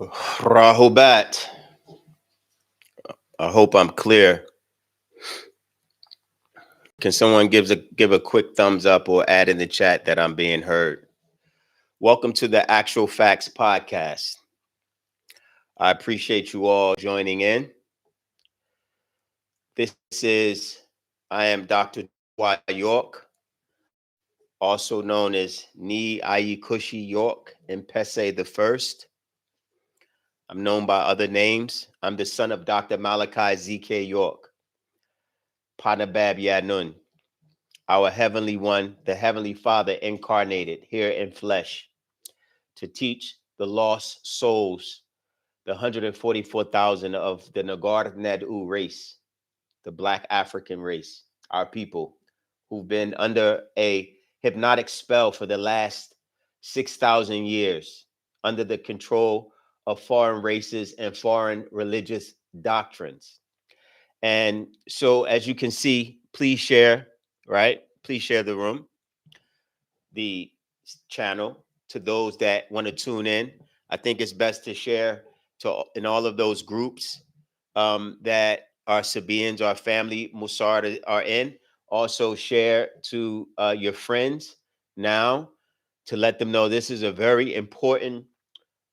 Rahubat. I hope I'm clear. Can someone give a quick thumbs up or add in the chat that I'm being heard? Welcome to the Actual Facts Podcast. I appreciate you all joining in. I am Dr. Y. York, also known as Ni Ayikushi York and Pese the First. I'm known by other names. I'm the son of Dr. Malachi Z.K. York, Panabab Yanun, our Heavenly One, the Heavenly Father incarnated here in flesh to teach the lost souls, the 144,000 of the Nagar Nadu race, the Black African race, our people who've been under a hypnotic spell for the last 6,000 years under the control of foreign races and foreign religious doctrines. And so, as you can see, please share, right? Please share the room, the channel to those that want to tune in. I think it's best to share in all of those groups that our Sabians, our family, Musar are in. Also share to your friends now to let them know this is a very important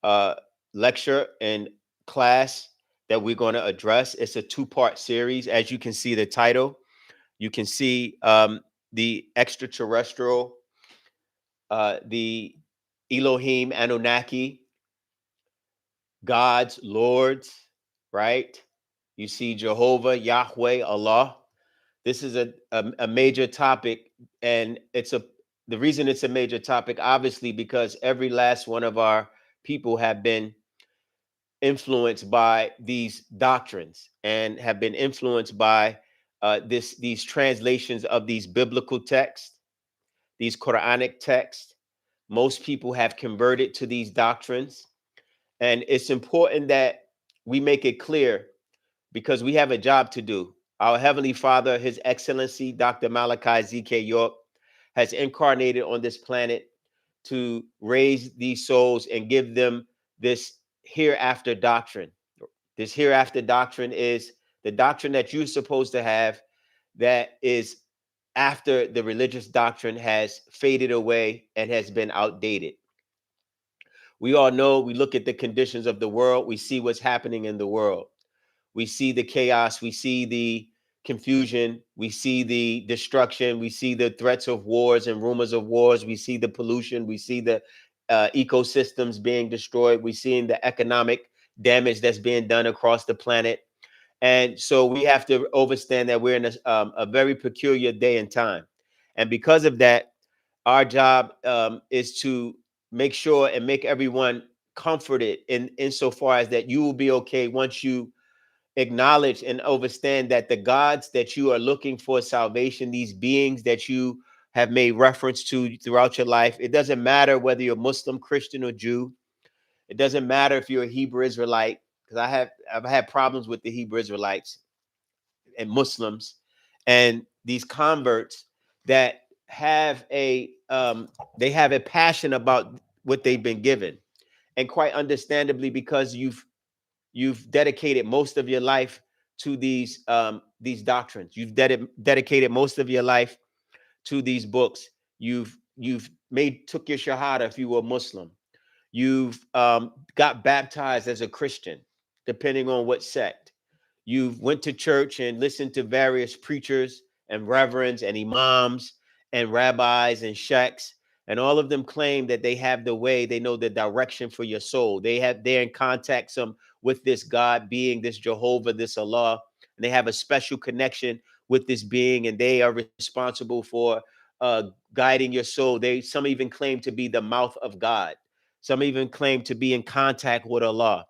uh, lecture and class that we're going to address. It's a two-part series. As you can see the title, you can see the extraterrestrial, the Elohiym, Anunaki, gods, lords, right? You see Jehovah, Yahweh, Allah. This is a major topic, and the reason it's a major topic, obviously, because every last one of our people have been influenced by these doctrines and have been influenced by these translations of these biblical texts, these Quranic texts. Most people have converted to these doctrines, and it's important that we make it clear because we have a job to do. Our Heavenly Father, His Excellency, Dr. Malachi Z.K. York, has incarnated on this planet to raise these souls and give them this hereafter doctrine. This hereafter doctrine is the doctrine that you're supposed to have that is after the religious doctrine has faded away and has been outdated. We all know, we look at the conditions of the world, we see what's happening in the world. We see the chaos, we see the confusion, we see the destruction, we see the threats of wars and rumors of wars, we see the pollution, we see the ecosystems being destroyed, we see the economic damage that's being done across the planet. And so we have to understand that we're in a very peculiar day and time. And because of that, our job is to make sure and make everyone comforted in insofar as that you will be okay once you acknowledge and understand that the gods that you are looking for salvation, these beings that you have made reference to throughout your life, it doesn't matter whether you're Muslim, Christian, or Jew. It doesn't matter if you're a Hebrew Israelite, because I've had problems with the Hebrew Israelites and Muslims and these converts that have they have a passion about what they've been given, and quite understandably because you've dedicated most of your life to these doctrines. You've dedicated most of your life to these books. You've took your shahada if you were Muslim. You've got baptized as a Christian, depending on what sect. You've went to church and listened to various preachers and reverends and imams and rabbis and sheikhs, and all of them claim that they have the way, they know the direction for your soul. They're in contact with this God being, this Jehovah, this Allah, and they have a special connection with this being, and they are responsible for guiding your soul. Some even claim to be the mouth of God. Some even claim to be in contact with Allah.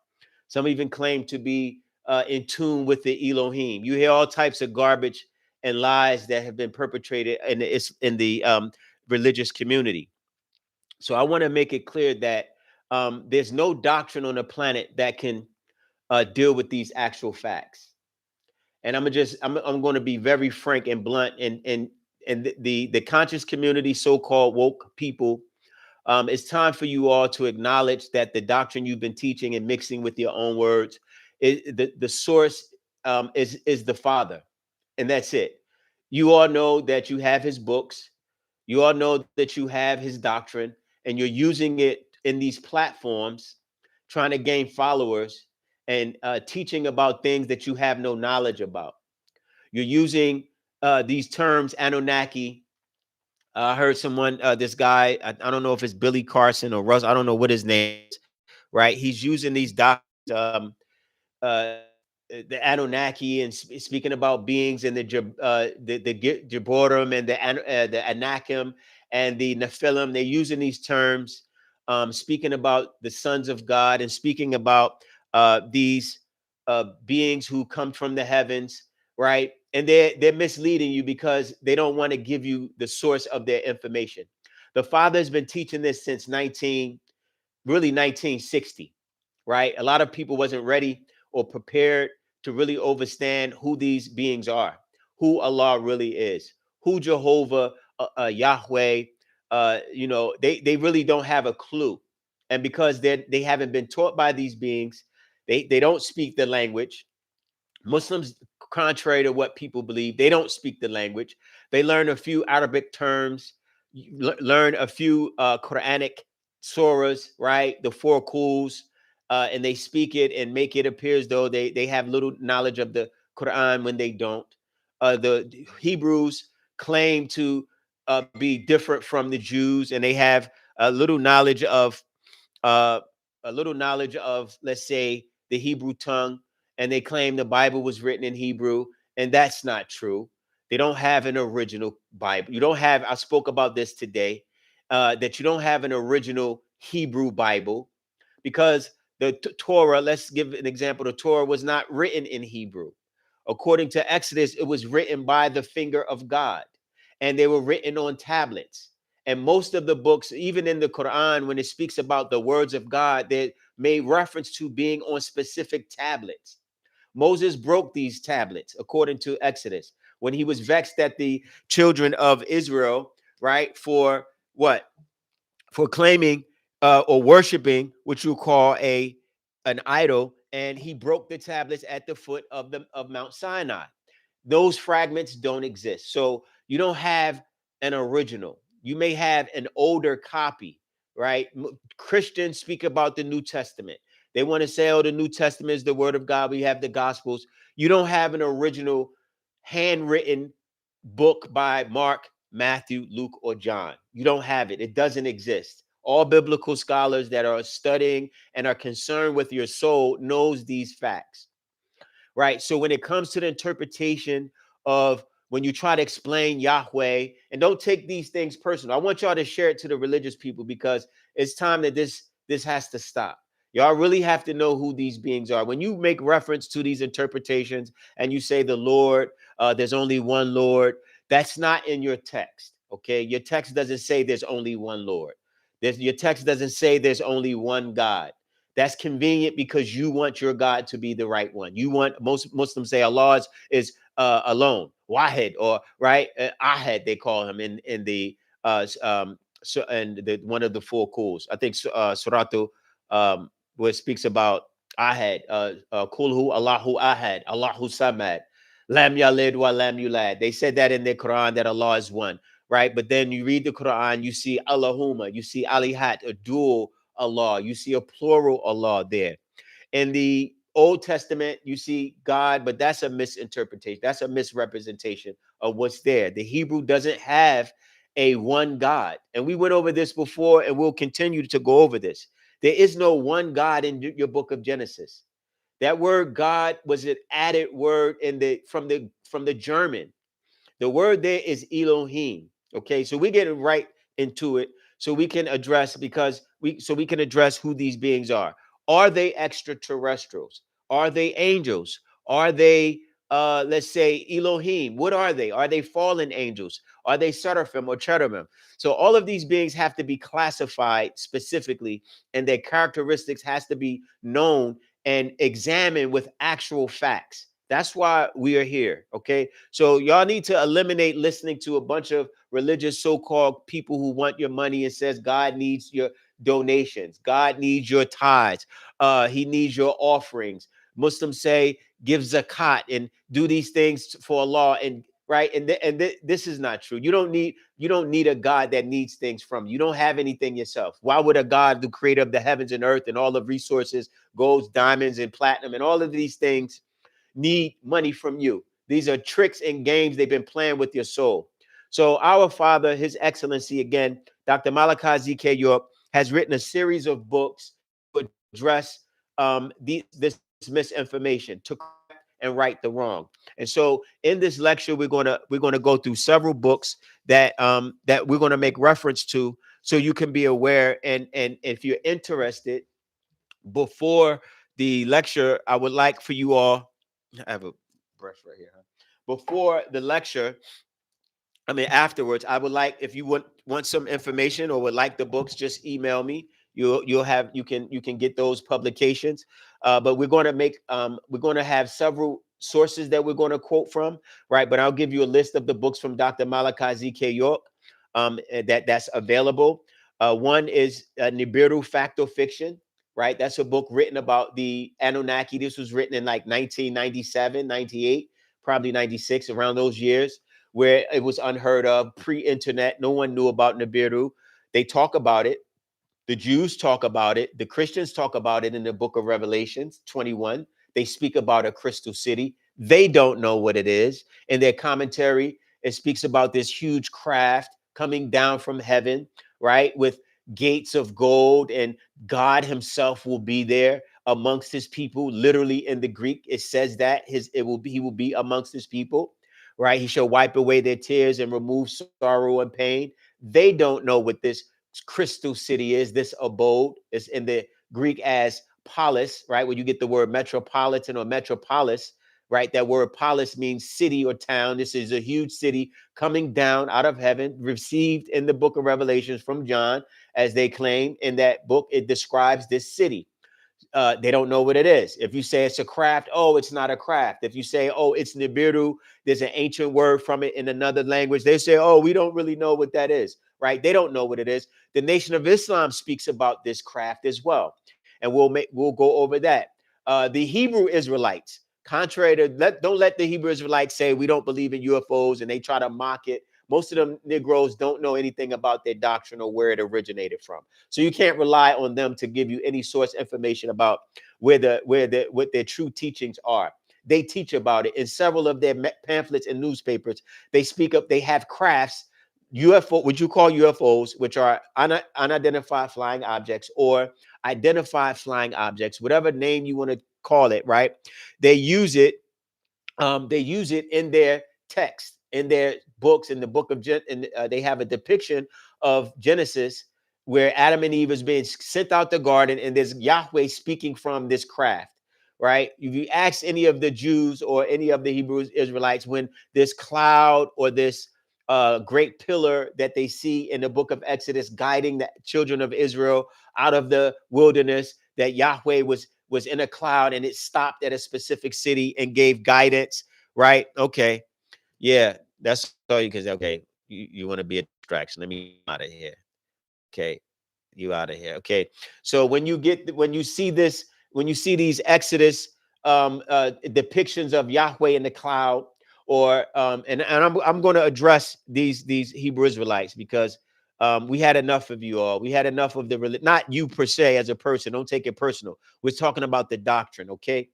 Some even claim to be in tune with the Elohiym. You hear all types of garbage and lies that have been perpetrated in the religious community. So I want to make it clear that there's no doctrine on the planet that can deal with these actual facts. And I'm going to be very frank and blunt. And the conscious community, so-called woke people, It's time for you all to acknowledge that the doctrine you've been teaching and mixing with your own words, the source is the Father, and that's it. You all know that you have his books. You all know that you have his doctrine, and you're using it in these platforms, trying to gain followers and teaching about things that you have no knowledge about. You're using these terms, Anunaki. I heard someone, this guy, I don't know if it's Billy Carson or Russ, I don't know what his name is, right? He's using these doctrines, uh, the Anunnaki, and speaking about beings and the Jaborim and the Anakim and the Nephilim. They're using these terms, speaking about the sons of God and speaking about these beings who come from the heavens, right? And they're misleading you because they don't want to give you the source of their information. The Father has been teaching this since 1960, right? A lot of people wasn't ready or prepared to really understand who these beings are, who Allah really is, who Jehovah, Yahweh, they really don't have a clue. And because they haven't been taught by these beings, they don't speak the language. Muslims, contrary to what people believe, they don't speak the language. They learn a few Arabic terms, learn a few Quranic surahs, right? The four kuls, and they speak it and make it appear as though they have little knowledge of the Quran when they don't. The Hebrews claim to be different from the Jews, and they have a little knowledge of uh, let's say, the Hebrew tongue, and they claim the Bible was written in Hebrew, and that's not true. They don't have an original Bible. You don't have. I spoke about this today. That you don't have an original Hebrew Bible, because the Torah. Let's give an example. The Torah was not written in Hebrew. According to Exodus, it was written by the finger of God, and they were written on tablets. And most of the books, even in the Quran, when it speaks about the words of God, they made reference to being on specific tablets. Moses broke these tablets, according to Exodus, when he was vexed at the children of Israel, right? For what? For claiming or worshiping what you call an idol, and he broke the tablets at the foot of Mount Sinai. Those fragments don't exist. So you don't have an original. You may have an older copy, right? Christians speak about the New Testament. They want to say, oh, the New Testament is the word of God. We have the Gospels. You don't have an original handwritten book by Mark, Matthew, Luke, or John. You don't have it. It doesn't exist. All biblical scholars that are studying and are concerned with your soul knows these facts, right? So when it comes to the interpretation of when you try to explain Yahweh, and don't take these things personal. I want y'all to share it to the religious people, because it's time that this has to stop. Y'all really have to know who these beings are. When you make reference to these interpretations and you say the Lord, there's only one Lord, that's not in your text. Okay, your text doesn't say there's only one Lord. Your text doesn't say there's only one God. That's convenient because you want your God to be the right one. You want, most Muslims say Allah is alone, Wahid, or right, Ahad they call him in the so and the one of the four kuls. I think Suratu, where it speaks about Ahad, Kulhu Allahu Ahad, Allahu Samad, Lam Yalid wa Lam Yulad. They said that in their Quran, that Allah is one, right? But then you read the Quran, you see Allahumma, you see Alihat, a dual Allah. You see a plural Allah there. In the Old Testament, you see God, but that's a misinterpretation. That's a misrepresentation of what's there. The Hebrew doesn't have a one God. And we went over this before, and we'll continue to go over this. There is no one God in your book of Genesis. That word God was an added word from the German. The word there is Elohiym. Okay, so we get right into it, so we can address, we can address who these beings are. Are they extraterrestrials? Are they angels? Are they let's say Elohiym? What are they? Are they fallen angels? Are they seraphim or cherubim? So all of these beings have to be classified specifically, and their characteristics has to be known and examined with actual facts. That's why we are here. Okay. So y'all need to eliminate listening to a bunch of religious so-called people who want your money and says God needs your donations. God needs your tithes. He needs your offerings. Muslims say give zakat and do these things for Allah, and right, this is not true. You don't need a God that needs things from you. You don't have anything yourself. Why would a God, the creator of the heavens and earth and all of resources, golds, diamonds, and platinum, and all of these things, need money from you? These are tricks and games they've been playing with your soul. So our father, His Excellency, again, Dr. Malachi Z.K. York, has written a series of books to address this misinformation, to correct and right the wrong. And so in this lecture, we're gonna go through several books that we're gonna make reference to, so you can be aware. And if you're interested, before the lecture, I would like for you all. I have a brush right here. Huh? Before the lecture, afterwards, I would like, if you want some information or would like the books, just email me. You can get those publications. But we're going to have several sources that we're going to quote from, right? But I'll give you a list of the books from Dr. Malachi Z.K. York that's available. One is Nibiru Facto Fiction, right? That's a book written about the Anunnaki. This was written in like 1997, 98, probably 96, around those years, where it was unheard of, pre-internet. No one knew about Nibiru. They talk about it. The Jews talk about it. The Christians talk about it in the book of Revelations 21. They speak about a crystal city. They don't know what it is. In their commentary, it speaks about this huge craft coming down from heaven, right? With gates of gold, and God himself will be there amongst his people. Literally in the Greek, it says that he will be amongst his people, right? He shall wipe away their tears and remove sorrow and pain. They don't know what this crystal city is, this abode. Is in the Greek as polis, right? Where you get the word metropolitan or metropolis, right? That word polis means city or town. This is a huge city coming down out of heaven, received in the book of Revelations from John, as they claim in that book. It describes this city. They don't know what it is. If you say it's a craft, oh, it's not a craft. If you say, oh, it's Nibiru, there's an ancient word from it in another language, they say, oh, we don't really know what that is, right? They don't know what it is. The Nation of Islam speaks about this craft as well, and we'll go over that. The Hebrew Israelites, contrary to don't let the Hebrew Israelites say we don't believe in UFOs and they try to mock it. Most of them Negroes don't know anything about their doctrine or where it originated from. So you can't rely on them to give you any source information about what their true teachings are. They teach about it in several of their pamphlets and newspapers. They speak up. They have crafts, UFO, what you call UFOs, which are unidentified flying objects or identified flying objects, whatever name you want to call it, right? They use it. They use it in their text, in their books, in the book of they have a depiction of Genesis where Adam and Eve is being sent out the garden, and there's Yahweh speaking from this craft, right? If you ask any of the Jews or any of the Hebrew Israelites, when this cloud or this great pillar that they see in the book of Exodus guiding the children of Israel out of the wilderness, that Yahweh was in a cloud and it stopped at a specific city and gave guidance, right? Okay. Yeah, that's all you can say. Okay, you want to be a distraction. Let me get out of here. Okay, you out of here. Okay. So when you see these Exodus depictions of Yahweh in the cloud, or and I'm going to address these Hebrew Israelites, because we had enough of you all. We had enough of not you per se as a person. Don't take it personal. We're talking about the doctrine, okay?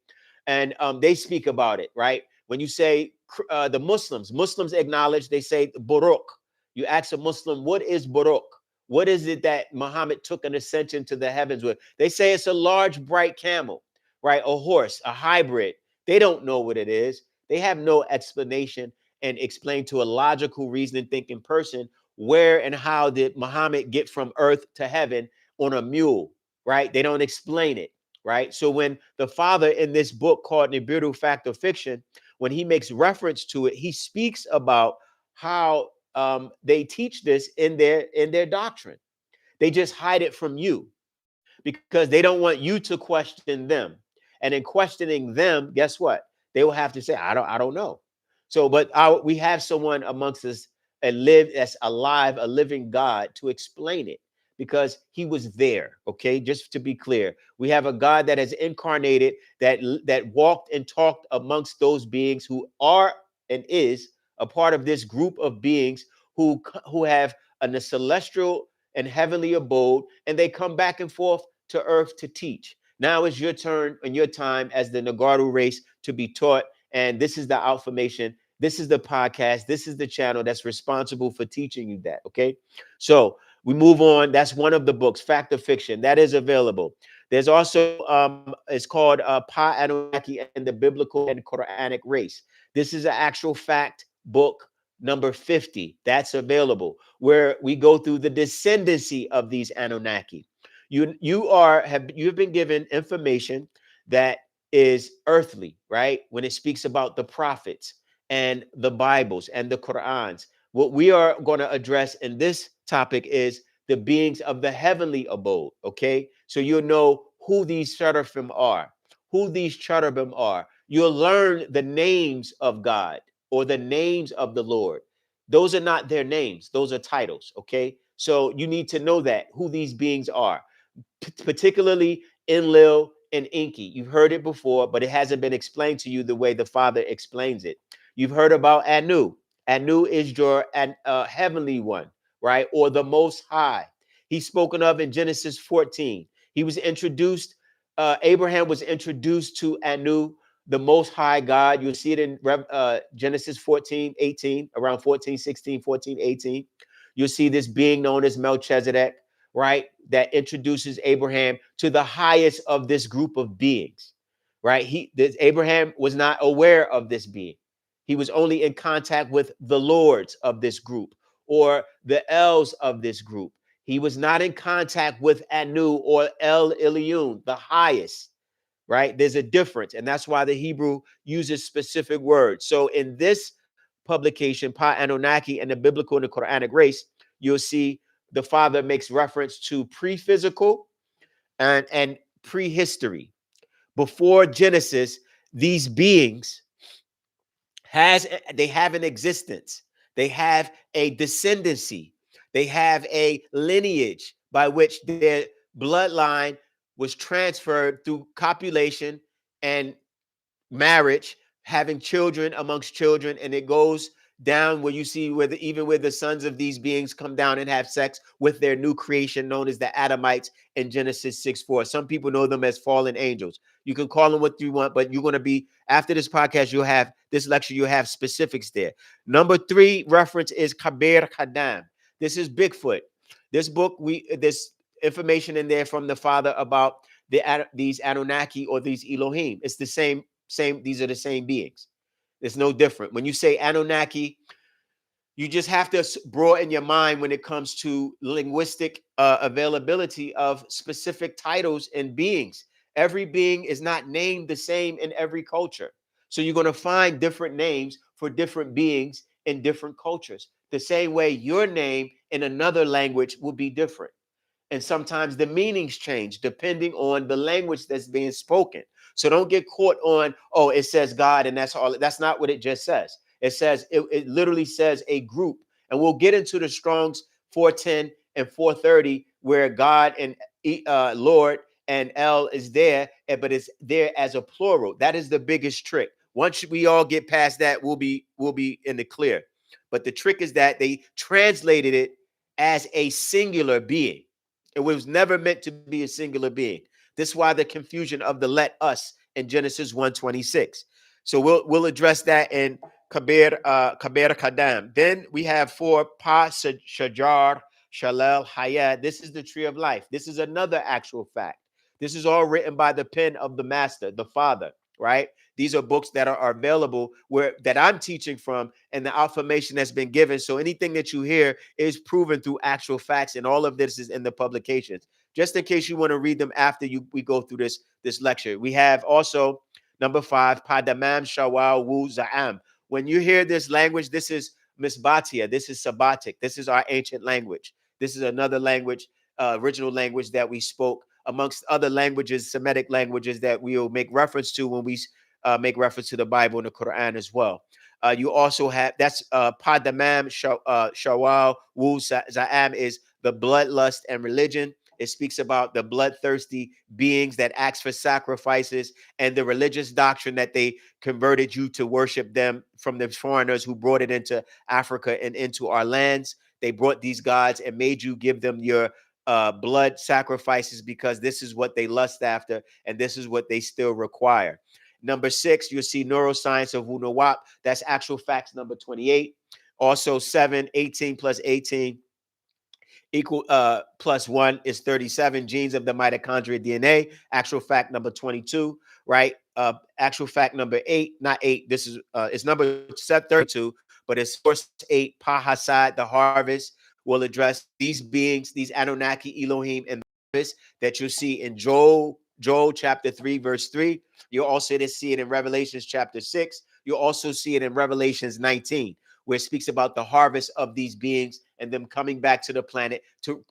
And they speak about it, right? When you say the Muslims acknowledge, they say Baruch. You ask a Muslim, what is Baruch? What is it that Muhammad took an ascension to the heavens with? They say it's a large, bright camel, right? A horse, a hybrid. They don't know what it is. They have no explanation and explain to a logical, reasoning, thinking person where and how did Muhammad get from earth to heaven on a mule, right? They don't explain it, right? So when the father in this book called Nibiru Fact or Fiction, when he makes reference to it, he speaks about how they teach this in their doctrine. They just hide it from you because they don't want you to question them. And in questioning them, guess what? They will have to say, I don't know. So, but we have someone amongst us that's alive, a living God, to explain it, because he was there. Okay, just to be clear, we have a God that has incarnated, that walked and talked amongst those beings who are and is a part of this group of beings who have a celestial and heavenly abode, and they come back and forth to earth to teach. Now it's your turn and your time as the Nagaru race to be taught. And this is the Outformation. This is the podcast. This is the channel that's responsible for teaching you that. Okay. So we move on. That's one of the books, Fact or Fiction, that is available. There's also, it's called Pa Anunaki and the Biblical and Quranic Race. This is an actual fact book, number 50. That's available, where we go through the descendancy of these Anunnaki. You've been given information that is earthly, right? When it speaks about the prophets and the Bibles and the Qurans. What we are going to address in this topic is the beings of the heavenly abode. Okay, so you'll know who these cherubim are, You'll learn the names of God, or the names of the Lord. Those are not their names, those are titles. Okay, so you need to know that who these beings are, particularly Enlil and Enqi. You've heard it before, but it hasn't been explained to you the way the Father explains it. You've heard about Anu. Anu is your heavenly one, right? Or the Most High. He's spoken of in Genesis 14. He was introduced, Abraham was introduced to Anu, the Most High God. You'll see it in Genesis 14:18, around 14:16, 14:18. You'll see this being known as Melchizedek, right? That introduces Abraham to the highest of this group of beings, right? Abraham was not aware of this being. He was only in contact with the lords of this group, or the Els of this group. He was not in contact with Anu or Elohiym, the highest, right? There's a difference, and that's why the Hebrew uses specific words. So in this publication, Pa Anunnaki and the Biblical and the Quranic Race, you'll see the Father makes reference to pre-physical and prehistory. Before Genesis, these beings they have an existence. They have a descendancy. They have a lineage by which their bloodline was transferred through copulation and marriage, having children amongst children, and it goes down where you see even where the sons of these beings come down and have sex with their new creation known as the Adamites in Genesis 6:4. Some people know them as fallen angels. You can call them what you want, but you're going to be, after this podcast, you'll have this lecture, you'll have specifics there. Number 3 reference is Kabir Kadam. This is Bigfoot. This book, this information in there from the Father about these Anunnaki or these Elohiym. It's the same, these are the same beings. It's no different. When you say Anunnaki, you just have to broaden your mind when it comes to linguistic availability of specific titles and beings. Every being is not named the same in every culture. So you're going to find different names for different beings in different cultures. The same way your name in another language will be different. And sometimes the meanings change depending on the language that's being spoken. So don't get caught on, oh, it says God and that's all. That's not what it just says. It says, it literally says a group. And we'll get into the Strong's 410 and 430, where God and Lord and El is there, but it's there as a plural. That is the biggest trick. Once we all get past that, we'll be in the clear. But the trick is that they translated it as a singular being. It was never meant to be a singular being. This is why the confusion of the let us in Genesis 1:26. So we'll address that in Kabir Kadam. Then we have 4 Pa Shajar Shalal Hayat. This is the tree of life. This is another actual fact. This is all written by the pen of the master, the Father, right? These are books that are available that I'm teaching from, and the affirmation that's been given. So anything that you hear is proven through actual facts, and all of this is in the publications. Just in case you want to read them after we go through this lecture. We have also number 5, Padamam Shawal Wu Za'am. When you hear this language, this is Misbatia, this is Sabbatic, this is our ancient language. This is another language, original language that we spoke, amongst other languages, Semitic languages that we'll make reference to when we make reference to the Bible and the Quran as well. You also have, that's Padamam Shawal Wu Za'am is the bloodlust and religion. It speaks about the bloodthirsty beings that ask for sacrifices and the religious doctrine that they converted you to worship them from the foreigners who brought it into Africa and into our lands. They brought these gods and made you give them your blood sacrifices because this is what they lust after and this is what they still require. Number 6, you'll see neuroscience of Wunawap. That's actual facts number 28. Also 7, 18 plus 18 equal plus 1 is 37 genes of the mitochondria DNA. Actual fact number 22, right? Actual fact number 8, not 8. This is it's number 32, but it's source 8. Pahasad, the harvest, will address these beings, these Anunnaki, Elohiym, and the harvest that you see in Joel chapter 3, verse 3. You'll also see it in Revelations chapter 6. You'll also see it in Revelations 19, where it speaks about the harvest of these beings and them coming back to the planet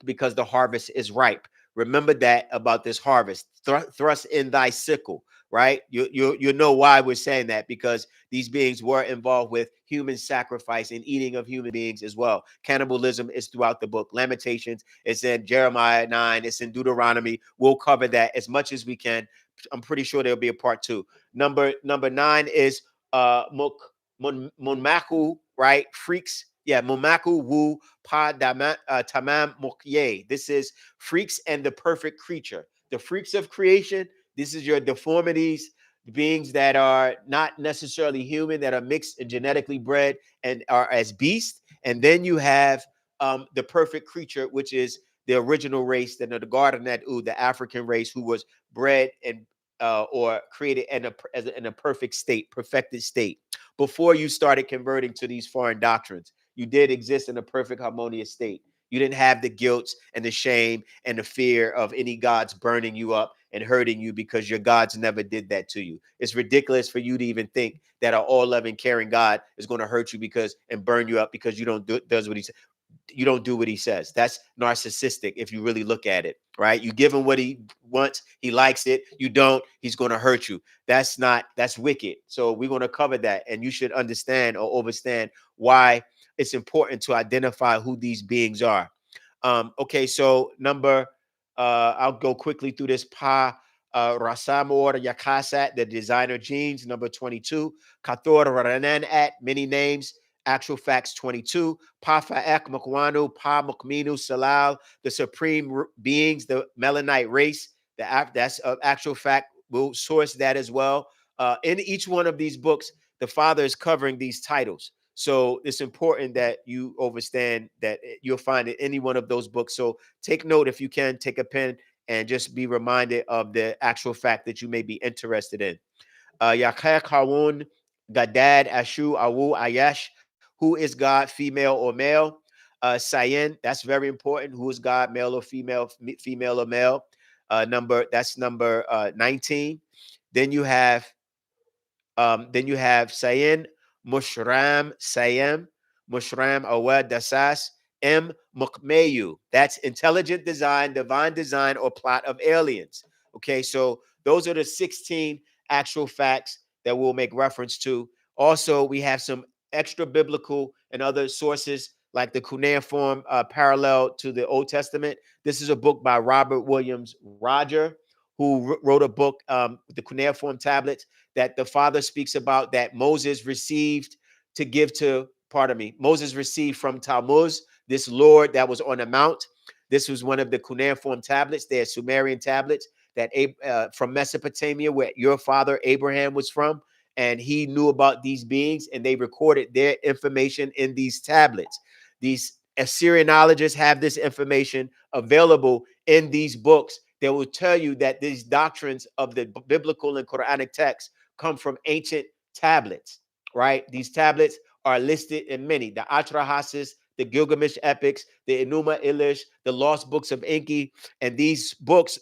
because the harvest is ripe. Remember that about this harvest. Thrust in thy sickle, right? You know why we're saying that, because these beings were involved with human sacrifice and eating of human beings as well. Cannibalism is throughout the book. Lamentations, it's in Jeremiah 9, it's in Deuteronomy. We'll cover that as much as we can. I'm pretty sure there'll be a part 2. Number 9 is Monmaku, right? Freaks. Yeah, Monmaku Wu Pa Tamam Mokye. This is freaks and the perfect creature. The freaks of creation. This is your deformities, beings that are not necessarily human, that are mixed and genetically bred and are as beasts. And then you have the perfect creature, which is the original race, the Garden Adu, the African race, who was bred and or created in a perfect state, perfected state. Before you started converting to these foreign doctrines, you did exist in a perfect harmonious state. You didn't have the guilt and the shame and the fear of any gods burning you up and hurting you, because your gods never did that to you. It's ridiculous for you to even think that an all-loving, caring God is going to hurt you because and burn you up because you don't does what he said. You don't do what he says. That's narcissistic if you really look at it, right? You give him what he wants, he likes it. You don't, he's going to hurt you. That's wicked. So we're going to cover that, and you should understand or understand why it's important to identify who these beings are. Okay, so I'll go quickly through this. Rasamor Yakasat, the designer genes, number 22. Kathor Ranan at, many names. Actual facts 22. Pafa'ek Mukwanu, Pa Mukminu Salal, the supreme beings, the Melanite race. That's actual fact. We'll source that as well. In each one of these books, the Father is covering these titles. So it's important that you understand that you'll find in any one of those books. So take note, if you can, take a pen and just be reminded of the actual fact that you may be interested in. Yakher Kawun, Gadad, Ashu, Awu, Ayash. Who is God, female or male? Sayin, that's very important. Who is God, male or female, female or male? That's number 19. Then you have Sayin, Mushram, Sayem, Mushram, Awad, Dasas, M. Mukmeyu. That's intelligent design, divine design, or plot of aliens. Okay, so those are the 16 actual facts that we'll make reference to. Also, we have some extra biblical and other sources like the cuneiform parallel to the Old Testament. This is a book by Robert Williams Roger, who wrote a book, the cuneiform tablets, that the Father speaks about, that Moses received to give to, Moses received from Tammuz, this Lord that was on a mount. This was one of the cuneiform tablets. They're Sumerian tablets that from Mesopotamia, where your father Abraham was from. And he knew about these beings, and they recorded their information in these tablets. These Assyrianologists have this information available in these books. They will tell you that these doctrines of the biblical and Quranic texts come from ancient tablets, right? These tablets are listed in many, the Atrahasis, the Gilgamesh epics, the Enuma Elish, the lost books of Enqi. And these books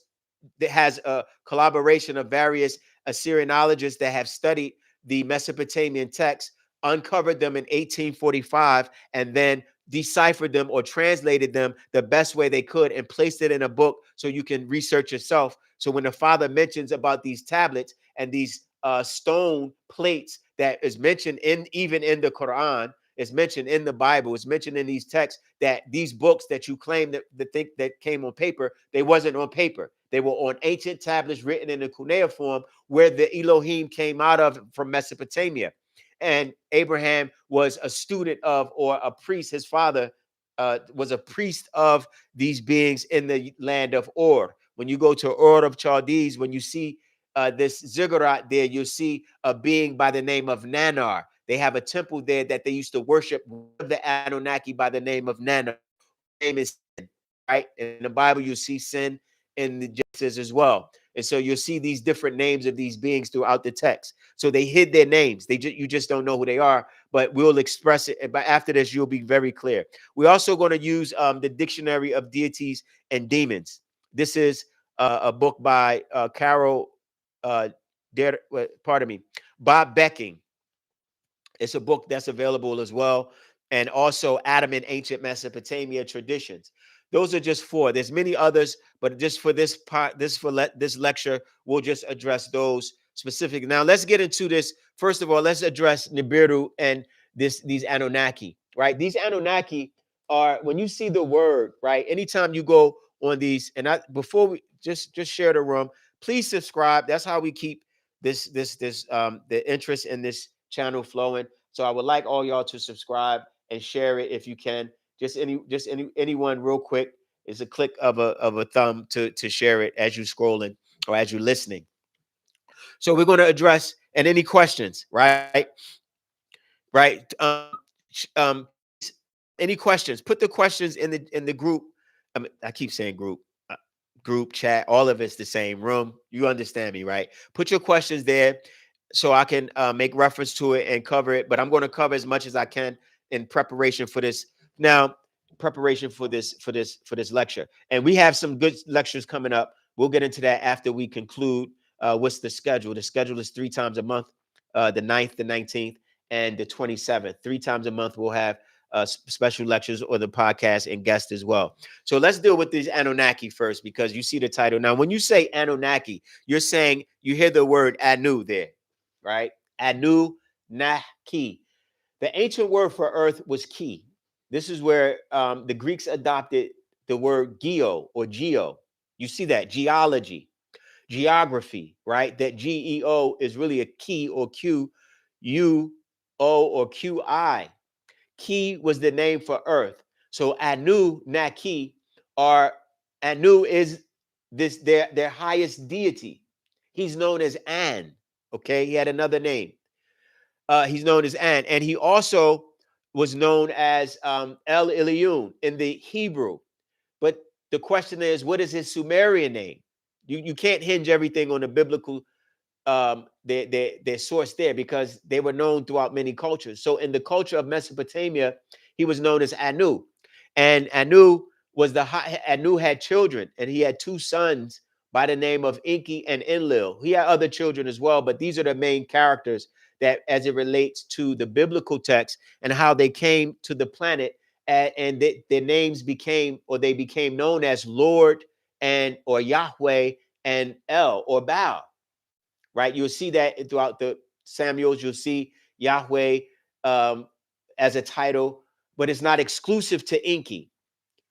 that has a collaboration of various Assyrianologists that have studied the Mesopotamian texts, uncovered them in 1845, and then deciphered them or translated them the best way they could and placed it in a book so you can research yourself. So when the Father mentions about these tablets and these stone plates that is mentioned even in the Quran. It's mentioned in the Bible. It's mentioned in these texts that these books that you claim that think that came on paper, they wasn't on paper. They were on ancient tablets written in the cuneiform, where the Elohiym came out of from Mesopotamia. And Abraham was a student of, or a priest. His father was a priest of these beings in the land of Ur. When you go to Ur of Chaldees, when you see this ziggurat there, you'll see a being by the name of Nanar. They have a temple there that they used to worship the Anunaki by the name of Nanar. Name is Sin, right? In the Bible, you see Sin in the Genesis as well. And so you'll see these different names of these beings throughout the text. So they hid their names. You just don't know who they are, but we'll express it. But after this, you'll be very clear. We're also going to use the Dictionary of Deities and Demons. This is a book by Carol, pardon me, Bob Becking. It's a book that's available as well. And also Adam in Ancient Mesopotamia Traditions. Those are just four. There's many others, but just for this part, this lecture, we'll just address those specific. Now let's get into this. First of all, let's address Nibiru and these Anunnaki, right? These Anunnaki are, when you see the word, right? Anytime you go on these, and before we just share the room, please subscribe. That's how we keep the interest in this channel flowing. So I would like all y'all to subscribe and share it if you can. Anyone real quick. It's a click of a thumb to share it as you scrolling or as you're listening. So we're going to address, and any questions, right? Right. Any questions? Put the questions in the group. I keep saying group chat. All of it's the same room. You understand me, right? Put your questions there so I can make reference to it and cover it. But I'm going to cover as much as I can in preparation for this. Now, preparation for this lecture, and we have some good lectures coming up. We'll get into that after we conclude. What's the schedule? The schedule is 3 times a month, the 9th, the 19th, and the 27th. 3 times a month we'll have special lectures or the podcast and guests as well. So let's deal with these Anunnaki first, because you see the title. Now, when you say Anunnaki, you're saying, you hear the word Anu there, right? Anunaki. The ancient word for earth was ki. This is where the Greeks adopted the word geo or geo. You see that, geology, geography, right? That Geo is really a key or Q, U, O, or QI. Ki was the name for earth. So Anu, Naki, are Anu is their highest deity. He's known as An. Okay, he had another name. He's known as An, and he also was known as Elohiym in the Hebrew. But the question is, what is his Sumerian name? You can't hinge everything on the biblical their source there, because they were known throughout many cultures. So in the culture of Mesopotamia, he was known as Anu, and Anu had children, and he had 2 sons by the name of Enqi and Enlil. He had other children as well, but these are the main characters that, as it relates to the biblical text and how they came to the planet, and their names became known as Lord or Yahweh and El or Baal. Right, you'll see that throughout the Samuels. You'll see Yahweh as a title, but it's not exclusive to Enqi.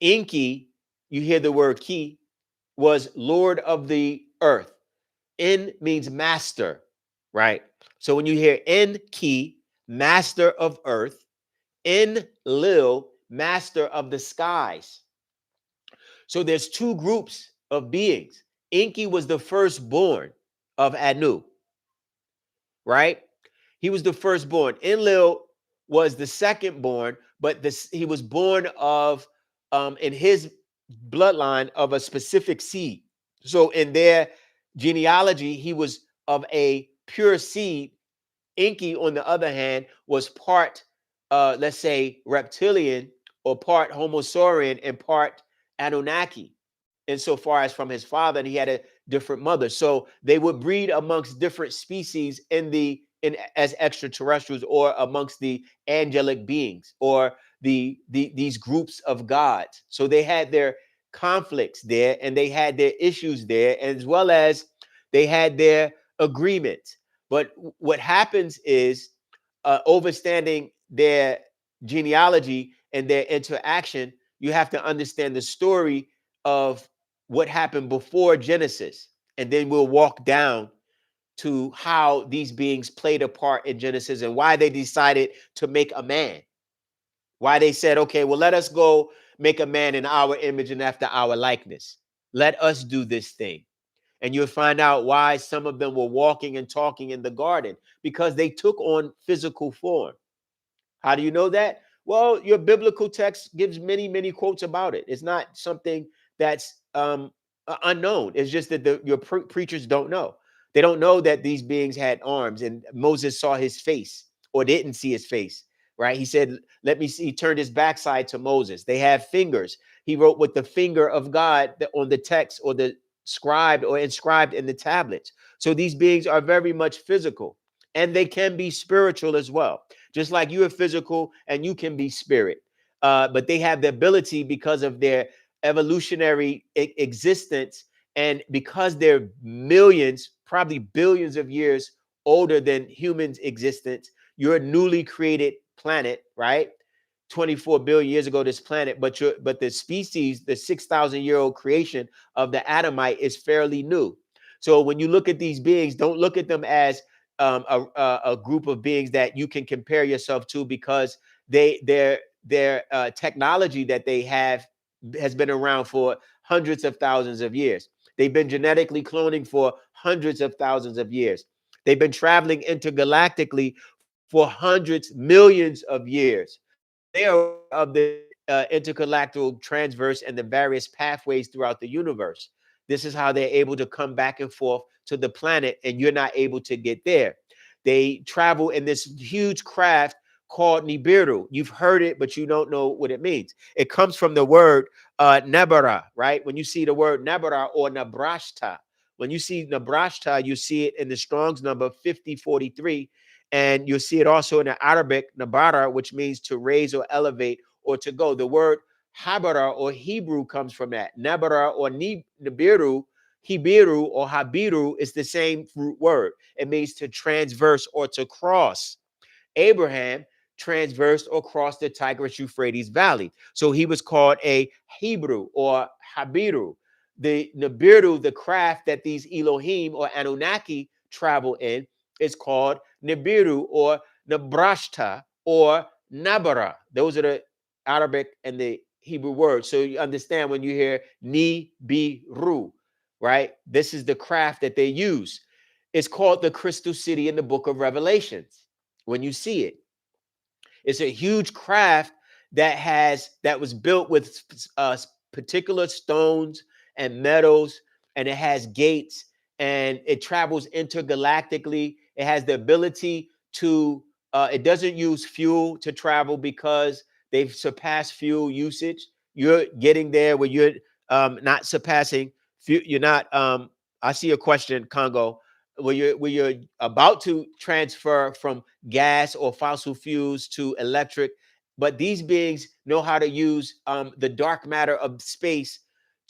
Enqi, you hear the word ki, was Lord of the earth. En means master, right? So when you hear Enqi, master of earth, Enlil, master of the skies. So there's 2 groups of beings. Enqi was the firstborn of Anu, right? He was the firstborn. Enlil was the secondborn, but he was born of in his bloodline of a specific seed. So in their genealogy, he was of a pure seed. Enqi, on the other hand, was part, let's say, reptilian, or part Homo saurian and part Anunnaki, insofar as from his father, and he had a different mother. So they would breed amongst different species as extraterrestrials, or amongst the angelic beings, or these groups of gods. So they had their conflicts there, and they had their issues there, as well as they had their agreements. But what happens is, overstanding their genealogy and their interaction, you have to understand the story of what happened before Genesis. And then we'll walk down to how these beings played a part in Genesis and why they decided to make a man. Why they said, okay, well, let us go make a man in our image and after our likeness. Let us do this thing. And you'll find out why some of them were walking and talking in the garden, because they took on physical form. How do you know that? Well, your biblical text gives many, many quotes about it. It's not something that's unknown. It's just that your preachers don't know. They don't know that these beings had arms, and Moses saw his face or didn't see his face, right? He said, let me see. He turned his backside to Moses. They have fingers. He wrote with the finger of God on the text, or the scribed or inscribed in the tablets. So these beings are very much physical, and they can be spiritual as well. Just like you are physical and you can be spirit. But they have the ability, because of their evolutionary existence, and because they're millions, probably billions of years older than humans' existence. You're a newly created planet, right? 24 billion years ago, this planet, but the species, the 6,000-year-old creation of the Adamite, is fairly new. So when you look at these beings, don't look at them as a group of beings that you can compare yourself to, because their technology that they have has been around for hundreds of thousands of years. They've been genetically cloning for hundreds of thousands of years. They've been traveling intergalactically for hundreds, millions of years. They are of the intergalactic transverse and the various pathways throughout the universe. This is how they're able to come back and forth to the planet, and you're not able to get there. They travel in this huge craft called Nibiru. You've heard it, but you don't know what it means. It comes from the word Nebara, right? When you see the word Nebara or Nabrashta, when you see Nabrashta, you see it in the Strong's number 5043. And you'll see it also in the Arabic, Nabara, which means to raise or elevate or to go. The word Habara or Hebrew comes from that. Nabara or Nibiru, Hibiru or Habiru is the same root word. It means to transverse or to cross. Abraham transversed or crossed the Tigris Euphrates Valley. So he was called a Hebrew or Habiru. The Nibiru, the craft that these Elohiym or Anunaki travel in, is called Nibiru or Nabrashta or Nabara. Those are the Arabic and the Hebrew words. So you understand when you hear Nibiru, right? This is the craft that they use. It's called the Crystal City in the book of Revelations. When you see it, it's a huge craft that was built with particular stones and metals, and it has gates, and it travels intergalactically. It has the ability to it doesn't use fuel to travel, because they've surpassed fuel usage. You're getting there where you're not surpassing fuel. You're not I see a question, Congo, where you're about to transfer from gas or fossil fuels to electric. But these beings know how to use the dark matter of space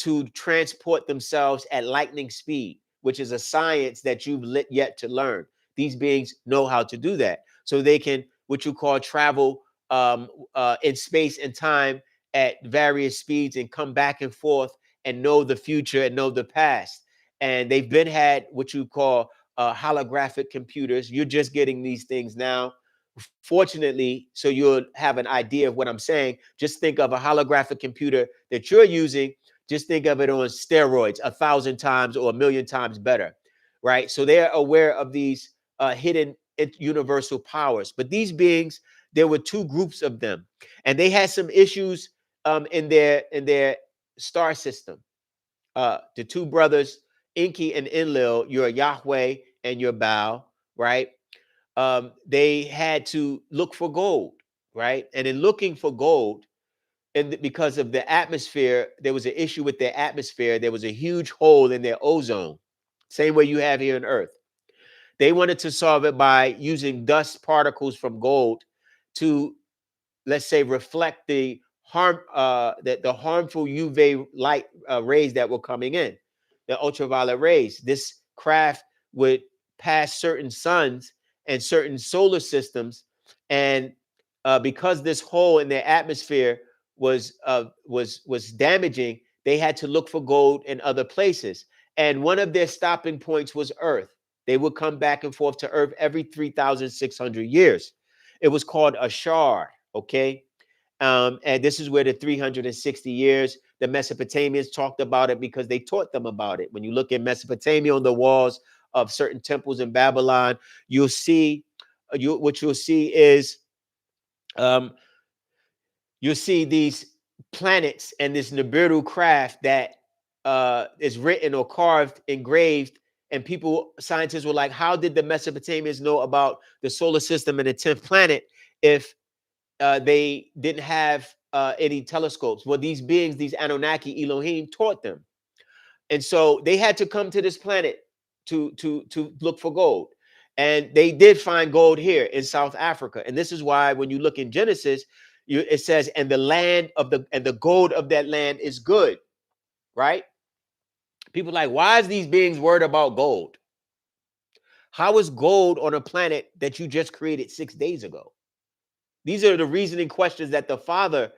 to transport themselves at lightning speed, which is a science that you've yet to learn. These beings know how to do that. So they can, what you call, travel in space and time at various speeds and come back and forth and know the future and know the past. And they've been had what you call holographic computers. You're just getting these things now. Fortunately, so you'll have an idea of what I'm saying. Just think of a holographic computer that you're using. Just think of it on steroids, 1,000 times or 1,000,000 times better, right? So they're aware of these hidden universal powers. But these beings, there were two groups of them, and they had some issues in their star system. The two brothers, Enqi and Enlil, your Yahweh and your Baal, right? They had to look for gold, right? And in looking for gold, and because of the atmosphere, there was an issue with their atmosphere. There was a huge hole in their ozone, same way you have here on Earth. They wanted to solve it by using dust particles from gold to, let's say, reflect the harmful UV light rays that were coming in, the ultraviolet rays. This craft would past certain suns and certain solar systems, and because this hole in their atmosphere was damaging, they had to look for gold in other places. And one of their stopping points was Earth. They would come back and forth to Earth every 3,600 years. It was called a shard, okay? And this is where the 360 years, the Mesopotamians talked about it because they taught them about it. When you look at Mesopotamia on the walls of certain temples in Babylon, you'll see, what you'll see is, um, you'll see these planets and this Nibiru craft that is written or carved, engraved, and people, scientists were like, how did the Mesopotamians know about the solar system and the 10th planet if they didn't have any telescopes? Well, these beings, these Anunnaki, Elohiym, taught them. And so they had to come to this planet to look for gold. And they did find gold here in South Africa. And this is why when you look in Genesis, it says, and the gold of that land is good, right? People are like, why is these beings worried about gold? How is gold on a planet that you just created 6 days ago? These are the reasoning questions that the Father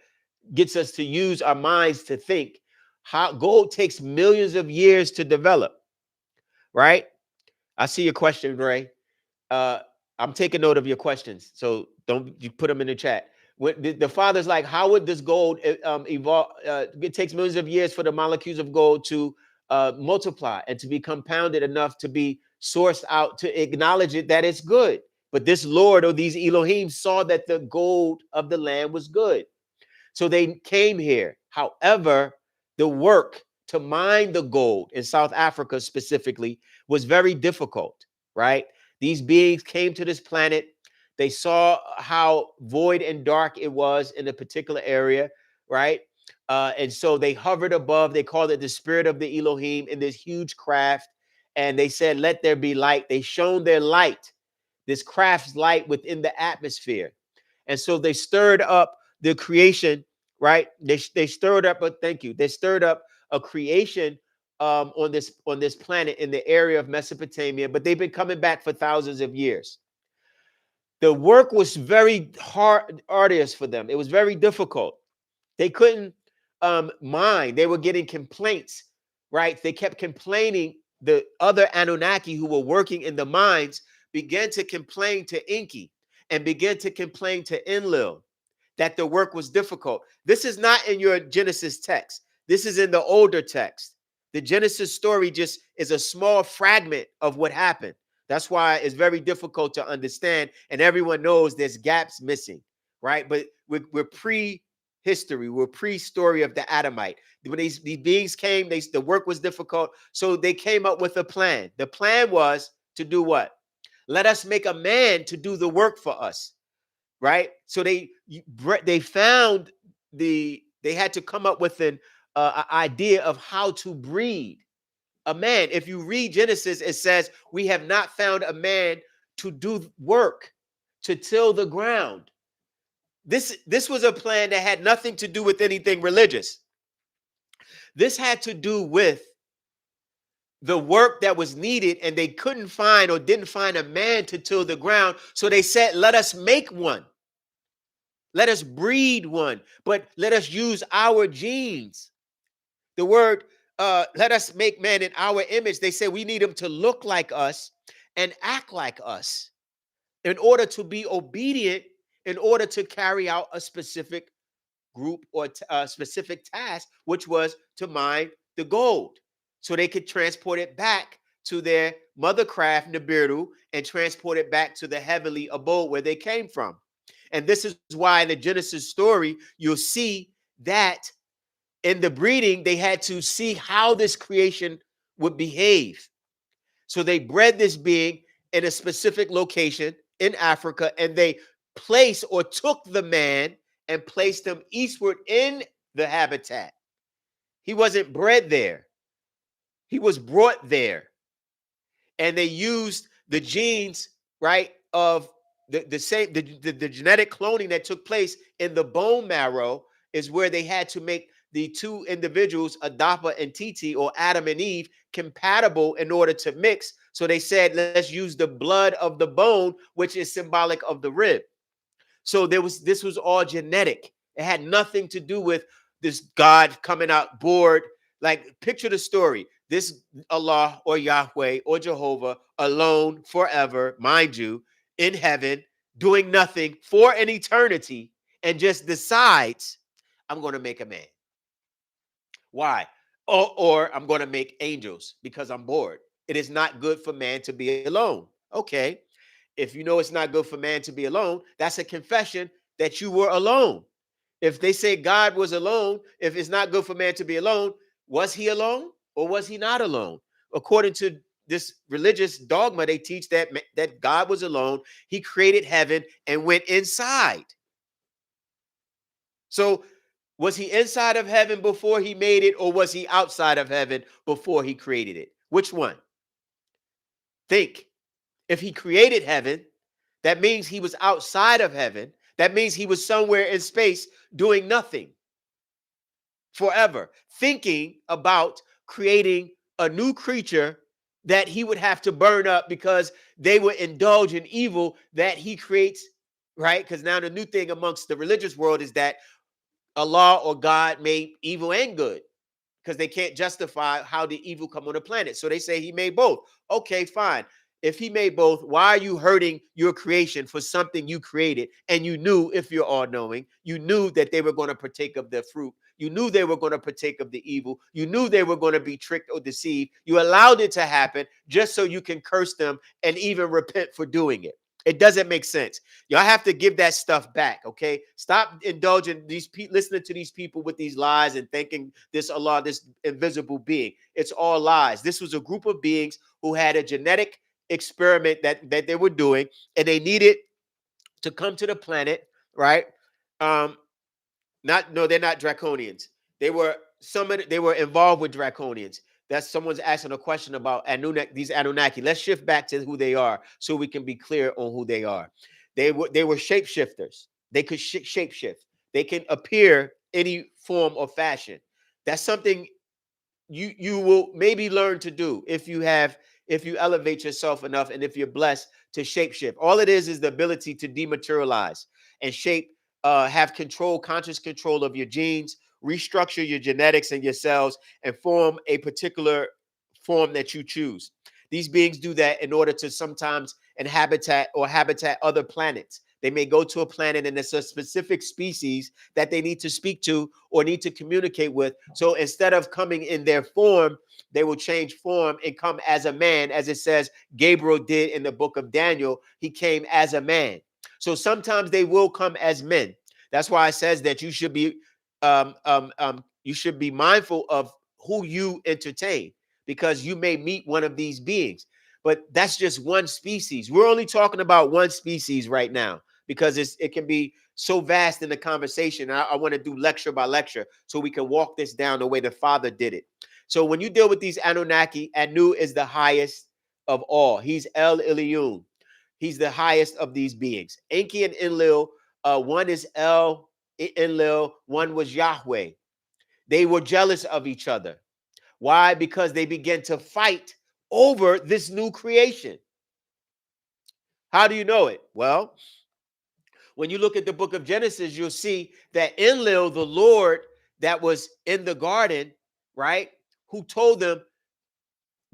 gets us to use our minds to think. How gold takes millions of years to develop, right? I see your question, Ray. I'm taking note of your questions, so don't you put them in the chat. When the Father's like, how would this gold evolve? It takes millions of years for the molecules of gold to multiply and to be compounded enough to be sourced out to acknowledge it that it's good. But this Lord or these Elohim saw that the gold of the land was good. So they came here. However, the work to mine the gold in South Africa specifically was very difficult, right? These beings came to this planet. They saw how void and dark it was in a particular area, right? And so they hovered above. They called it the spirit of the Elohim in this huge craft. And they said, let there be light. They shone their light, this craft's light within the atmosphere. And so they stirred up the creation, right? They stirred up, but thank you. They stirred up a creation on this planet in the area of Mesopotamia, but they've been coming back for thousands of years. The work was very hard, arduous for them. It was very difficult. They couldn't mine. They were getting complaints, right? They kept complaining. The other Anunnaki who were working in the mines began to complain to Enqi and began to complain to Enlil that the work was difficult. This is not in your Genesis text. This is in the older text. The Genesis story just is a small fragment of what happened. That's why it's very difficult to understand. And everyone knows there's gaps missing, right? But we're pre-history. We're pre-story of the Adamite. When these beings came, the work was difficult. So they came up with a plan. The plan was to do what? Let us make a man to do the work for us, right? So they found they had to come up with an idea of how to breed a man. If you read Genesis, it says, we have not found a man to do work, to till the ground. This was a plan that had nothing to do with anything religious. This had to do with the work that was needed, and they couldn't find or didn't find a man to till the ground. So they said, let us make one. Let us breed one, but let us use our genes. The word, let us make man in our image. They say we need him to look like us and act like us in order to be obedient, in order to carry out a specific group or a specific task, which was to mine the gold so they could transport it back to their mother craft, Nibiru, and transport it back to the heavenly abode where they came from. And this is why in the Genesis story, you'll see that in the breeding, they had to see how this creation would behave. So they bred this being in a specific location in Africa, and they placed or took the man and placed him eastward in the habitat. He wasn't bred there. He was brought there. And they used the genes, right, of the genetic cloning that took place in the bone marrow is where they had to make the two individuals, Adapa and Titi, or Adam and Eve, compatible in order to mix So they said, let's use the blood of the bone, which is symbolic of the rib. So this was all genetic. It had nothing to do with this God coming out bored. Like, picture the story. This Allah or Yahweh or Jehovah alone forever, mind you, in heaven, doing nothing for an eternity, and just decides, I'm going to make a man. Why? Or I'm going to make angels because I'm bored. It is not good for man to be alone. Okay. If you know it's not good for man to be alone, that's a confession that you were alone. If they say God was alone, if it's not good for man to be alone, was he alone or was he not alone? According to this religious dogma, they teach that God was alone. He created heaven and went inside. So was he inside of heaven before he made it, or was he outside of heaven before he created it? Which one? Think. If he created heaven, that means he was outside of heaven. That means he was somewhere in space doing nothing forever, thinking about creating a new creature that he would have to burn up because they would indulge in evil that he creates, right? Because now the new thing amongst the religious world is that Allah or God made evil and good, because they can't justify how the evil come on the planet. So they say he made both. Okay, fine. If he made both, why are you hurting your creation for something you created? And you knew, if you're all knowing, you knew that they were going to partake of the fruit. You knew they were going to partake of the evil. You knew they were going to be tricked or deceived. You allowed it to happen just so you can curse them and even repent for doing it. It doesn't make sense. Y'all have to give that stuff back, okay? Stop indulging listening to these people with these lies and thinking this Allah, this invisible being. It's all lies. This was a group of beings who had a genetic experiment that they were doing, and they needed to come to the planet, right? They're not draconians. They were involved with draconians. That's someone's asking a question about these Anunnaki. Let's shift back to who they are so we can be clear on who they are. They were shapeshifters. They could shapeshift. They can appear any form or fashion. That's something you will maybe learn to do if you elevate yourself enough, and if you're blessed to shapeshift. All it is the ability to dematerialize and shape, have conscious control of your genes, restructure your genetics and your cells, and form a particular form that you choose. These beings do that in order to sometimes habitat other planets. They may go to a planet and it's a specific species that they need to speak to or need to communicate with. So instead of coming in their form, they will change form and come as a man, as it says Gabriel did in the book of Daniel. He came as a man. So sometimes they will come as men. That's why it says that you should be mindful of who you entertain, because you may meet one of these beings. But that's just one species. We're only talking about one species right now, because it can be so vast in the conversation. I want to do lecture by lecture so we can walk this down the way the Father did it. So when you deal with these Anunnaki, Anu is the highest of all. He's Elohiym. He's the highest of these beings. Enqi and Enlil, one is Enlil, one was Yahweh. They were jealous of each other. Why? Because they began to fight over this new creation. How do you know it? Well, when you look at the book of Genesis, you'll see that Enlil, the Lord that was in the garden, right, who told them,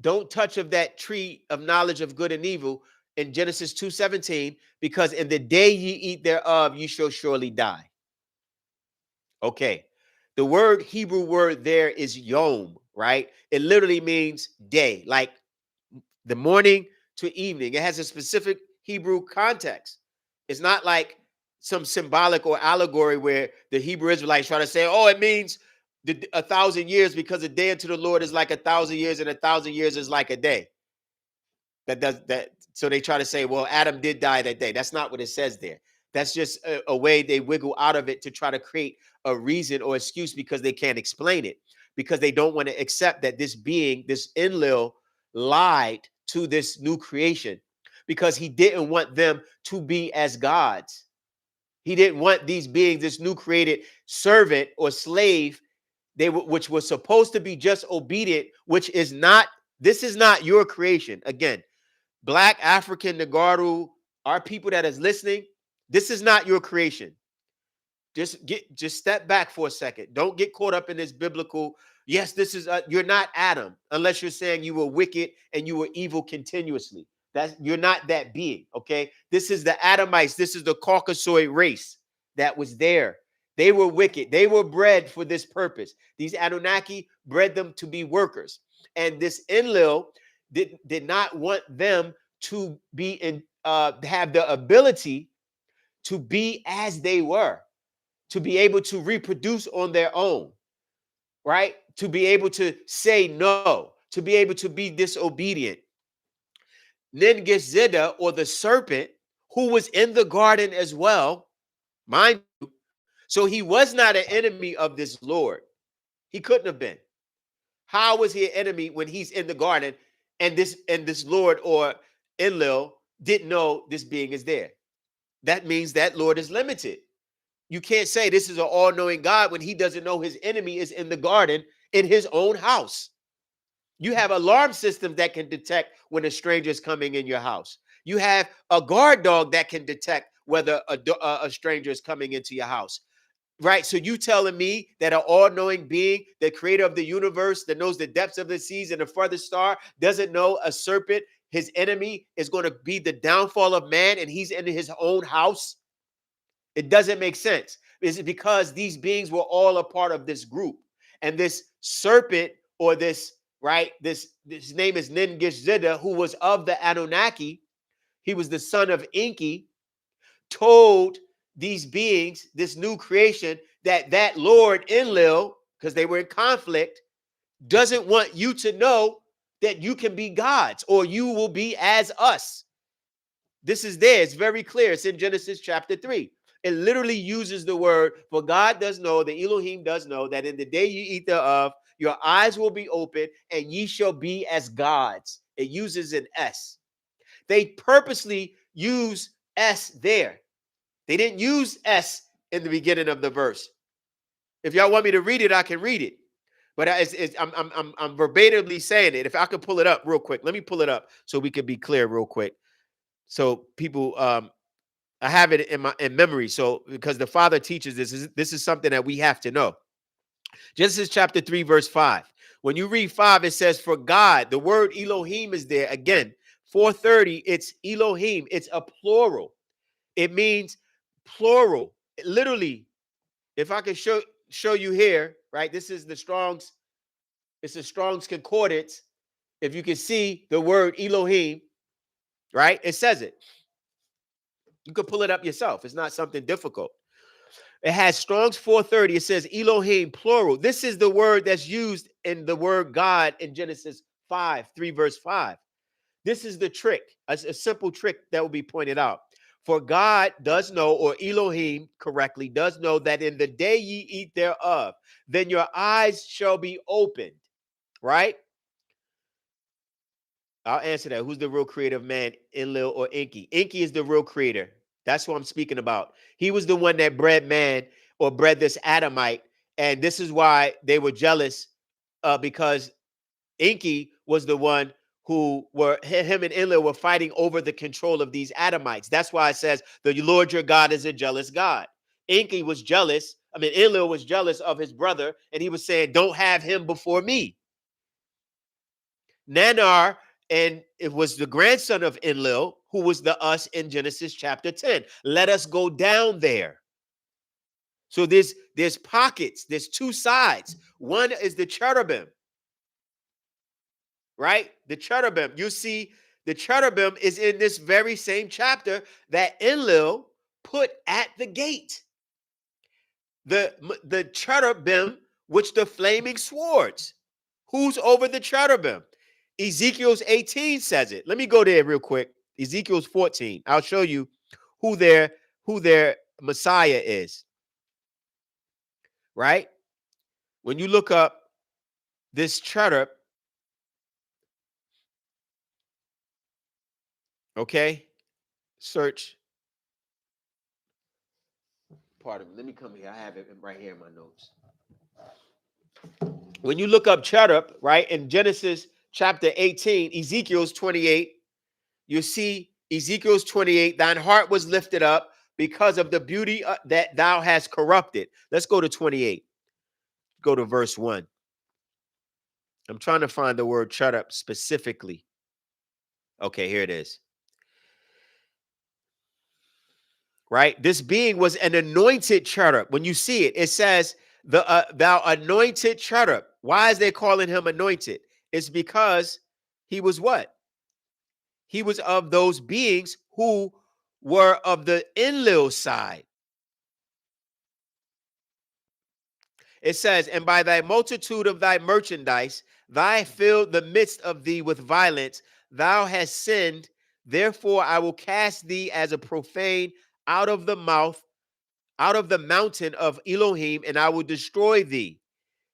don't touch of that tree of knowledge of good and evil, in Genesis 2:17, because in the day ye eat thereof, ye shall surely die. Okay. The Hebrew word there is yom, right? It literally means day, like the morning to evening. It has a specific Hebrew context. It's not like some symbolic or allegory where the Hebrew Israelites try to say, oh, it means 1,000 years, because a day unto the Lord is like 1,000 years, and 1,000 years is like a day. So they try to say, well, Adam did die that day. That's not what it says there. That's just a way they wiggle out of it to try to create a reason or excuse, because they can't explain it, because they don't want to accept that this being, this Enlil, lied to this new creation, because he didn't want them to be as gods. He didn't want these beings, this new created servant or slave, which was supposed to be just obedient, which is not. This is not your creation. Again, Black, African, Nagaru, our people that is listening, this is not your creation. Just step back for a second. Don't get caught up in this biblical. Yes, this is you're not Adam unless you're saying you were wicked and you were evil continuously. You're not that being. Okay, this is the Adamites. This is the Caucasoid race that was there. They were wicked. They were bred for this purpose. These Anunnaki bred them to be workers, and this Enlil did not want them to be in have the ability to be as they were, to be able to reproduce on their own, right? To be able to say no, to be able to be disobedient. Ningishzida, or the serpent, who was in the garden as well, mind you, so he was not an enemy of this Lord. He couldn't have been. How was he an enemy when he's in the garden and this Lord or Enlil didn't know this being is there? That means that Lord is limited. You can't say this is an all-knowing God when he doesn't know his enemy is in the garden in his own house. You have alarm systems that can detect when a stranger is coming in your house. You have a guard dog that can detect whether a stranger is coming into your house. Right? So you telling me that an all-knowing being, the creator of the universe, that knows the depths of the seas and the farthest star, doesn't know a serpent, his enemy, is going to be the downfall of man and he's in his own house? It doesn't make sense. Is it because these beings were all a part of this group? And this serpent, or this, right, this name is Ningishzida, who was of the Anunnaki, he was the son of Enqi, told these beings, this new creation, that Lord Enlil, because they were in conflict, doesn't want you to know that you can be gods or you will be as us. This is there. It's very clear. It's in Genesis chapter 3. It literally uses the word, for God does know, the Elohiym does know, that in the day you eat thereof, your eyes will be open and ye shall be as gods. It uses an S. They purposely use S there. They didn't use S in the beginning of the verse. If y'all want me to read it, I can read it. But I'm verbatimly saying it. If I could pull it up real quick, let me pull it up so we can be clear real quick. So people, I have it in memory. So because the Father teaches this is something that we have to know. Genesis chapter 3, verse 5. When you read 5, it says, for God, the word Elohiym is there. Again, 430, it's Elohiym. It's a plural. It means plural. Literally, if I can show you here, right? This is the Strong's, it's a Strong's Concordance. If you can see the word Elohiym, right? It says it. You can pull it up yourself. It's not something difficult. It has Strong's 430. It says Elohiym, plural. This is the word that's used in the word God in Genesis 3 verse 5. This is the trick, a simple trick that will be pointed out. For God does know, or Elohiym correctly does know, that in the day ye eat thereof, then your eyes shall be opened. Right? I'll answer that. Who's the real creator of man, Enlil or Enqi? Enqi is the real creator. That's what I'm speaking about. He was the one that bred man, or bred this Adamite. And this is why they were jealous, because Enqi was the one who him and Enlil were fighting over the control of these Adamites. That's why it says the Lord your God is a jealous God. Enqi was jealous. Enlil was jealous of his brother, and he was saying, don't have him before me. Nanar, and it was the grandson of Enlil, who was the us in Genesis chapter 10. Let us go down there. So there's pockets, there's two sides. One is the cherubim, right? The cherubim. You see, the cherubim is in this very same chapter that Enlil put at the gate. The cherubim, which the flaming swords. Who's over the cherubim? Ezekiel's 18 says it. Let me go there real quick. Ezekiel's 14. I'll show you who their Messiah is. Right? When you look up this cherub, okay? Search. Pardon me. Let me come here. I have it right here in my notes. When you look up cherub, right, in Genesis chapter 18, Ezekiel's 28, You see Ezekiel's 28, thine heart was lifted up because of the beauty that thou hast corrupted. Let's go to 28. Go to verse 1. I'm trying to find the word cherub specifically. Okay, here it is. Right? This being was an anointed cherub. When you see it, it says, thou anointed cherub. Why is they calling him anointed? It's because he was what? He was of those beings who were of the Enlil side. It says, and by thy multitude of thy merchandise, thy filled the midst of thee with violence. Thou hast sinned. Therefore, I will cast thee as a profane out of the mountain of Elohiym, and I will destroy thee.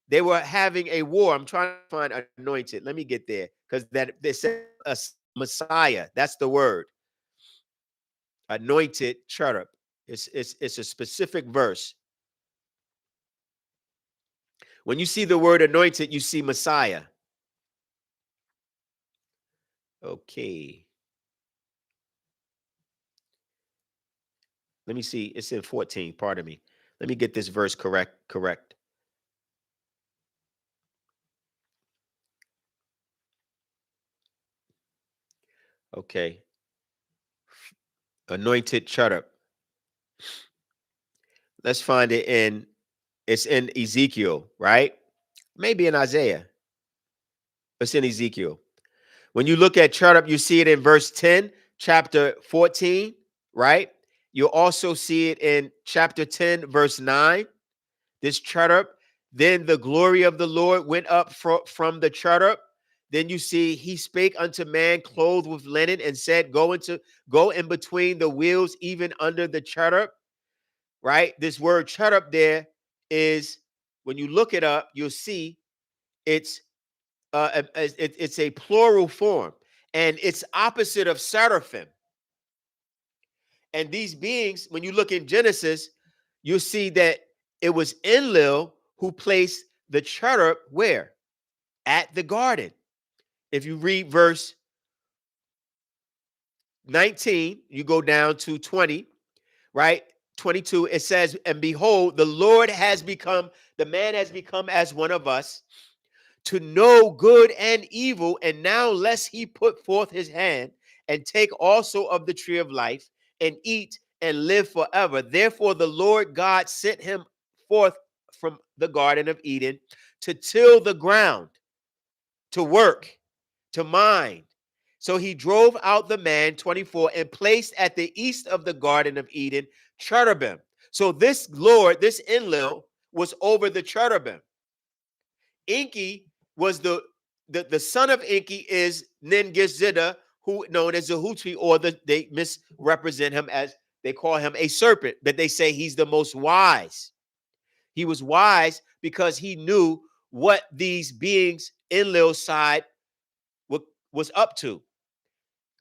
They were having a war. I'm trying to find anointed. Let me get there, because that they said a Messiah. That's the word. Anointed cherub. It's a specific verse. When you see the word anointed, you see Messiah. Okay. Let me see. It's in 14. Pardon me. Let me get this verse correct. Okay. Anointed cherub. Let's find it it's in Ezekiel, right? Maybe in Isaiah. It's in Ezekiel. When you look at cherub, you see it in verse 10, chapter 14, right? You'll also see it in chapter 10, verse 9. This cherub, then the glory of the Lord went up from the cherub. Then you see he spake unto man clothed with linen and said, go in between the wheels, even under the cherub, right? This word cherub there is, when you look it up, you'll see it's it's a plural form, and it's opposite of seraphim. And these beings, when you look in Genesis, you'll see that it was Enlil who placed the cherub where? At the garden. If you read verse 19, you go down to 20, right? 22, it says, and behold, the man has become as one of us, to know good and evil, and now lest he put forth his hand and take also of the tree of life and eat and live forever. Therefore the Lord God sent him forth from the Garden of Eden to till the ground, to work, to mine. So he drove out the man, 24, and placed at the east of the Garden of Eden cherubim. So this Lord, this Enlil, was over the cherubim. Enqi was the son of Enqi is Ningizida, who known as Zehuti, or they misrepresent him as, they call him a serpent, but they say he's the most wise. He was wise because he knew what these beings Enlil's side was up to.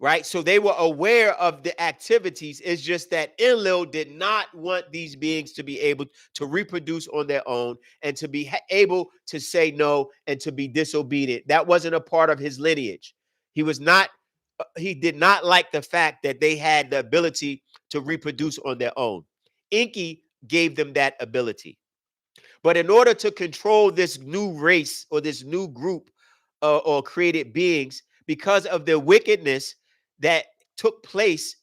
Right? So they were aware of the activities. It's just that Enlil did not want these beings to be able to reproduce on their own and to be able to say no and to be disobedient. That wasn't a part of his lineage. He did not like the fact that they had the ability to reproduce on their own. Enqi gave them that ability. But in order to control this new race or this new group or created beings, because of their wickedness that took place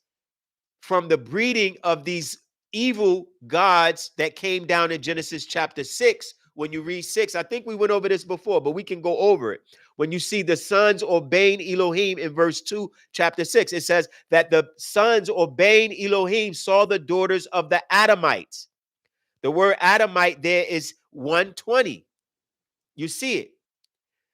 from the breeding of these evil gods that came down in Genesis chapter 6. When you read 6, I think we went over this before, but we can go over it. When you see the sons obeying Elohiym in verse 2, chapter 6, it says that the sons obeying Elohiym saw the daughters of the Adamites. The word Adamite there is 120. You see it.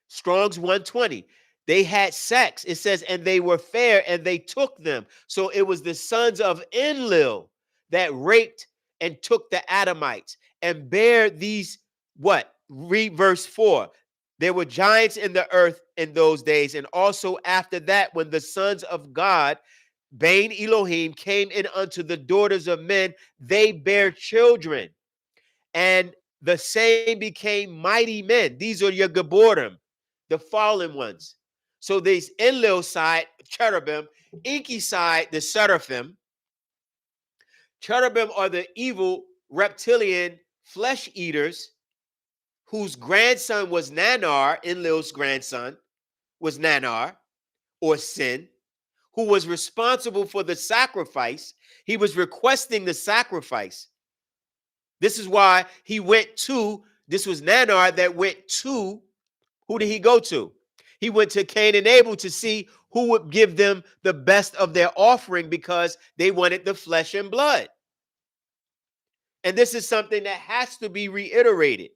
Strong's 120. They had sex. It says, and they were fair, and they took them. So it was the sons of Enlil that raped and took the Adamites and bare these, what? Read verse 4. There were giants in the earth in those days. And also after that, when the sons of God, Bain Elohiym, came in unto the daughters of men, they bare children. And the same became mighty men. These are your Gebordim, the fallen ones. So these Enlil side cherubim. Enqi side, the seraphim. Cherubim are the evil reptilian flesh eaters whose grandson was Nanar. Enlil's grandson was Nanar, or Sin, who was responsible for the sacrifice. He was requesting the sacrifice. This is why he went to, this was Nanar that went to, who did he go to? He went to Cain and Abel to see who would give them the best of their offering because they wanted the flesh and blood. And this is something that has to be reiterated.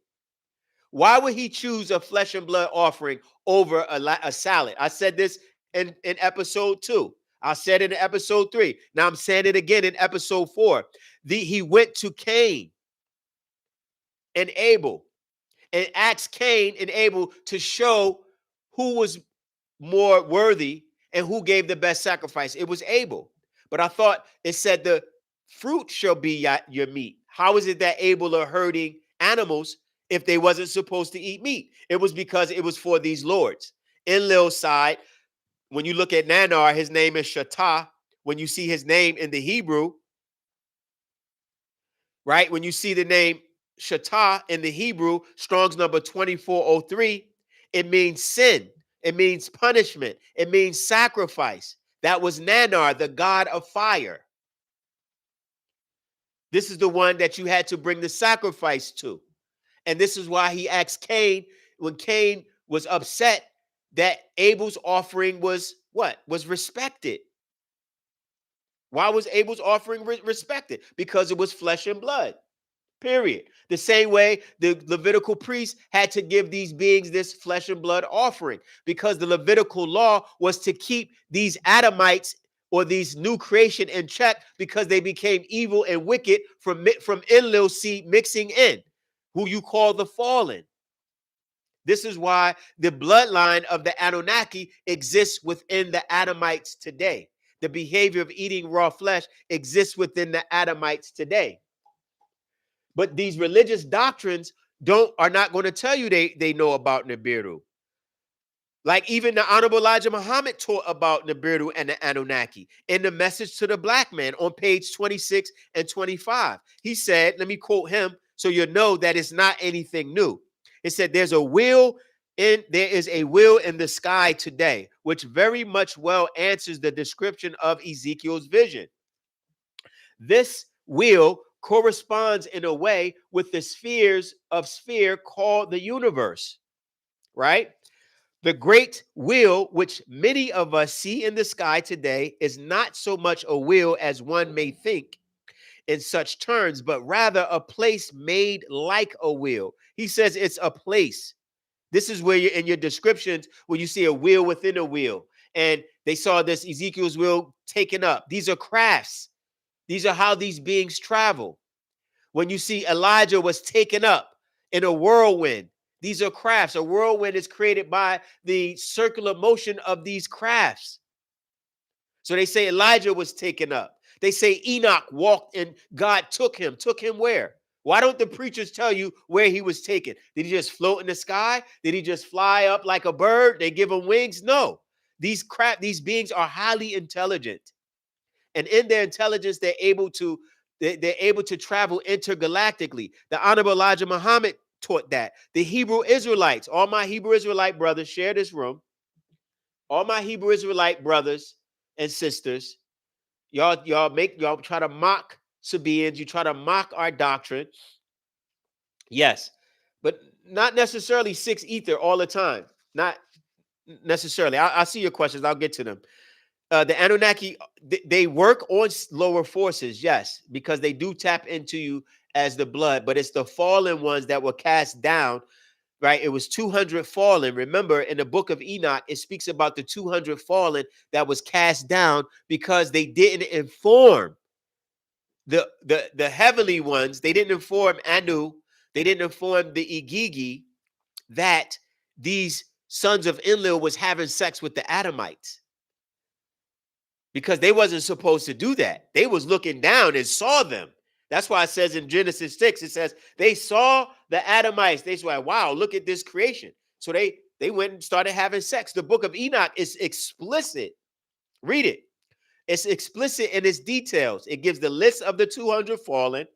Why would he choose a flesh and blood offering over a salad? I said this in episode 2. I said it in episode 3. Now I'm saying it again in episode 4. He went to Cain and Abel and asked Cain and Abel to show who was more worthy and who gave the best sacrifice. It was Abel. But I thought it said the fruit shall be your meat. How is it that Abel are hurting animals if they wasn't supposed to eat meat? It was because it was for these lords. Enlil's side, when you look at Nanar, his name is Shatah. When you see his name in the Hebrew, right? When you see the name Shatah in the Hebrew, Strong's number 2403, it means sin. It means punishment. It means sacrifice. That was Nanar, the god of fire. This is the one that you had to bring the sacrifice to. And this is why he asked Cain, when Cain was upset that Abel's offering was what? Was respected. Why was Abel's offering respected? Because it was flesh and blood. Period. The same way the Levitical priests had to give these beings this flesh and blood offering, because the Levitical law was to keep these Adamites or these new creation in check, because they became evil and wicked from Enlil's seed mixing in, who you call the fallen. This is why the bloodline of the Anunaki exists within the Adamites today. The behavior of eating raw flesh exists within the Adamites today. But these religious doctrines are not going to tell you they know about Nibiru. Like even the Honorable Elijah Muhammad taught about Nibiru and the Anunnaki in the Message to the Black Man on page 26 and 25. He said, let me quote him so you know that it's not anything new. It said, there is a will in the sky today, which very much well answers the description of Ezekiel's vision. This will corresponds in a way with the sphere called the universe, right? The great will, which many of us see in the sky today, is not so much a will as one may think in such terms, but rather a place made like a will. He says it's a place. This is where you're in your descriptions, where you see a wheel within a wheel. And they saw this Ezekiel's wheel taken up. These are crafts. These are how these beings travel. When you see Elijah was taken up in a whirlwind, these are crafts. A whirlwind is created by the circular motion of these crafts. So they say Elijah was taken up. They say Enoch walked and God took him. Took him where? Why don't the preachers tell you where he was taken? Did he just float in the sky? Did he just fly up like a bird? They give him wings? No. These beings are highly intelligent. And in their intelligence, they're able to travel intergalactically. The Honorable Elijah Muhammad taught that. The Hebrew Israelites, all my Hebrew Israelite brothers, share this room. All my Hebrew Israelite brothers and sisters, y'all try to mock Sabaeans, you try to mock our doctrine. Yes, but not necessarily six ether all the time. Not necessarily. I'll see your questions. I'll get to them. The Anunnaki, they work on lower forces, yes, because they do tap into you as the blood, but it's the fallen ones that were cast down, right? It was 200 fallen. Remember, in the book of Enoch, it speaks about the 200 fallen that was cast down because they didn't inform the heavenly ones. They didn't inform Anu. They didn't inform the Igigi that these sons of Enlil was having sex with the Adamites. Because they wasn't supposed to do that. They was looking down and saw them. That's why it says in Genesis 6, it says they saw the Adamites. They said, wow, look at this creation. So they went and started having sex. The book of Enoch is explicit Read it. It's explicit in its details. It gives the list of the 200 fallen,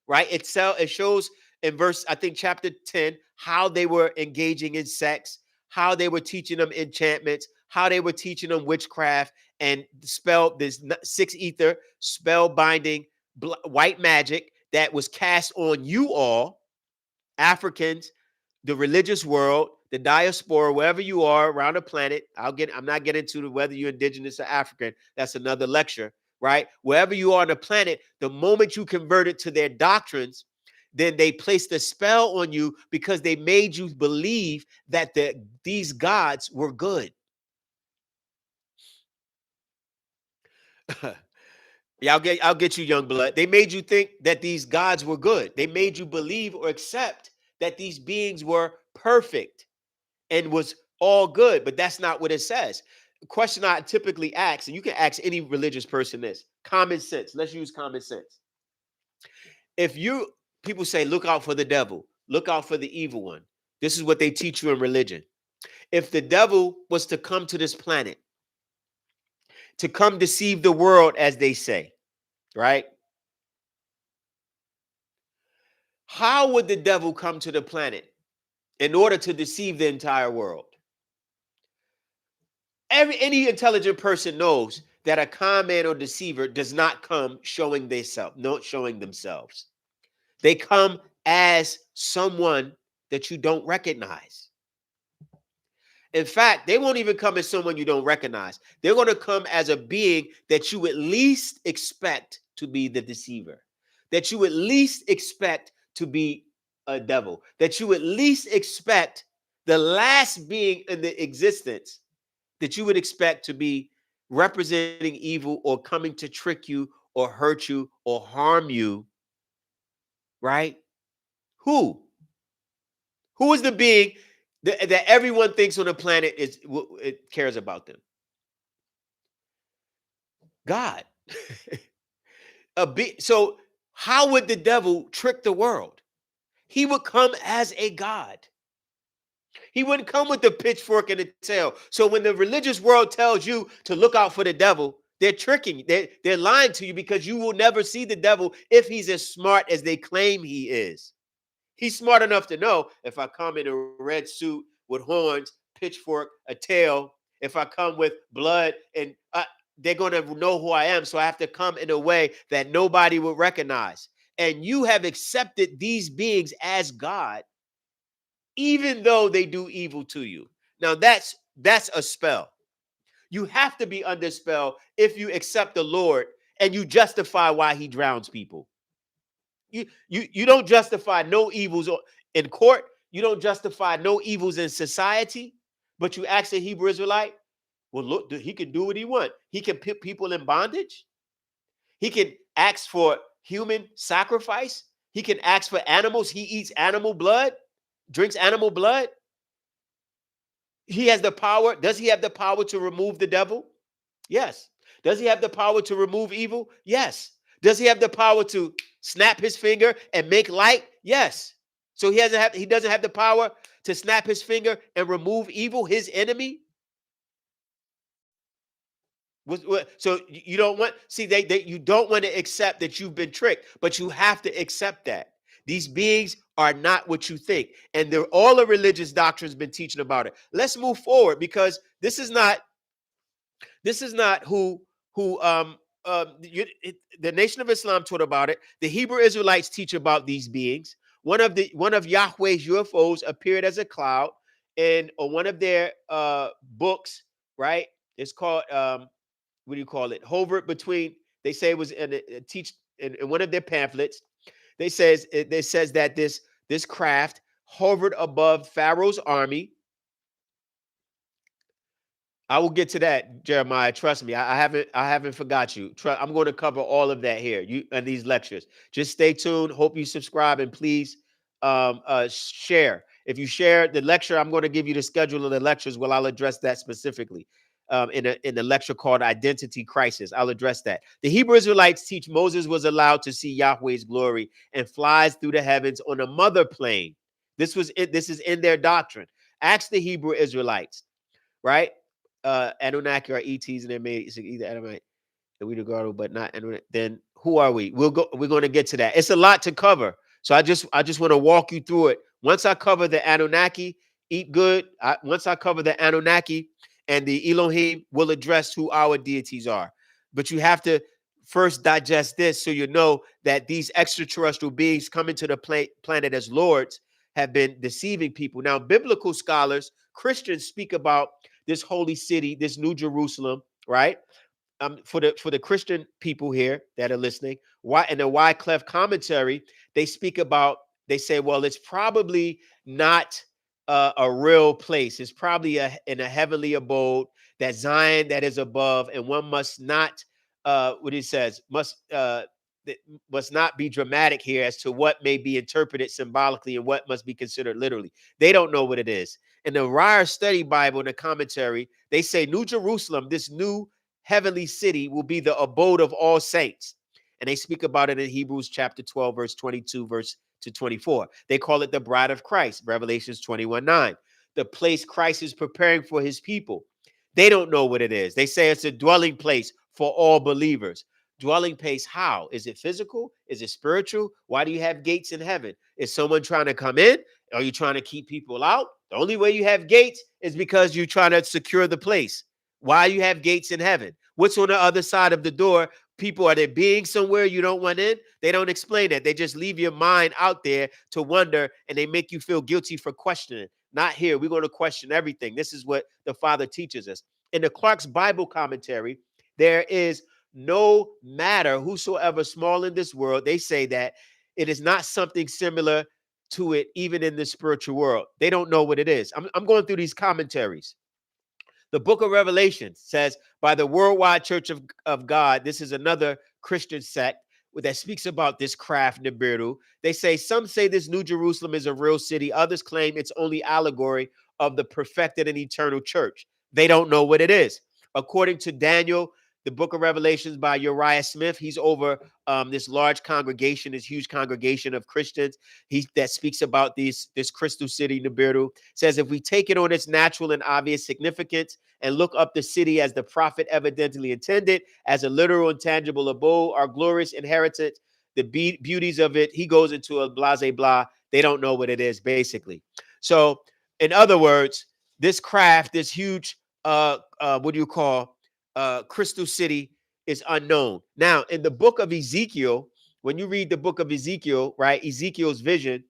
right? It shows in verse, I think, chapter 10, how they were engaging in sex, how they were teaching them enchantments, how they were teaching them witchcraft and this six ether spell binding white magic that was cast on you all, Africans, the religious world, the diaspora, wherever you are around the planet. I'm not getting into whether you're indigenous or African. That's another lecture, right? Wherever you are on the planet, the moment you converted to their doctrines, then they placed a spell on you because they made you believe that these gods were good. Yeah, I'll get you, young blood. They made you think that these gods were good. They made you believe or accept that these beings were perfect and was all good, but that's not what it says. The question I typically ask, and you can ask any religious person this, common sense. Let's use common sense. If people say, look out for the devil, look out for the evil one. This is what they teach you in religion. If the devil was to come to this planet, to come deceive the world, as they say, right? How would the devil come to the planet in order to deceive the entire world? Any intelligent person knows that a con man or deceiver does not come showing themselves. They come as someone that you don't recognize. In fact, they won't even come as someone you don't recognize. They're going to come as a being that you at least expect to be the deceiver, that you at least expect to be a devil, that you at least expect the last being in the existence that you would expect to be representing evil or coming to trick you or hurt you or harm you, right? Who? Who is the being that everyone thinks on the planet it cares about them? God. So how would the devil trick the world? He would come as a god. He wouldn't come with the pitchfork and the tail. So when the religious world tells you to look out for the devil, they're tricking you. They're lying to you because you will never see the devil if he's as smart as they claim he is. He's smart enough to know if I come in a red suit with horns, pitchfork, a tail, if I come with blood, and they're going to know who I am. So I have to come in a way that nobody will recognize. And you have accepted these beings as God, even though they do evil to you. Now that's a spell. You have to be under spell if you accept the Lord and you justify why he drowns people. You don't justify no evils in court. You don't justify no evils in society. But you ask a Hebrew Israelite, well, look, he can do what he wants. He can put people in bondage. He can ask for human sacrifice. He can ask for animals. He eats animal blood, drinks animal blood. He has the power. Does he have the power to remove the devil? Yes. Does he have the power to remove evil? Yes. Does he have the power to snap his finger and make light? Yes. So he doesn't have the power to snap his finger and remove evil, his enemy. So you don't want you don't want to accept that you've been tricked, but you have to accept that these beings are not what you think, and all the religious doctrine's been teaching about it. Let's move forward because this is not the Nation of Islam taught about it. The Hebrew Israelites teach about these beings. One of Yahweh's UFOs appeared as a cloud in one of their books, right? It's called what do you call it? Hovered between. They say it was in one of their pamphlets. It says that this craft hovered above Pharaoh's army. I will get to that, Jeremiah. Trust me, I haven't forgot you. I'm going to cover all of that here. In these lectures. Just stay tuned. Hope you subscribe and please share. If you share the lecture, I'm going to give you the schedule of the lectures. Well, I'll address that specifically in the lecture called Identity Crisis. I'll address that. The Hebrew Israelites teach Moses was allowed to see Yahweh's glory and flies through the heavens on a mother plane. This is in their doctrine. Ask the Hebrew Israelites, right? Anunnaki are ETs and they're made it's either Adamite and we regard, but not Anunnaki, then who are we? We're going to get to that. It's a lot to cover. So I just want to walk you through it. Once I cover the Anunnaki, eat good. Once I cover the Anunnaki and the Elohiym, we'll address who our deities are. But you have to first digest this so you know that these extraterrestrial beings coming to the planet as lords have been deceiving people. Now, biblical scholars, Christians speak about this holy city, this New Jerusalem, right? For the Christian people here that are listening, why in the Wycliffe commentary, they speak about, they say, well, it's probably not a real place. It's probably in a heavenly abode, that Zion that is above, and one must not, what he says, must not be dramatic here as to what may be interpreted symbolically and what must be considered literally. They don't know what it is. In the Ryer Study Bible, in the commentary, they say New Jerusalem, this new heavenly city, will be the abode of all saints. And they speak about it in Hebrews chapter 12, verse 22, verse to 24. They call it the bride of Christ, Revelations 21:9. The place Christ is preparing for his people. They don't know what it is. They say it's a dwelling place for all believers. Dwelling place, how? Is it physical? Is it spiritual? Why do you have gates in heaven? Is someone trying to come in? Are you trying to keep people out? The only way you have gates is because you're trying to secure the place. Why you have gates in heaven? What's on the other side of the door? People, are there beings somewhere you don't want in? They don't explain that. They just leave your mind out there to wonder, and they make you feel guilty for questioning. Not here. We're going to question everything. This is what the Father teaches us. In the Clark's Bible commentary, there is no matter whosoever small in this world. They say that it is not something similar to it, even in the spiritual world. They don't know what it is. I'm going through these commentaries. The book of Revelation says, by the worldwide church of God, this is another Christian sect that speaks about this craft, Nibiru. They say, some say this New Jerusalem is a real city. Others claim it's only allegory of the perfected and eternal church. They don't know what it is. According to Daniel, the book of Revelations by Uriah Smith, he's over this large congregation, this huge congregation of Christians. That speaks about this crystal city, Nibiru. Says, if we take it on its natural and obvious significance and look up the city as the prophet evidently intended, as a literal and tangible abode, our glorious inheritance, the beauties of it, he goes into a blase blah. They don't know what it is, basically. So, in other words, this craft, this huge, what do you call, crystal city is unknown. Now, in the book of Ezekiel, when you read the book of Ezekiel, right, Ezekiel's vision,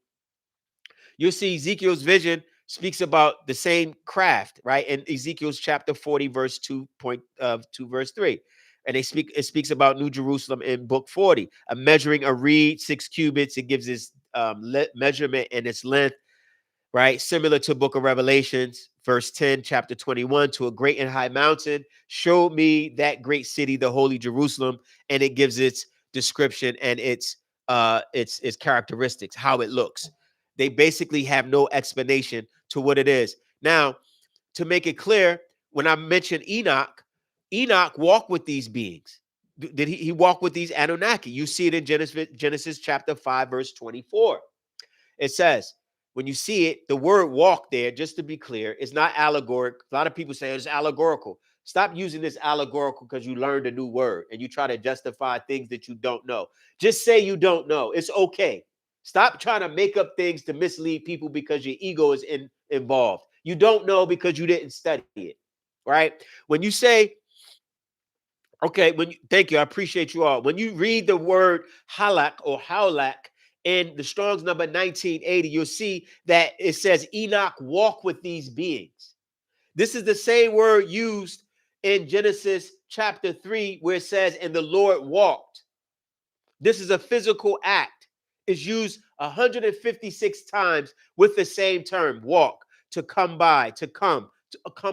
you'll see Ezekiel's vision speaks about the same craft, right? In Ezekiel's chapter 40, verse 2, verse 3. And it speaks about New Jerusalem in book 40, a measuring a reed 6 cubits. It gives its measurement and its length, right? Similar to book of Revelations, verse 10, chapter 21, to a great and high mountain, show me that great city, the holy Jerusalem, and it gives its description and its characteristics, how it looks. They basically have no explanation to what it is. Now, to make it clear, when I mentioned Enoch walked with these beings. Did he walk with these Anunnaki? You see it in Genesis chapter 5, verse 24. It says, when you see it, the word walk there, just to be clear, is not allegoric. A lot of people say it's allegorical. Stop using this allegorical because you learned a new word and you try to justify things that you don't know. Just say you don't know. It's okay. Stop trying to make up things to mislead people because your ego is involved. You don't know because you didn't study it, right? When you say, okay, thank you, I appreciate you all. When you read the word halak or haulak in the Strong's number 1980, you'll see that it says Enoch walked with these beings. This is the same word used in Genesis chapter 3 where it says, and the Lord walked. This is a physical act. It's used 156 times with the same term, walk, to come by, to come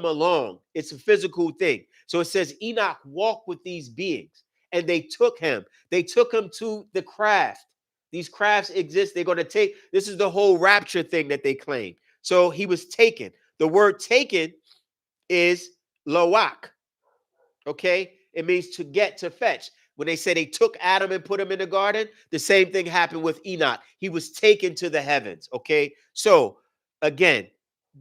along. It's a physical thing. So it says Enoch walked with these beings and they took him. They took him to the craft. These crafts exist. They're going to take, this is the whole rapture thing that they claim. So he was taken. The word taken is loak. Okay? It means to get, to fetch. When they say they took Adam and put him in the garden, the same thing happened with Enoch. He was taken to the heavens. Okay? So again,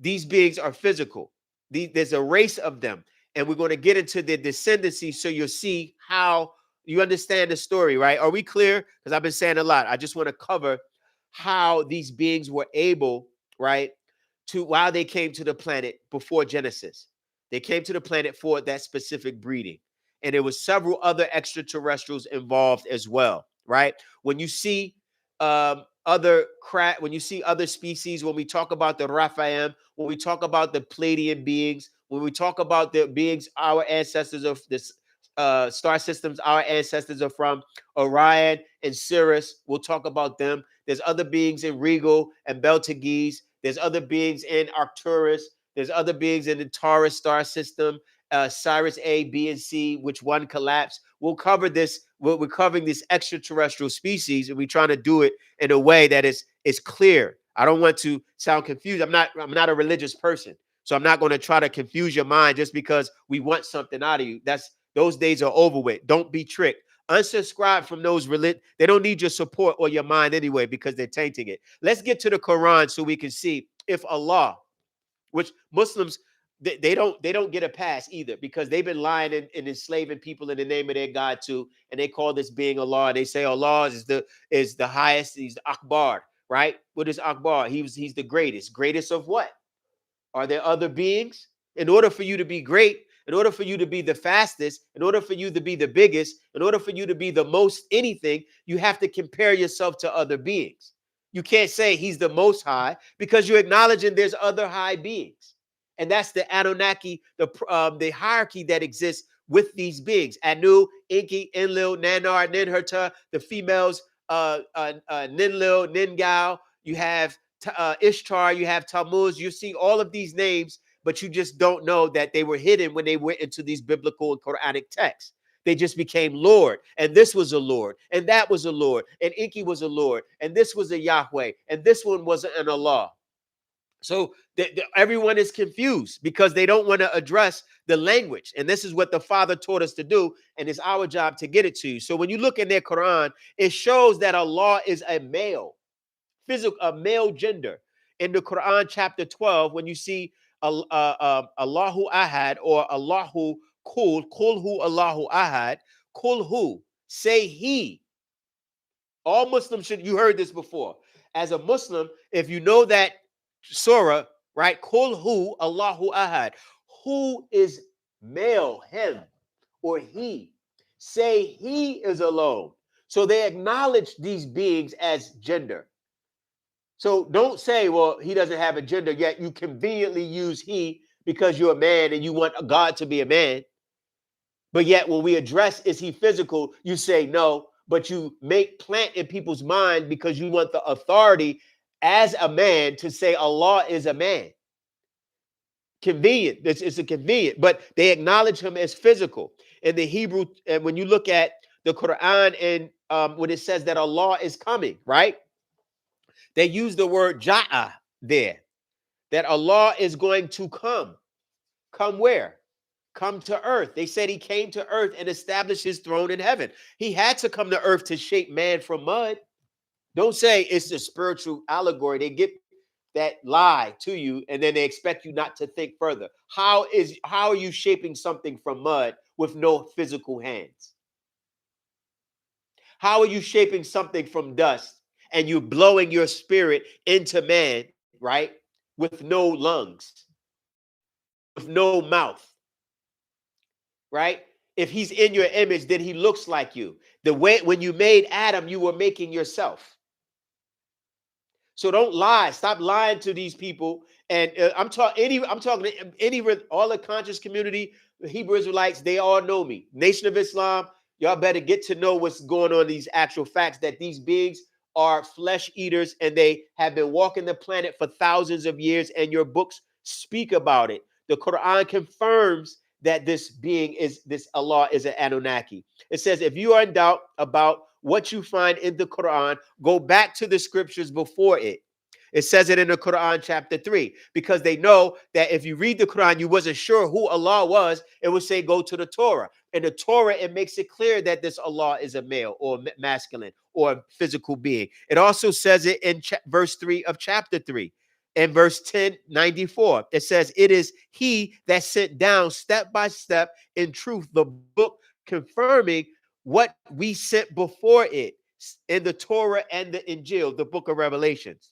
these beings are physical. There's a race of them. and we're going to get into the descendancy so you'll see how you understand the story, right? Are we clear? Because I've been saying a lot. I just want to cover how these beings were able, right, to while they came to the planet before Genesis. They came to the planet for that specific breeding. And there was several other extraterrestrials involved as well, right? When you see when you see other species, when we talk about the Raphaim, when we talk about the Pleiadian beings, when we talk about the beings our ancestors of this star systems, our ancestors are from, Orion and Sirius, we'll talk about them. There's other beings in Regal and Betelgeuse. There's other beings in Arcturus. There's other beings in the Taurus star system, Sirius A, B, and C, which one collapsed. We'll cover this. We're covering this extraterrestrial species, and we're trying to do it in a way that is clear. I don't want to sound confused. I'm not a religious person, so I'm not going to try to confuse your mind just because we want something out of you. Those days are over with. Don't be tricked. Unsubscribe from those they don't need your support or your mind anyway because they're tainting it. Let's get to the Quran so we can see if Allah, which Muslims they don't get a pass either because they've been lying and enslaving people in the name of their God too, and they call this being Allah. They say Allah is the highest. He's the Akbar, right? What is Akbar? He's the greatest. Greatest of what? Are there other beings? In order for you to be great, in order for you to be the fastest, in order for you to be the biggest, in order for you to be the most anything, you have to compare yourself to other beings. You can't say he's the most high because you're acknowledging there's other high beings. And that's the Anunaki, the hierarchy that exists with these beings. Anu, Enqi, Enlil, Nanar, Ninherta, the females, Ninlil, Ningao. You have Ishtar, you have Tammuz. You see all of these names, but you just don't know that they were hidden when they went into these biblical and Quranic texts. They just became Lord, and this was a Lord, and that was a Lord, and Enqi was a Lord, and this was a Yahweh, and this one was an Allah. So everyone is confused because they don't want to address the language. And this is what the Father taught us to do. And it's our job to get it to you. So when you look in their Quran, it shows that Allah is a male, a male gender. In the Quran, chapter 12, when you see Allahu Ahad or Allahu Kulhu Allahu Ahad, Kulhu, say he. All Muslims should, you heard this before. As a Muslim, if you know that surah, right? Kulhu Allahu Ahad. Who is male, him or he? Say he is alone. So they acknowledge these beings as gender. So don't say, well, he doesn't have a gender, yet you conveniently use he because you're a man and you want God to be a man. But yet when we address, is he physical, you say no, but you plant in people's mind because you want the authority as a man to say Allah is a man. Convenient. It's a convenient, but they acknowledge him as physical. In the Hebrew, and when you look at the Quran and when it says that Allah is coming, right? They use the word ja'a there, that Allah is going to come. Come where? Come to earth. They said he came to earth and established his throne in heaven. He had to come to earth to shape man from mud. Don't say it's a spiritual allegory. They get that lie to you and then they expect you not to think further. How are you shaping something from mud with no physical hands? How are you shaping something from dust and you're blowing your spirit into man, right? With no lungs, with no mouth, right? If he's in your image, then he looks like you. The way when you made Adam, you were making yourself. So don't lie. Stop lying to these people. And I'm talking to any all the conscious community, the Hebrew Israelites. They all know me. Nation of Islam. Y'all better get to know what's going on. These actual facts that these beings are flesh eaters and they have been walking the planet for thousands of years. And your books speak about it. The Quran confirms that this Allah is an Anunnaki. It says if you are in doubt about what you find in the Quran, go back to the scriptures before it. It says it in the Quran chapter 3 because they know that if you read the Quran, you wasn't sure who Allah was, it would say go to the Torah. In the Torah, it makes it clear that this Allah is a male or masculine or a physical being. It also says it in verse 3 of chapter 3. In verse 1094, it says, it is he that sent down step by step in truth the book, confirming what we sent before it in the Torah and the Injil, the book of Revelations.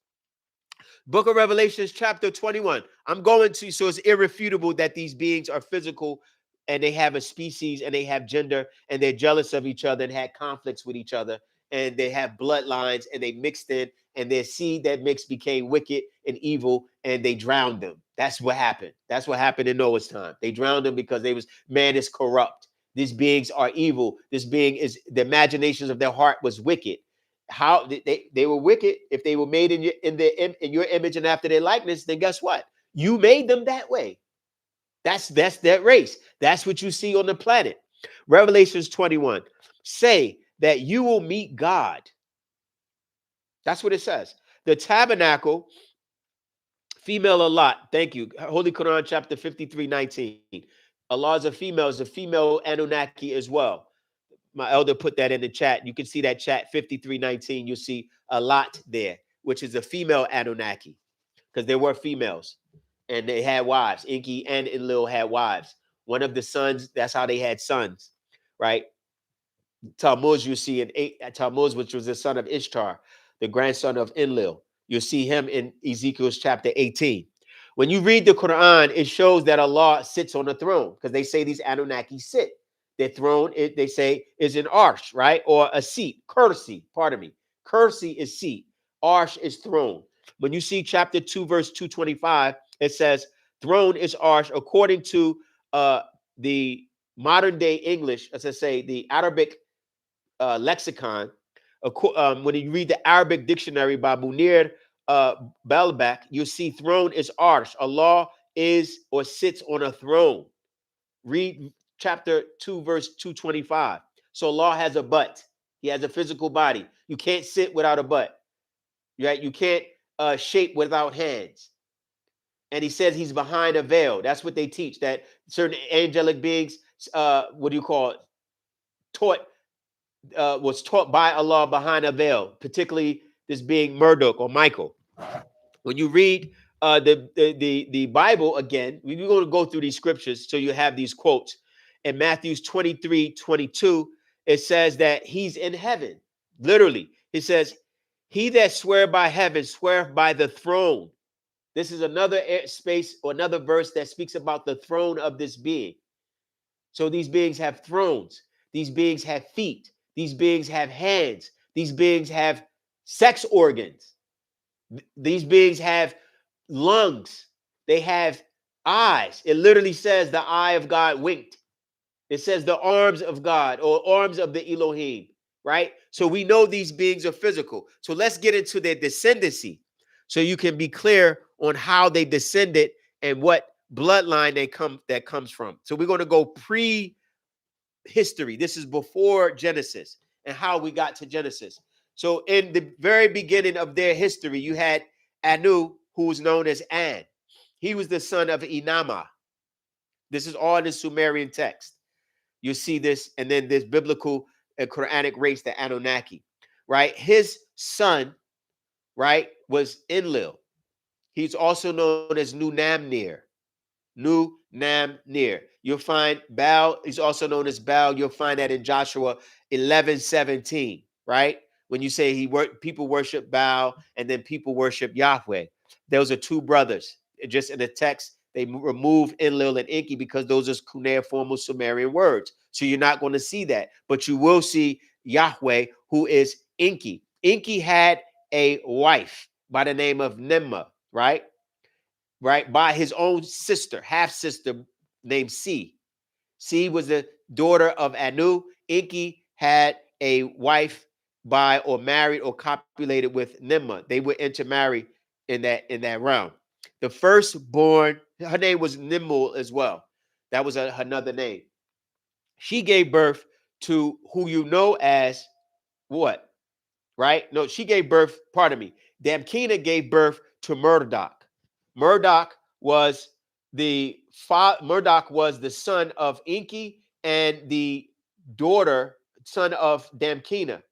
Book of Revelations, chapter 21. I'm going to, so it's irrefutable that these beings are physical and they have a species and they have gender and they're jealous of each other and had conflicts with each other and they have bloodlines and they mixed in and their seed that mixed became wicked and evil and they drowned them. That's what happened. That's what happened in Noah's time. They drowned them because man is corrupt. These beings are evil. This being is, the imaginations of their heart was wicked. How they were wicked. If they were made in your image and after their likeness, then guess what? You made them that way. That's that race. That's what you see on the planet. Revelations 21 say that you will meet God. That's what it says. The tabernacle, female a lot. Thank you. Holy Quran chapter 53:19. Allah is a female Anunaki as well. My elder put that in the chat. You can see that chat 53:19. You'll see a lot there, which is a female Anunnaki, because there were females and they had wives. Enqi and Enlil had wives. One of the sons, that's how they had sons, right? Tammuz, you see Tammuz, which was the son of Ishtar, the grandson of Enlil. You'll see him in Ezekiel's chapter 18. When you read the Quran, it shows that Allah sits on the throne, because they say these Anunnaki sit. Their throne, they say, is an arsh, right? Or a seat. Kursi, pardon me. Kursi is seat. Arsh is throne. When you see chapter 2, verse 225, it says, throne is arsh, according to the modern day English, as I say, the Arabic lexicon. When you read the Arabic dictionary by Munir Balbak, you see throne is arsh. Allah is or sits on a throne. Read chapter 2, verse 225. So Allah has a butt. He has a physical body. You can't sit without a butt, right? You can't shape without hands. And he says he's behind a veil. That's what they teach, that certain angelic beings, what do you call it, was taught by Allah behind a veil, particularly this being Marduk or Michael. When you read the Bible again, we're going to go through these scriptures so you have these quotes. In Matthew 23:22, it says that he's in heaven. Literally, it says, he that swear by heaven sweareth by the throne. This is another space or another verse that speaks about the throne of this being. So these beings have thrones. These beings have feet. These beings have hands. These beings have sex organs. These beings have lungs. They have eyes. It literally says the eye of God winked. It says the arms of God or arms of the Elohiym, right? So we know these beings are physical. So let's get into their descendancy so you can be clear on how they descended and what bloodline that comes from. So we're going to go pre-history. This is before Genesis and how we got to Genesis. So in the very beginning of their history, you had Anu, who was known as An. He was the son of Inama. This is all in the Sumerian text. You see this, and then this biblical Quranic race, the Anunnaki, right? His son, right, was Enlil. He's also known as Nunamnir. Nunamnir. You'll find Baal, he's also known as Baal. You'll find that in Joshua 11:17, right? When you say people worship Baal and then people worship Yahweh. Those are two brothers. Just in the text, they remove Enlil and Enqi because those are cuneiform Sumerian words. So you're not going to see that. But you will see Yahweh, who is Enqi. Enqi had a wife by the name of Nimma, right? Right? By his own sister, half-sister named Si. Si was the daughter of Anu. Enqi had a wife by or married or copulated with Nimma. They would intermarry in that realm. The firstborn, her name was Nimul as well. That was another name. She gave birth to who you know as what? Right? No, she gave birth, pardon me. Damkina gave birth to Murdoch. Murdoch was the son of Enqi and the son of Damkina.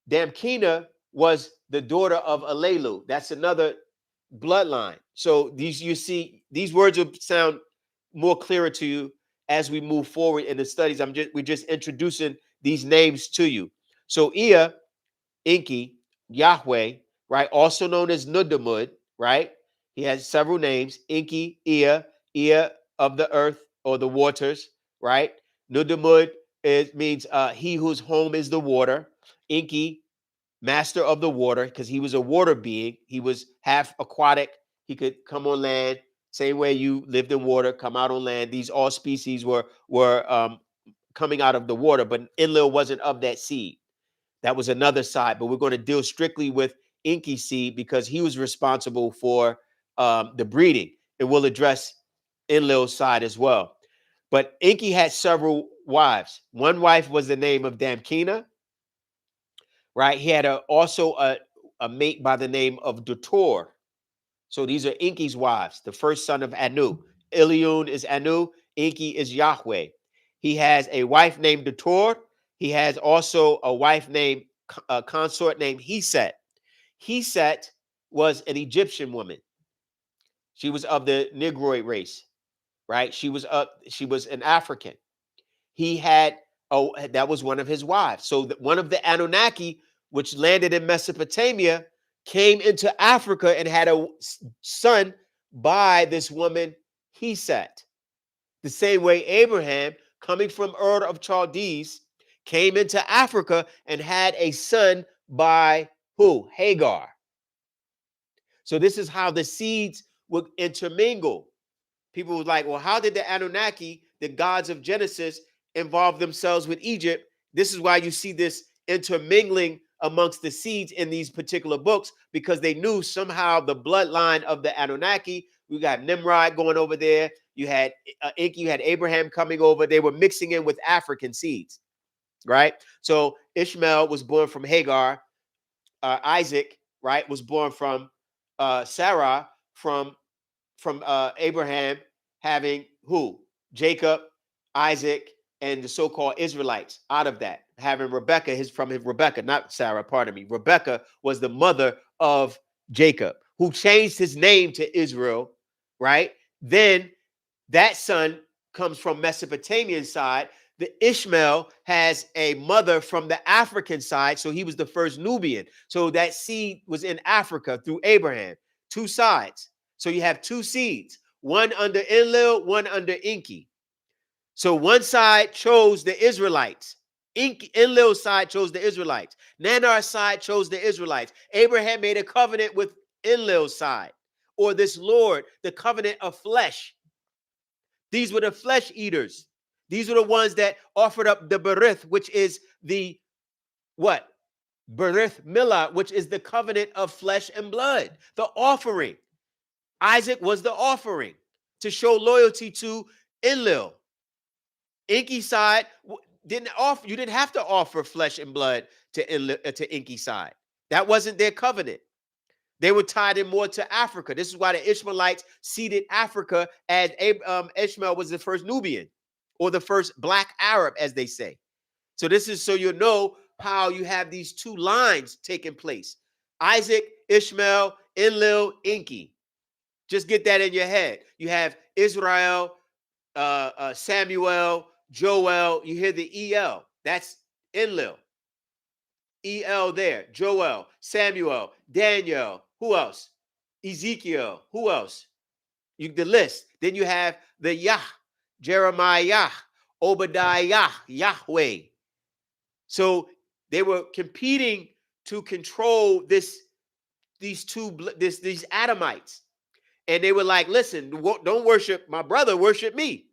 Damkina was the daughter of Alelu. That's another bloodline. So these, you see, these words will sound more clearer to you as we move forward in the studies. We're just introducing these names to you. So Ea, Enqi, Yahweh, right? Also known as Nudamud, right? He has several names. Enqi, Ea of the earth or the waters, right? Nudamud means he whose home is the water. Enqi, master of the water, because he was a water being. He was half aquatic. He could come on land. Same way you lived in water, come out on land. These all species were coming out of the water, but Enlil wasn't of that seed. That was another side, but we're going to deal strictly with Enqi seed because he was responsible for the breeding, and we'll address Enlil's side as well. But Enqi had several wives. One wife was the name of Damkina, right? He had also a mate by the name of Dutor. So these are Enqi's wives, the first son of Anu. Elohiym is Anu, Enqi is Yahweh. He has a wife named Dutor. He has also a wife named, a consort named Heset. Heset was an Egyptian woman. She was of the Negroid race, right? She was an African. He had, oh, that was one of his wives. So one of the Anunaki, which landed in Mesopotamia, came into Africa and had a son by this woman, Heset. The same way Abraham, coming from Ur of Chaldees, came into Africa and had a son by who? Hagar. So this is how the seeds would intermingle. People were like, well, how did the Anunnaki, the gods of Genesis, involve themselves with Egypt? This is why you see this intermingling amongst the seeds in these particular books, because they knew somehow the bloodline of the Anunnaki. We got Nimrod going over there. You had Enki, you had Abraham coming over. They were mixing in with African seeds, right? So Ishmael was born from Hagar. Isaac, right, was born from Sarah, from Abraham having who? Jacob, Isaac, and the so-called Israelites out of that. Having Rebecca, Rebecca, not Sarah, pardon me. Rebecca was the mother of Jacob, who changed his name to Israel, right? Then that son comes from Mesopotamian side. The Ishmael has a mother from the African side, so he was the first Nubian. So that seed was in Africa through Abraham. Two sides. So you have two seeds, one under Enlil, one under Enqi. So one side chose the Israelites. Enlil's side chose the Israelites. Nanar's side chose the Israelites. Abraham made a covenant with Enlil's side, or this Lord, the covenant of flesh. These were the flesh eaters. These were the ones that offered up the berith, which is the what? Berith milah, which is the covenant of flesh and blood, the offering. Isaac was the offering to show loyalty to Enlil. Enqi side didn't offer. You didn't have to offer flesh and blood to Enqi side. That wasn't their covenant. They were tied in more to Africa. This is why the Ishmaelites seeded Africa, as Ishmael was the first Nubian, or the first black Arab, as they say. So this is so you know how you have these two lines taking place: Isaac, Ishmael, Enlil, Enqi. Just get that in your head. You have Israel, Samuel, Joel. You hear the El. That's Enlil. El there. Joel, Samuel, Daniel. Who else? Ezekiel. Who else? The list. Then you have the Yah, Jeremiah, Obadiah, Yahweh. So they were competing to control these Adamites. And they were like, listen, don't worship my brother, worship me.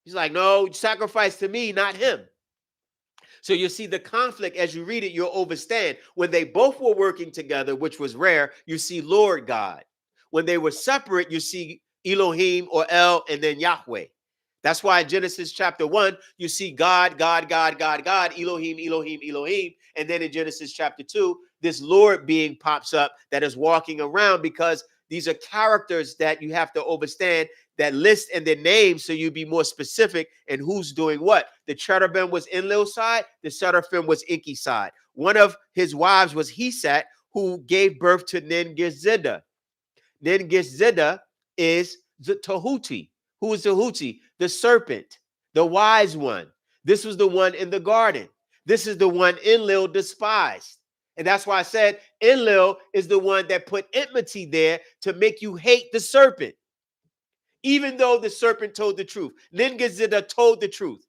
He's like, no, sacrifice to me, not him. So you see the conflict as you read it, you'll understand. When they both were working together, which was rare, you see Lord God. When they were separate, you see Elohiym or El, and then Yahweh. That's why in Genesis chapter 1, you see God, God, God, God, God, Elohiym, Elohiym, Elohiym. And then in Genesis chapter 2, this Lord being pops up that is walking around, because these are characters that you have to understand that list and their names, so you be more specific and who's doing what. The cherubim was Enlil's side, the seraphim was Enqi's side. One of his wives was Heset, who gave birth to Nin-Gizida. Then Gizida is the Tahuti. Who is Tahuti? The serpent, the wise one. This was the one in the garden. This is the one Enlil despised. And that's why I said Enlil is the one that put enmity there to make you hate the serpent, even though the serpent told the truth. Ningizida told the truth.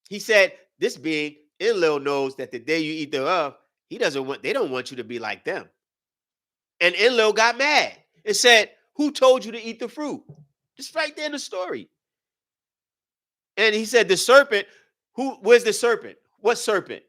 He said, this being, Enlil knows that the day you eat thereof, they don't want you to be like them. And Enlil got mad and said, who told you to eat the fruit? Just right there in the story. And he said, the serpent, where's the serpent? What serpent?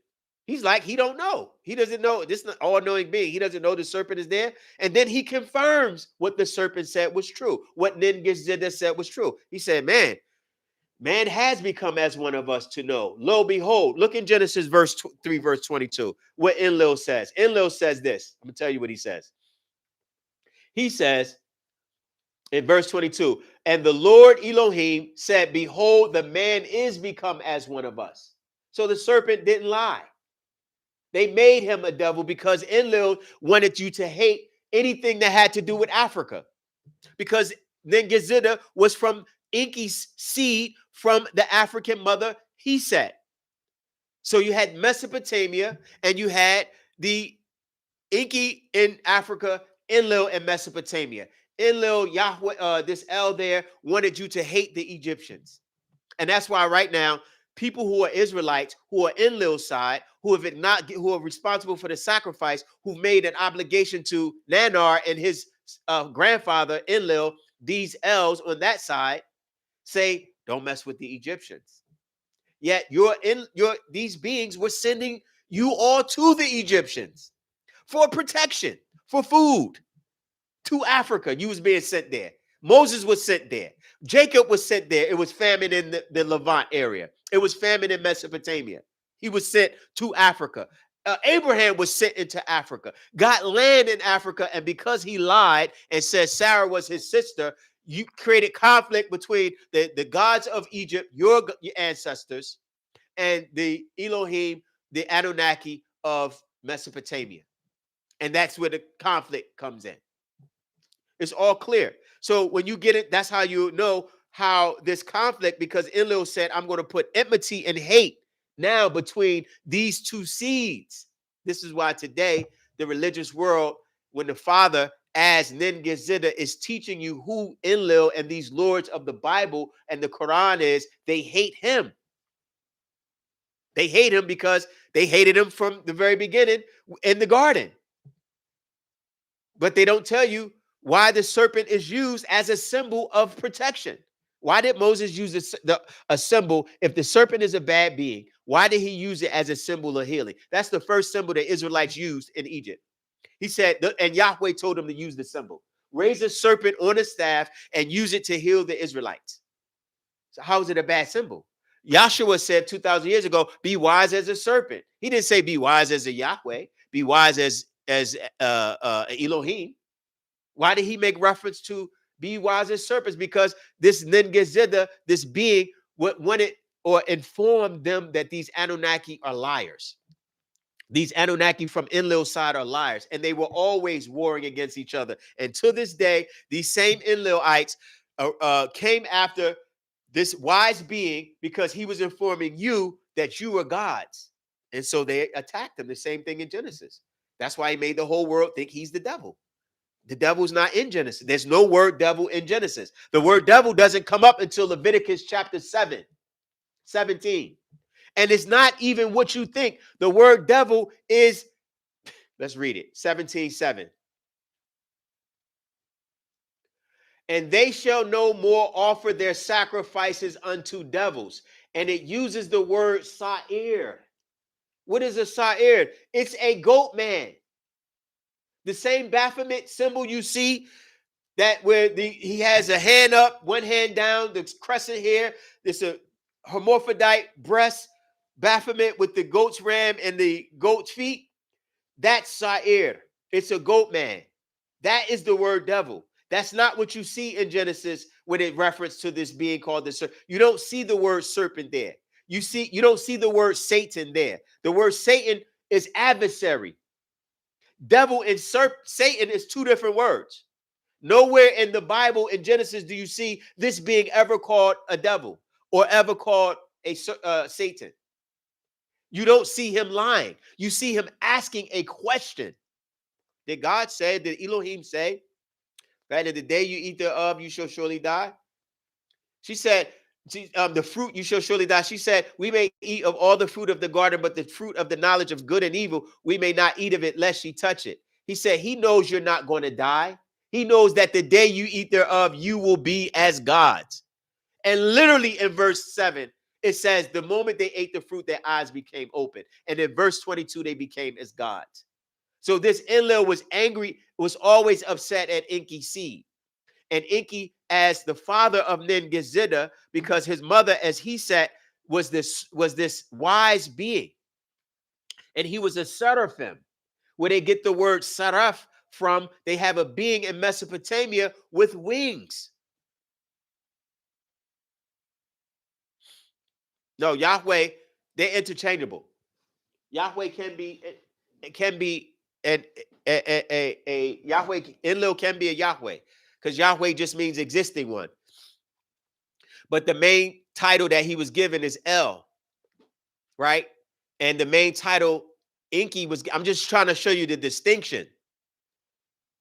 He's like, he don't know. He doesn't know. This all-knowing being. He doesn't know the serpent is there. And then he confirms what the serpent said was true. What Ningizida said was true. He said, man has become as one of us to know. Lo, behold, look in Genesis 3, verse 22, what Enlil says. Enlil says this. I'm going to tell you what he says. He says in verse 22, and the Lord Elohiym said, behold, the man is become as one of us. So the serpent didn't lie. They made him a devil because Enlil wanted you to hate anything that had to do with Africa. Because then Gizida was from Enqi's seed from the African mother Heset. So you had Mesopotamia and you had the Enqi in Africa, Enlil in Mesopotamia. Enlil, Yahweh, this El there wanted you to hate the Egyptians. And that's why right now, people who are Israelites, who are Enlil's side, who are responsible for the sacrifice, who made an obligation to Nanar and his grandfather Enlil, these Els on that side, say, don't mess with the Egyptians. Yet these beings were sending you all to the Egyptians for protection, for food. To Africa, you was being sent there. Moses was sent there. Jacob was sent there. It was famine in the Levant area. It was famine in Mesopotamia. He was sent to Africa. Abraham was sent into Africa, got land in Africa, and because he lied and said Sarah was his sister, you created conflict between the gods of Egypt, your ancestors, and the Elohiym, the Anunaki of Mesopotamia. And that's where the conflict comes in. It's all clear. So when you get it, that's how you know how this conflict, because Enlil said, I'm going to put enmity and hate now between these two seeds. This is why today, the religious world, when the Father, as Ningizida, is teaching you who Enlil and these lords of the Bible and the Quran is, they hate him. They hate him because they hated him from the very beginning in the garden. But they don't tell you why the serpent is used as a symbol of protection. Why did Moses use a symbol? If the serpent is a bad being, why did he use it as a symbol of healing? That's the first symbol the Israelites used in Egypt. He said, and Yahweh told him to use the symbol. Raise a serpent on a staff and use it to heal the Israelites. So how is it a bad symbol? Yahshua said 2,000 years ago, be wise as a serpent. He didn't say be wise as a Yahweh, be wise as Elohiym. Why did he make reference to be wise as serpents? Because this Ningizida, this being, wanted or informed them that these Anunnaki are liars. These Anunnaki from Enlil's side are liars, and they were always warring against each other. And to this day, these same Enlilites came after this wise being because he was informing you that you were gods. And so they attacked him. The same thing in Genesis. That's why he made the whole world think he's the devil. The devil's not in Genesis. There's no word devil in Genesis. The word devil doesn't come up until Leviticus chapter 17. And it's not even what you think. The word devil is, let's read it, 17:7. And they shall no more offer their sacrifices unto devils. And it uses the word sa'ir. What is a sa'ir? It's a goat man. The same Baphomet symbol you see, that where he has a hand up, one hand down, the crescent here. It's a hermaphrodite breast Baphomet with the goat's ram and the goat's feet. That's Sa'ir. It's a goat man. That is the word devil. That's not what you see in Genesis when it reference to this being called the serpent. You don't see the word serpent there. You don't see the word Satan there. The word Satan is adversary. Devil and Satan is two different words. Nowhere in the Bible in Genesis do you see this being ever called a devil or ever called a Satan. You don't see him lying. You see him asking a question. Did God say, did Elohiym say, that in the day you eat thereof, you shall surely die? She said, the fruit you shall surely die. She said, we may eat of all the fruit of the garden, but the fruit of the knowledge of good and evil, we may not eat of it lest ye touch it. He said, he knows you're not going to die. He knows that the day you eat thereof, you will be as gods. And literally in verse 7, it says, the moment they ate the fruit, their eyes became open. And in verse 22, they became as gods. So this Enlil was angry, was always upset at Enqi's seed. And Enqi as the father of Nin-Gizida, because his mother, as he said, was this wise being. And he was a seraphim, where they get the word saraf from. They have a being in Mesopotamia with wings. No, Yahweh, they're interchangeable. Yahweh can be, it can be a Yahweh. Enlil can be a Yahweh, because Yahweh just means existing one. But the main title that he was given is El, right? And the main title Enqi was, I'm just trying to show you the distinction,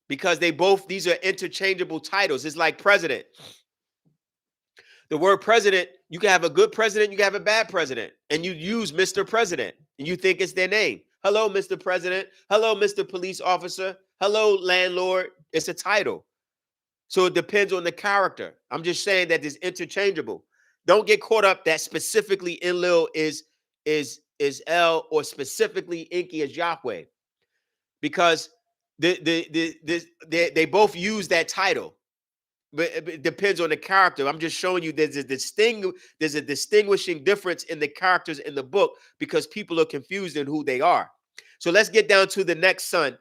because these are interchangeable titles. It's like president. The word president, you can have a good president, you can have a bad president, and you use Mr. President, and you think it's their name. Hello, Mr. President. Hello, Mr. Police Officer. Hello, landlord. It's a title. So it depends on the character. I'm just saying that it's interchangeable. Don't get caught up that specifically Enlil is El, or specifically Enqi is Yahweh, because they both use that title. But it depends on the character. I'm just showing you there's a distinguishing difference in the characters in the book, because people are confused in who they are. So let's get down to the next son,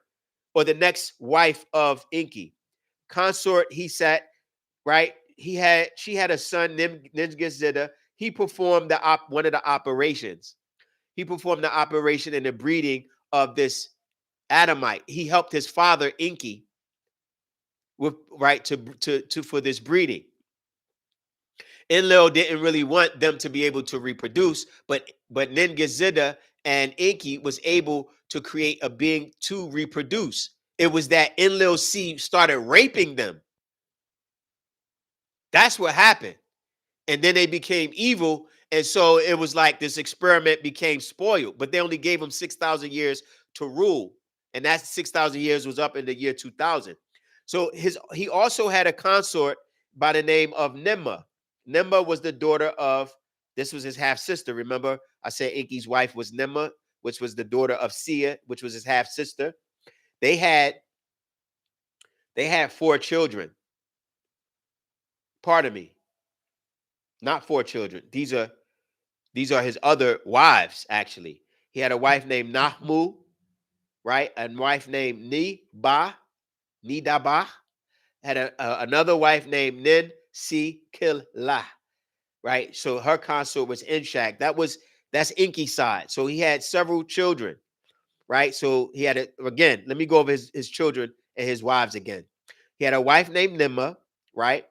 or the next wife of Enqi. Consort, he sat, right? She had a son, Nin-Gizida. He performed one of the operations. He performed the operation in the breeding of this Adamite. He helped his father Enqi for this breeding. Enlil didn't really want them to be able to reproduce, but Nin-Gizida and Enqi was able to create a being to reproduce. It was that Enlil's seed started raping them. That's what happened. And then they became evil. And so it was like this experiment became spoiled, but they only gave him 6,000 years to rule. And that 6,000 years was up in the year 2000. So he also had a consort by the name of Nimma. Nimma was the daughter of, this was his half sister. Remember, I said Enqi's wife was Nimma, which was the daughter of Sia, which was his half sister. They had 4 children. Pardon me. Not 4 children. These are his other wives, actually. He had a wife named Nahmu, right? A wife named Nidabah. Had another wife named Nin-Si-Kil-La, right? So her consort was Inshak. That's Enqi's side. So he had several children, right? So he had again, let me go over his children and his wives again. He had a wife named Nimma, right?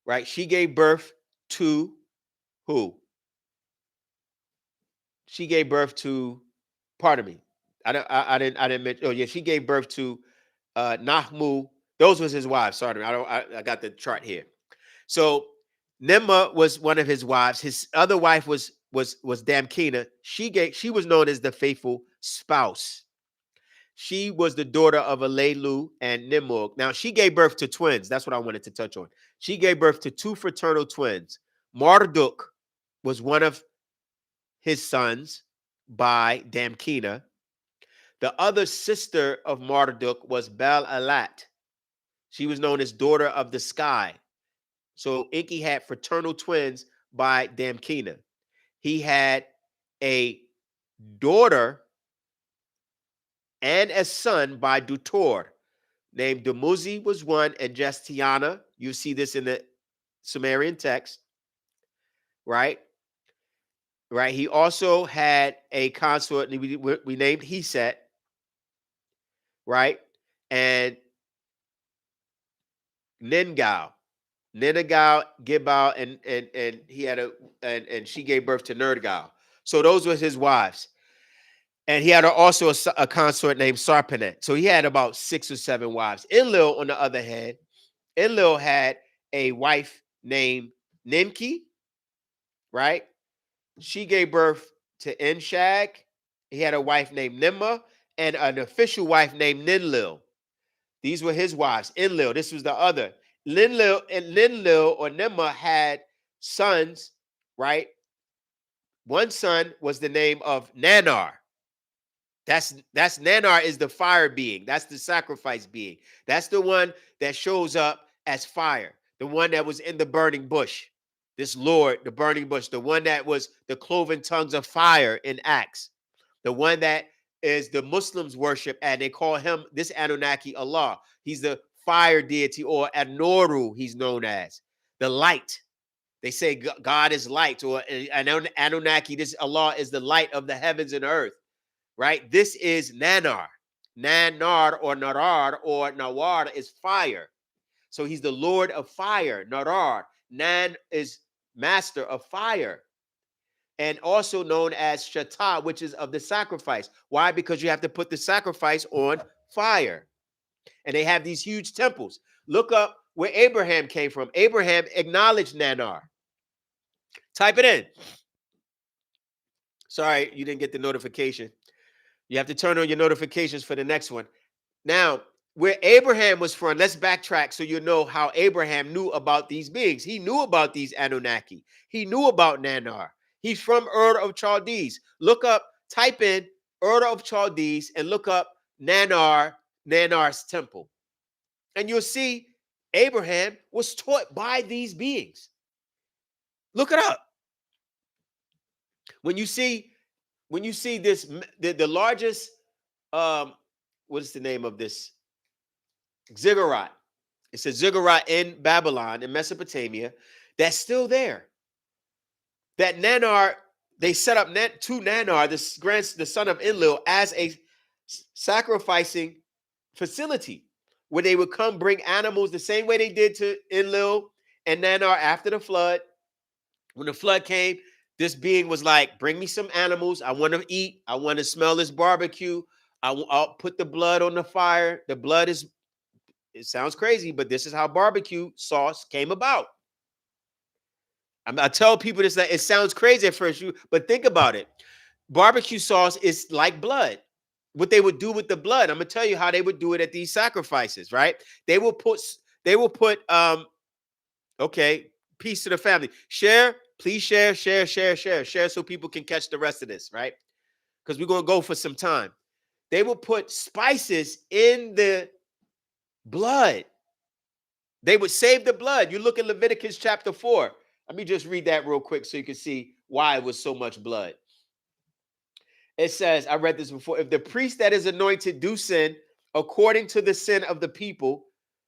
Right? She gave birth to who? She gave birth to, pardon me. I didn't mention. Oh yeah, she gave birth to Nahmu. Those was his wives. Sorry, I got the chart here. So Nimma was one of his wives. His other wife was Damkina. She was known as the faithful spouse. She was the daughter of Alelu and Nimrod. Now she gave birth to twins. That's what I wanted to touch on. She gave birth to 2 fraternal twins. Marduk was one of his sons by Damkina. The other sister of Marduk was Bel-Alat. She was known as daughter of the sky. So Enqi had fraternal twins by Damkina. He had a daughter and a son by Dutor, named Dumuzi was one, and Justiana. You see this in the Sumerian text, right? Right. He also had a consort we named Heset, right? And Ningal, Gibal, and he had and she gave birth to Nergal. So those were his wives. And he had also a consort named Sarpanet. So he had about 6 or 7 wives. Enlil, on the other hand, Enlil had a wife named Enqi, right? She gave birth to Enshag. He had a wife named Nimma and an official wife named Ninlil. These were his wives. Enlil, this was the other. Linlil or Nimma had sons, right? One son was the name of Nanar. That's Nanar is the fire being. That's the sacrifice being. That's the one that shows up as fire. The one that was in the burning bush. This Lord, the burning bush, the one that was the cloven tongues of fire in Acts. The one that is the Muslims worship, and they call him, this Anunaki, Allah. He's the fire deity, or Anoru, he's known as. The light. They say God is light, or Anunaki, this Allah is the light of the heavens and earth. Right? This is Nanar. Nanar or Narar or Nawar is fire. So he's the Lord of fire. Narar. Nan is master of fire. And also known as Shata, which is of the sacrifice. Why? Because you have to put the sacrifice on fire. And they have these huge temples. Look up where Abraham came from. Abraham acknowledged Nanar. Type it in. Sorry, you didn't get the notification. You have to turn on your notifications for the next one. Now, where Abraham was from, let's backtrack so you know how Abraham knew about these beings. He knew about these Anunnaki. He knew about Nanar. He's from Ur of Chaldees. Look up, type in Ur of Chaldees and look up Nanar's temple. And you'll see Abraham was taught by these beings. Look it up. When you see this, the largest, what is the name of this? Ziggurat. It's a ziggurat in Babylon, in Mesopotamia, that's still there. That Nanar, they set up to Nanar, the son of Enlil, as a sacrificing facility where they would come bring animals the same way they did to Enlil and Nanar after the flood. When the flood came, this being was like, bring me some animals. I want to eat. I want to smell this barbecue. I'll put the blood on the fire. The blood is, it sounds crazy, but this is how barbecue sauce came about. I tell people this, that it sounds crazy at first, but think about it. Barbecue sauce is like blood. What they would do with the blood, I'm gonna tell you how they would do it at these sacrifices, right? They will put okay, peace to the family. Share, please share so people can catch the rest of this, right? Because we're gonna go for some time. They will put spices in the blood. They would save the blood. You look at Leviticus chapter 4. Let me just read that real quick so you can see why it was so much blood. It says, I read this before, if the priest that is anointed do sin according to the sin of the people,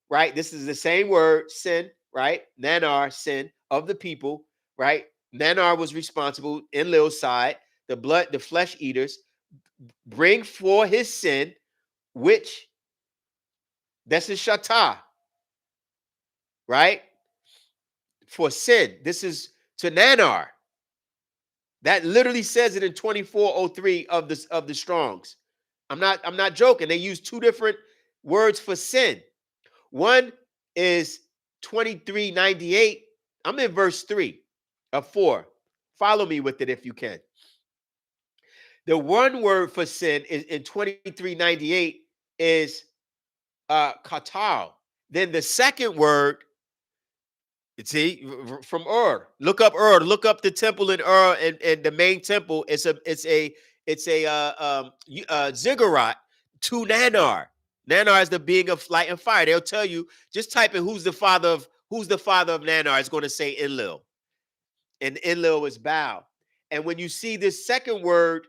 right? This is the same word, sin, right? Nanar, sin of the people, right? Nanar was responsible, Enlil's side, the flesh eaters, bring for his sin, which, that's his shatah, right? For sin. This is to Nanar. That literally says it in 2403 of the Strongs. I'm not joking. They use 2 different words for sin. One is 2398. I'm in verse 3 of 4. Follow me with it if you can. The one word for sin is in 2398 is katal. Then the second word, see, from Ur. Look up Ur. Look up the temple in Ur, and the main temple. It's a ziggurat to Nanar. Nanar is the being of light and fire. They'll tell you, just type in who's the father of Nanar. It's going to say Enlil, and Enlil is Baal. And when you see this second word,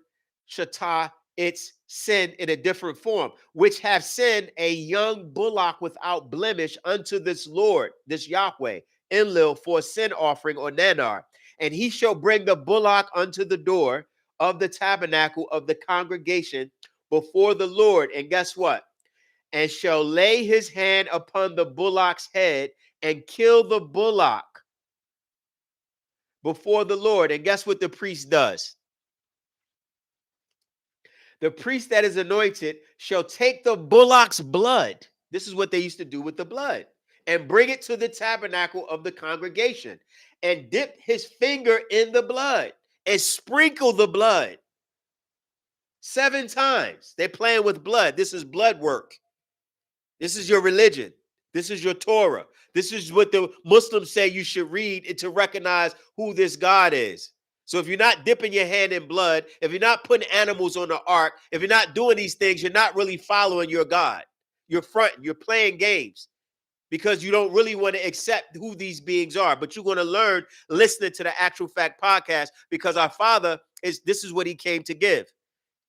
Shatah, it's sin in a different form, which have sinned a young bullock without blemish unto this Lord, this Yahweh, Enlil, for a sin offering or Nanar. And he shall bring the bullock unto the door of the tabernacle of the congregation before the Lord. And guess what? and shall lay his hand upon the bullock's head and kill the bullock before the Lord. And guess what the priest does? The priest that is anointed shall take the bullock's blood. This is what they used to do with the blood, and bring it to the tabernacle of the congregation and dip his finger in the blood and sprinkle the blood 7 times. They're playing with blood. This is blood work. This is your religion. This is your Torah. This is what the Muslims say you should read to recognize who this God is. So if you're not dipping your hand in blood, if you're not putting animals on the ark, if you're not doing these things, you're not really following your God. You're fronting, you're playing games because you don't really want to accept who these beings are. But you're going to learn listening to the Actual Fact podcast, because our Father this is what he came to give.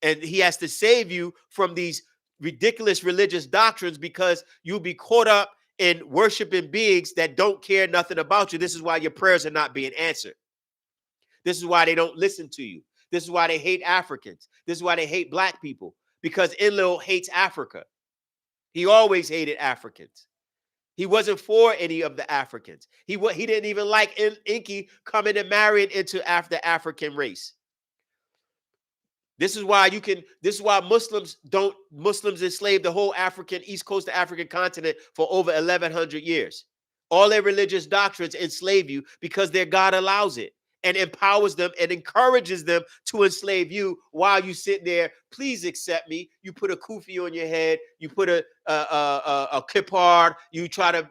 And he has to save you from these ridiculous religious doctrines, because you'll be caught up in worshiping beings that don't care nothing about you. This is why your prayers are not being answered. This is why they don't listen to you. This is why they hate Africans. This is why they hate black people, because Enlil hates Africa. He always hated Africans. He wasn't for any of the Africans. He didn't even like Enqi coming and marrying into the African race. This is why Muslims enslaved the whole East Coast of African continent for over 1,100 years. All their religious doctrines enslave you because their God allows it and empowers them and encourages them to enslave you while you sit there. Please accept me. You put a kufi on your head. You put a kippard. You try to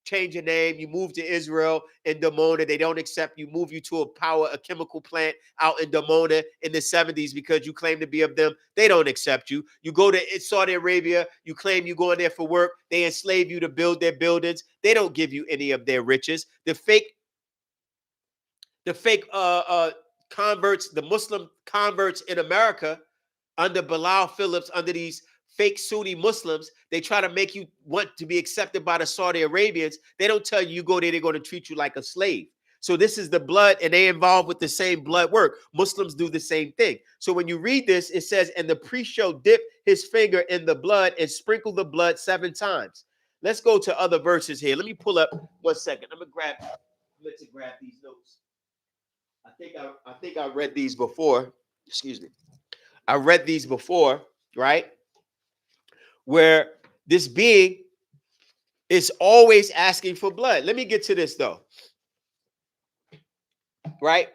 change your name. You move to Israel in Dimona. They don't accept you. Move you to a chemical plant out in Dimona in the 70s because you claim to be of them. They don't accept you. You go to Saudi Arabia. You claim you're going there for work. They enslave you to build their buildings. They don't give you any of their riches. The fake converts, the Muslim converts in America under Bilal Phillips, under these fake Sunni Muslims, they try to make you want to be accepted by the Saudi Arabians. They don't tell you, you go there, they're going to treat you like a slave. So this is the blood, and they involved with the same blood work. Muslims do the same thing. So when you read this, it says, and the priest shall dip his finger in the blood and sprinkle the blood 7 times. Let's go to other verses here. Let me pull up 1 second. I'm going to grab these notes. I think I read these before. Excuse me. I read these before, right? Where this being is always asking for blood. Let me get to this though. Right?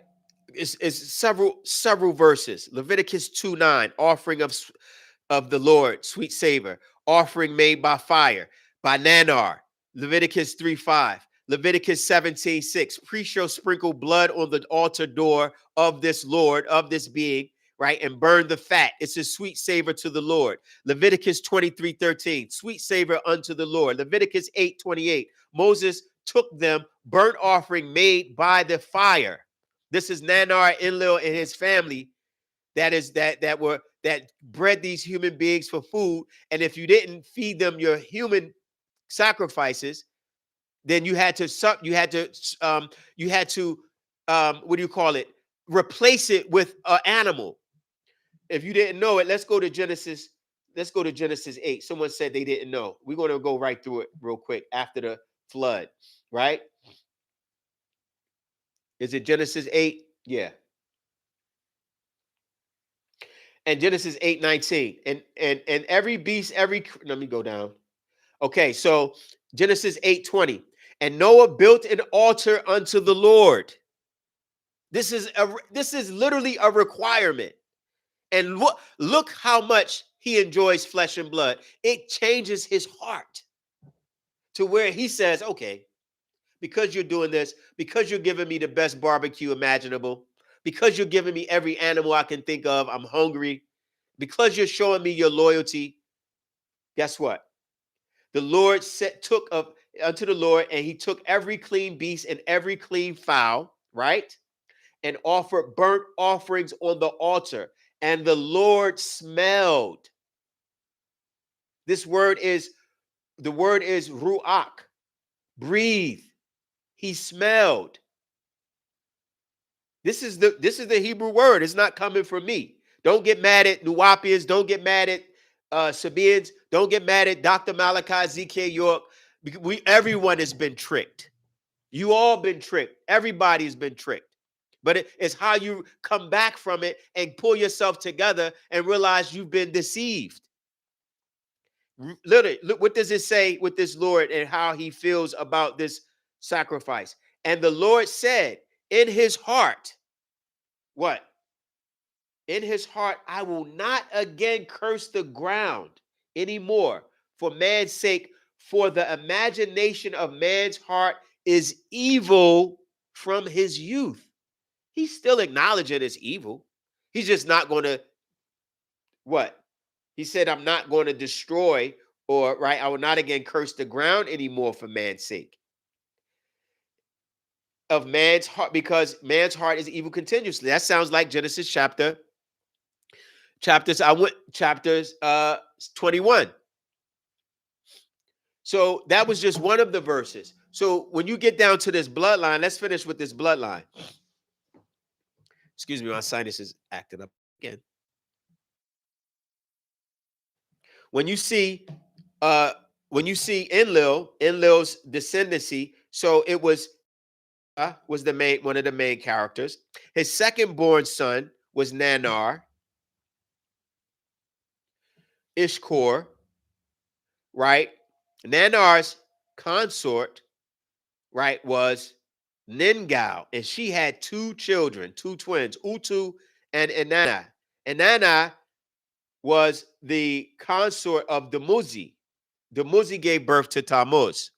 It's several verses. Leviticus 2:9, offering of the Lord, sweet savor, offering made by fire, by Nanar. Leviticus 3:5. Leviticus 17:6, priest shall sprinkle blood on the altar door of this Lord, of this being, right, and burn the fat. It's a sweet savor to the Lord. Leviticus 23:13, sweet savor unto the Lord. Leviticus 8:28, Moses took them, burnt offering made by the fire. This is Nanar, Enlil, and his family that bred these human beings for food. And if you didn't feed them your human sacrifices, then you had to what do you call it? Replace it with an animal. If you didn't know it, let's go to Genesis 8. Someone said they didn't know. We're going to go right through it real quick after the flood, right? Is it Genesis 8? Yeah. And Genesis 8:19. And every beast, let me go down. Okay, so Genesis 8:20. And Noah built an altar unto the Lord. This is literally a requirement. And look how much he enjoys flesh and blood. It changes his heart to where he says, okay, because you're doing this, because you're giving me the best barbecue imaginable, because you're giving me every animal I can think of, I'm hungry, because you're showing me your loyalty, guess what? The Lord took up unto the Lord, and he took every clean beast and every clean fowl, right? And offered burnt offerings on the altar. And the Lord smelled. The word is ruach, breathe. He smelled. This is the Hebrew word. It's not coming from me. Don't get mad at Nuwapians. Don't get mad at Sabaeans. Don't get mad at Dr. Malachi Z.K. York. Everyone has been tricked. You all been tricked. Everybody's been tricked. But it's how you come back from it and pull yourself together and realize you've been deceived. Literally, look, what does it say with this Lord and how he feels about this sacrifice? And the Lord said in his heart, what? In his heart, I will not again curse the ground anymore for man's sake, for the imagination of man's heart is evil from his youth. He's still acknowledging it's evil. He's just not going to, what? He said, I'm not going to destroy, or, right, I will not again curse the ground anymore for man's sake. Of man's heart, because man's heart is evil continuously. That sounds like Genesis chapters 21. So that was just one of the verses. So when you get down to this bloodline, let's finish with this bloodline. Excuse me, my sinus is acting up again. When you see Enlil's descendancy, so it was one of the main characters. His second born son was Nanar, Ishkor, right? Nanar's consort, right, was Ningal, and she had two children, two twins, Utu and Inanna. Inanna was the consort of Dumuzi. Dumuzi gave birth to Tammuz.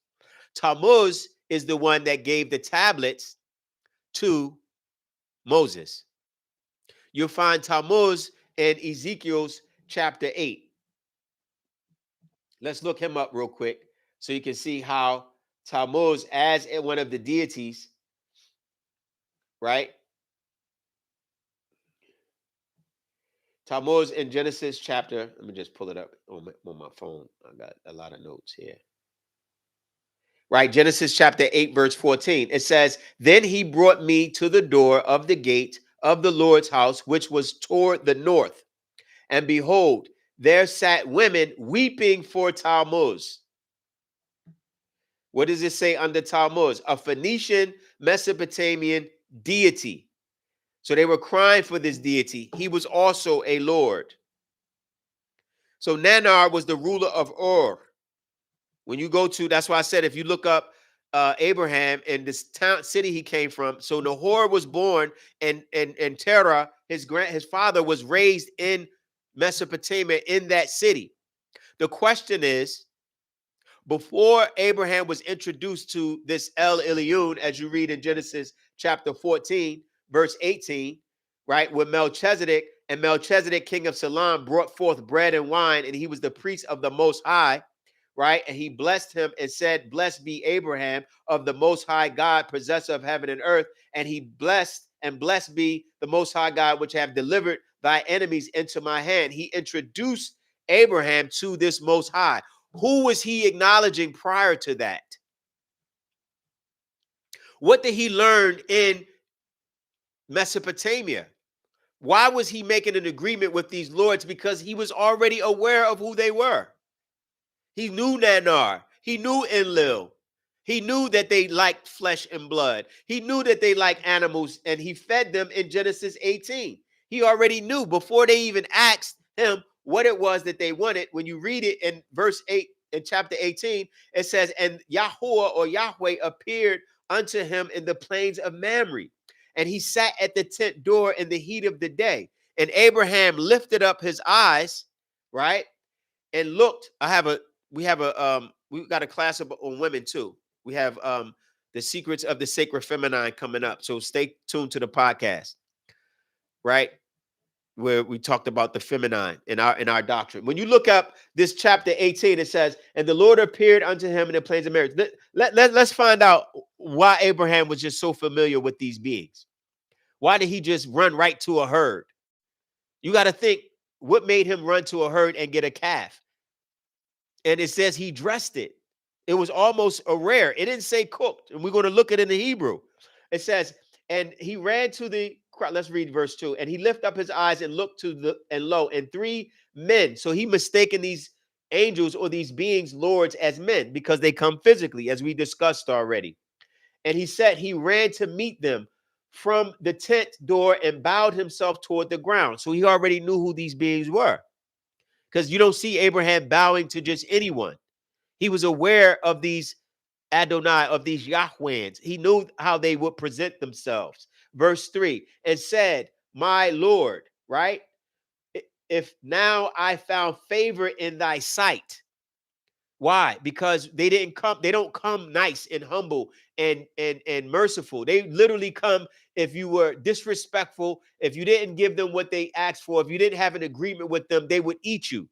Tammuz is the one that gave the tablets to Moses. You'll find Tammuz in Ezekiel's chapter 8. Let's look him up real quick so you can see how Tammuz, as one of the deities, right? Tammuz in Genesis chapter, let me just pull it up on my phone. I got a lot of notes here. Right, Genesis chapter 8, verse 14. It says, then he brought me to the door of the gate of the Lord's house, which was toward the north. And behold, there sat women weeping for Tammuz. What does it say under Tammuz? A Phoenician Mesopotamian deity. So they were crying for this deity. He was also a lord. So Nanar was the ruler of Ur. When you go to, that's why I said, if you look up Abraham and this city he came from, so Nahor was born and Terah, his father was raised in Mesopotamia in that city. The question is, before Abraham was introduced to this Elohiym, as you read in Genesis chapter 14, verse 18, right, with Melchizedek, and Melchizedek, king of Salem, brought forth bread and wine, and he was the priest of the Most High, right? And he blessed him and said, blessed be Abraham of the Most High God, possessor of heaven and earth. And he blessed be the Most High God, which have delivered thy enemies into my hand. He introduced Abraham to this Most High. Who was he acknowledging prior to that? What did he learn in Mesopotamia? Why was he making an agreement with these lords? Because he was already aware of who they were. He knew Nanar. He knew Enlil. He knew that they liked flesh and blood. He knew that they liked animals, and he fed them in Genesis 18. He already knew before they even asked him what it was that they wanted. When you read it in verse 8, in chapter 18, it says, and Yahuwah or Yahweh appeared unto him in the plains of Mamre, and he sat at the tent door in the heat of the day. And Abraham lifted up his eyes, right, and looked. We got a class on women too. We have the secrets of the sacred feminine coming up. So stay tuned to the podcast, right? Where we talked about the feminine in our doctrine. When you look up this chapter 18, it says, and the Lord appeared unto him in the plains of Mamre. Let's find out why Abraham was just so familiar with these beings. Why did he just run right to a herd? You got to think, what made him run to a herd and get a calf? And it says he dressed it. It was almost a rare. It didn't say cooked. And we're going to look at it in the Hebrew. It says, and he ran to the crowd. Let's read verse 2. And he lifted up his eyes and looked and lo, and three men. So he mistaken these angels or these beings lords as men, because they come physically, as we discussed already. And he said he ran to meet them from the tent door and bowed himself toward the ground. So he already knew who these beings were, because you don't see Abraham bowing to just anyone. He was aware of these Adonai, of these Yahwehs. He knew how they would present themselves. Verse 3, and said, my Lord, right? If now I found favor in thy sight. Why? Because they don't come nice and humble and merciful. They literally come if you were disrespectful, if you didn't give them what they asked for, if you didn't have an agreement with them, they would eat you.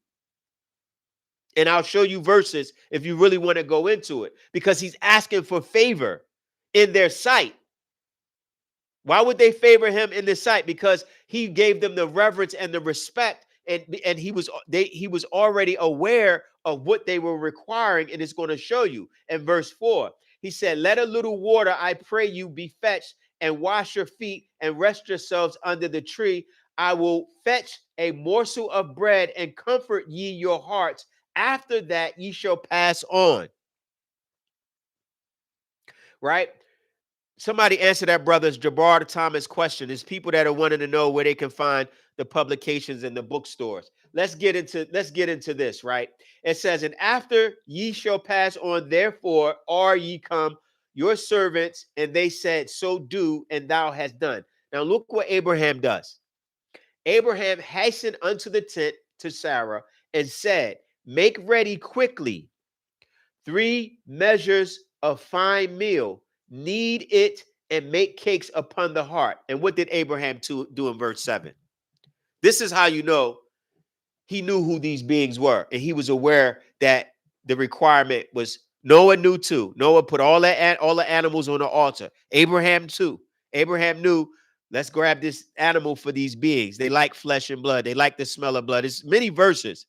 And I'll show you verses if you really want to go into it, because he's asking for favor in their sight. Why would they favor him in the sight? Because he gave them the reverence and the respect, and he was already aware of what they were requiring, and it's going to show you in verse 4. He said, let a little water, I pray you, be fetched, and wash your feet and rest yourselves under the tree. I will fetch a morsel of bread and comfort ye your hearts. After that ye shall pass on. Right? Somebody answer that brother's Jabbar Thomas question. There's people that are wanting to know where they can find the publications in the bookstores. Let's get into this, right? It says, and after ye shall pass on, therefore are ye come your servants, and they said, so do, and thou hast done. Now look what Abraham does. Abraham hastened unto the tent to Sarah and said, make ready quickly 3 measures of fine meal, knead it, and make cakes upon the heart. And what did Abraham do in verse 7? This is how you know he knew who these beings were, and he was aware that the requirement was. Noah knew too. Noah put all the animals on the altar. Abraham too. Abraham knew, let's grab this animal for these beings. They like flesh and blood. They like the smell of blood. It's many verses.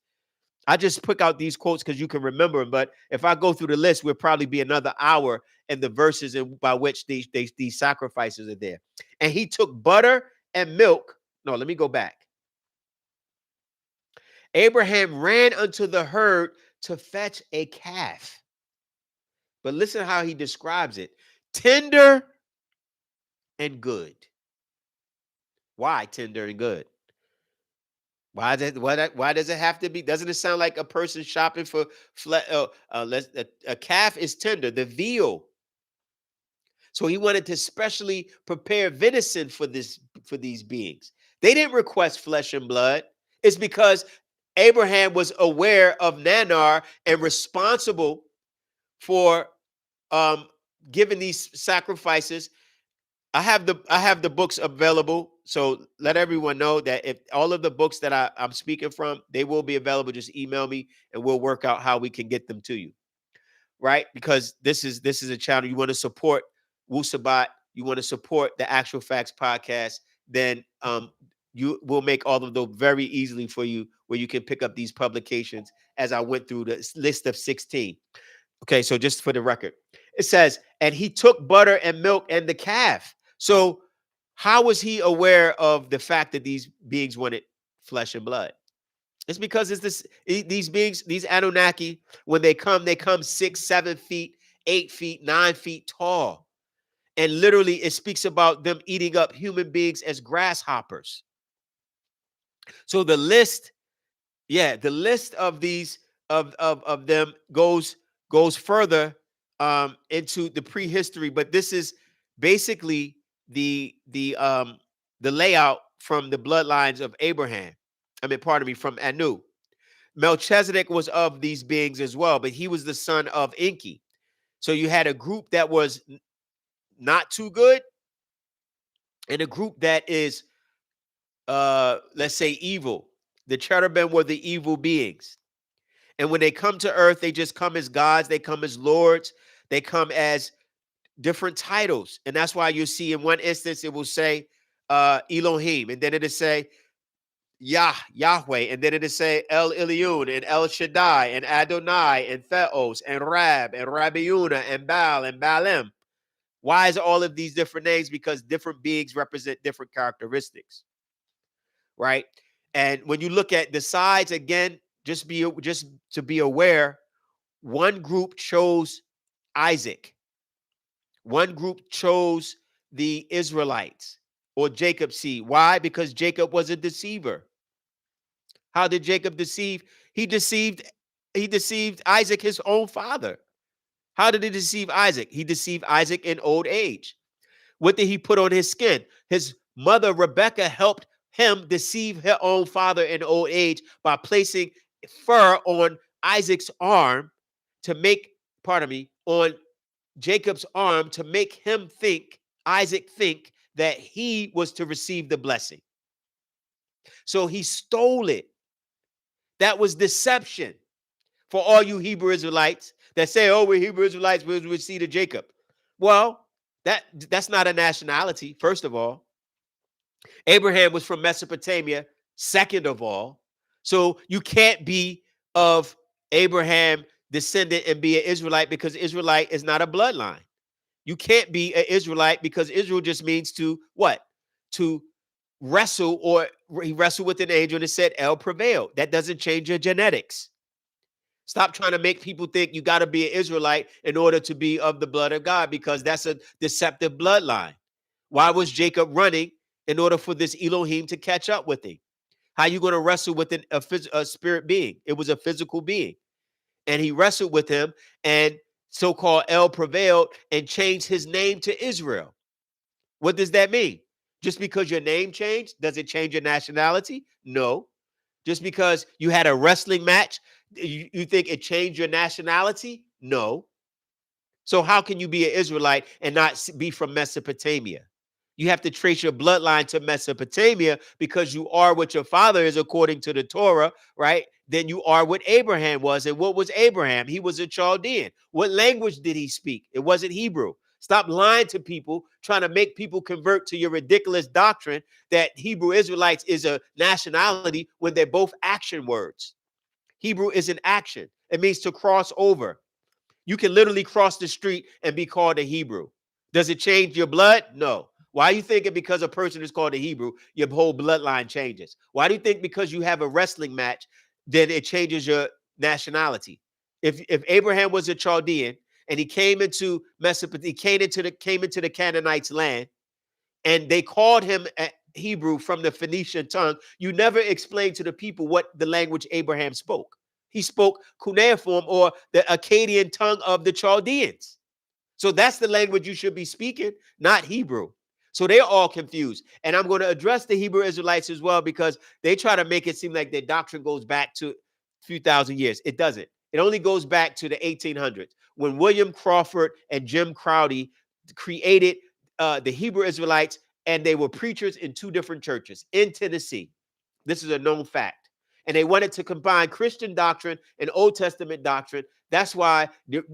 I just pick out these quotes because you can remember them. But if I go through the list, we'll probably be another hour in the verses by which these sacrifices are there. And he took butter and milk. No, let me go back. Abraham ran unto the herd to fetch a calf. But listen how he describes it. Tender and good. Why tender and good? Why does it have to be? Doesn't it sound like a person shopping for a calf is tender, the veal. So he wanted to specially prepare venison for these beings. They didn't request flesh and blood. It's because Abraham was aware of Nanar and responsible for giving these sacrifices. I have the books available, so let everyone know that if all of the books that I'm speaking from, they will be available. Just email me and we'll work out how we can get them to you, right? Because this is a channel you want to support Wusabat, you want to support the Actual Facts podcast, then you will make all of those very easily for you, where you can pick up these publications as I went through the list of 16. Okay, so just for the record, it says, and he took butter and milk and the calf. So how was he aware of the fact that these beings wanted flesh and blood? It's because these beings, these Anunaki, when they come 6, 7 feet, 8 feet, 9 feet tall. And literally it speaks about them eating up human beings as grasshoppers. So the list of these of them goes further into the prehistory, but this is basically the layout from the bloodlines of Abraham. From Anu. Melchizedek was of these beings as well, but he was the son of Enqi. So you had a group that was not too good, and a group that is, let's say, evil. The cherubim were the evil beings. And when they come to earth, they just come as gods. They come as lords. They come as different titles. And that's why you see in one instance, it will say Elohiym. And then it'll say Yahweh. And then it'll say Elohiym and El Shaddai and Adonai and Theos and Rab and Rabbiuna and Baal and Baalim. Why is all of these different names? Because different beings represent different characteristics. Right? And when you look at the sides, again, just to be aware, one group chose Isaac. One group chose the Israelites or Jacob's seed. Why? Because Jacob was a deceiver. How did Jacob deceive? He deceived Isaac, his own father. How did he deceive Isaac? He deceived Isaac in old age. What did he put on his skin? His mother, Rebecca, helped him deceive her own father in old age by placing fur on Isaac's arm to make, on Jacob's arm to make Isaac think that he was to receive the blessing. So he stole it. That was deception. For all you Israelites that say, oh, we're Hebrew Israelites, we're seed of Jacob. Well, that's not a nationality, first of all. Abraham was from Mesopotamia, second of all. So you can't be of Abraham descendant and be an Israelite, because Israelite is not a bloodline. You can't be an Israelite because Israel just means to what? To wrestle, or he wrestled with an angel and it said El prevailed. That doesn't change your genetics. Stop trying to make people think you got to be an Israelite in order to be of the blood of God, because that's a deceptive bloodline. Why was Jacob running? In order for this Elohiym to catch up with him. How you going to wrestle with a spirit being? It was a physical being. And he wrestled with him, and so-called El prevailed and changed his name to Israel. What does that mean? Just because your name changed, does it change your nationality? No. Just because you had a wrestling match, you think it changed your nationality? No. So how can you be an Israelite and not be from Mesopotamia? You have to trace your bloodline to Mesopotamia, because you are what your father is according to the Torah, right? Then you are what Abraham was. And what was Abraham? He was a Chaldean. What language did he speak? It wasn't Hebrew. Stop lying to people, trying to make people convert to your ridiculous doctrine that Hebrew Israelites is a nationality when they're both action words. Hebrew is an action. It means to cross over. You can literally cross the street and be called a Hebrew. Does it change your blood? No. Why are you thinking because a person is called a Hebrew, your whole bloodline changes? Why do you think because you have a wrestling match, then it changes your nationality? If Abraham was a Chaldean and he came into Mesopotamia, came into the Canaanites' land, and they called him a Hebrew from the Phoenician tongue, you never explained to the people what the language Abraham spoke. He spoke cuneiform, or the Akkadian tongue of the Chaldeans. So that's the language you should be speaking, not Hebrew. So they're all confused. And I'm going to address the Hebrew Israelites as well, because they try to make it seem like their doctrine goes back to a few thousand years. It doesn't. It only goes back to the 1800s when William Crawford and Jim Crowdy created the Hebrew Israelites, and they were preachers in two different churches in Tennessee. This is a known fact. And they wanted to combine Christian doctrine and Old Testament doctrine. That's why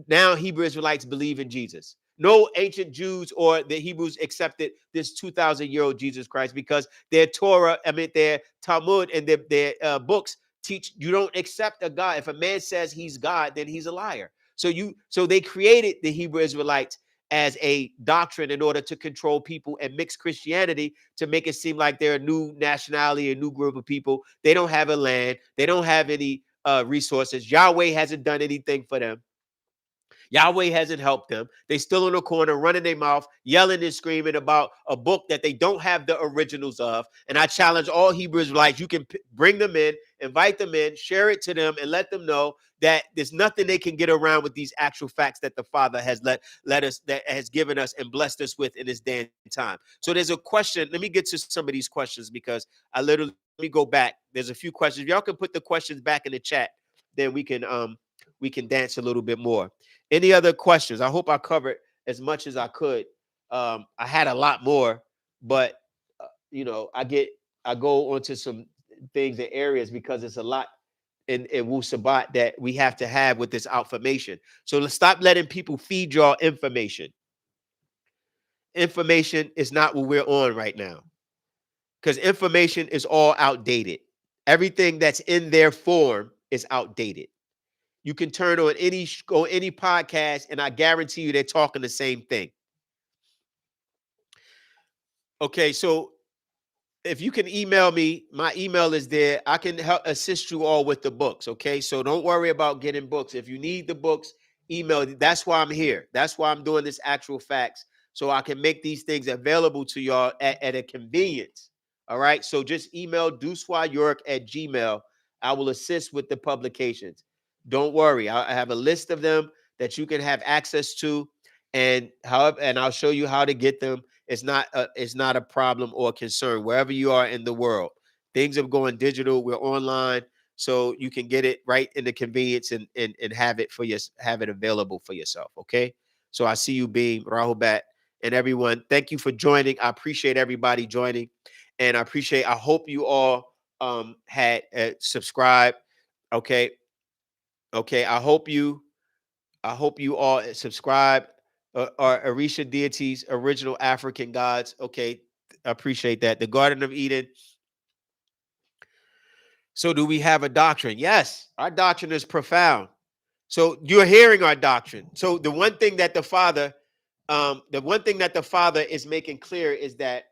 now Hebrew Israelites believe in Jesus. No ancient Jews or the Hebrews accepted this 2,000-year-old Jesus Christ, because their Torah, their Talmud and their books teach you don't accept a God. If a man says he's God, then he's a liar. So they created the Hebrew Israelites as a doctrine in order to control people, and mix Christianity to make it seem like they're a new nationality, a new group of people. They don't have a land. They don't have any resources. Yahweh hasn't done anything for them. Yahweh hasn't helped them. They still in the corner, running their mouth, yelling and screaming about a book that they don't have the originals of. And I challenge all Hebrew Israelites, you can bring them in, invite them in, share it to them, and let them know that there's nothing they can get around with these actual facts that the Father has let us, that has given us and blessed us with in this day and time. So there's a question. Let me get to some of these questions, because let me go back. There's a few questions. If y'all can put the questions back in the chat, then we can dance a little bit more. Any other questions? I hope I covered as much as I could. I had a lot more, but I go onto some things and areas because it's a lot in Wu Sabat that we have to have with this outformation. So let's stop letting people feed y'all information. Information is not what we're on right now, because information is all outdated. Everything that's in their form is outdated. You can turn on any podcast, and I guarantee you they're talking the same thing. Okay, so if you can email me, my email is there. I can help assist you all with the books. Okay. So don't worry about getting books. If you need the books, email. That's why I'm here. That's why I'm doing this actual facts. So I can make these things available to y'all at a convenience. All right. So just email deuceyork@gmail. I will assist with the publications. Don't worry. I have a list of them that you can have access to, and I'll show you how to get them. It's not a problem or a concern wherever you are in the world. Things are going digital. We're online, so you can get it right in the convenience and have it have it available for yourself. Okay. So I see you, Beam, Rahubat, and everyone. Thank you for joining. I appreciate everybody joining, and I hope you all had subscribed. Okay. Okay. I hope you all subscribe. Are Orisha deities, original African gods. Okay, I appreciate that. The Garden of Eden. So, do we have a doctrine? Yes, our doctrine is profound. So, you're hearing our doctrine. So, the one thing that the Father is making clear is that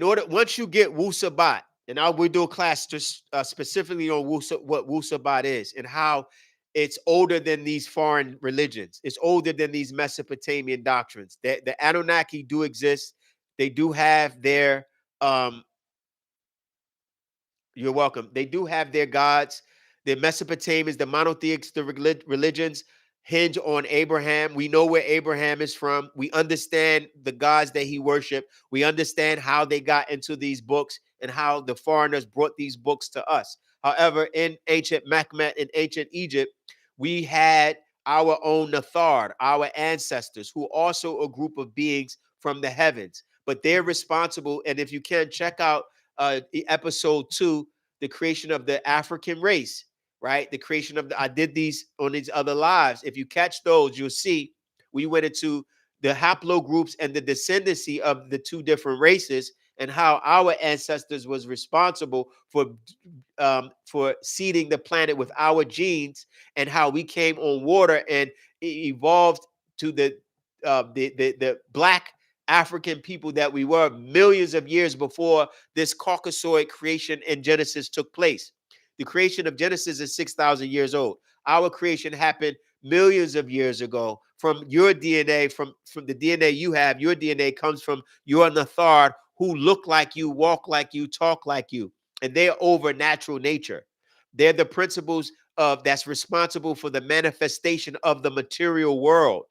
once you get Wu Sabat, and we'll do a class just specifically on what Wu Sabat is and how it's older than these foreign religions. It's older than these Mesopotamian doctrines. The Anunnaki do exist. They do have their you're welcome. They do have their gods. The Mesopotamians, the monotheics, the religions hinge on Abraham. We know where Abraham is from. We understand the gods that he worshiped. We understand how they got into these books and how the foreigners brought these books to us. However, in ancient Makmet, in ancient Egypt, we had our own Nathar, our ancestors, who are also a group of beings from the heavens. But they're responsible. And if you can, check out episode 2, the creation of the African race, right? The creation of I did these on these other lives. If you catch those, you'll see we went into the haplogroups and the descendancy of the two different races and how our ancestors was responsible for seeding the planet with our genes, and how we came on water and evolved to the black African people that we were millions of years before this Caucasoid creation in Genesis took place. The creation of Genesis is 6,000 years old. Our creation happened millions of years ago from your DNA, from the DNA you have. Your DNA comes from your Nathar, who look like you, walk like you, talk like you, and they're over natural nature. They're the principles of that's responsible for the manifestation of the material world.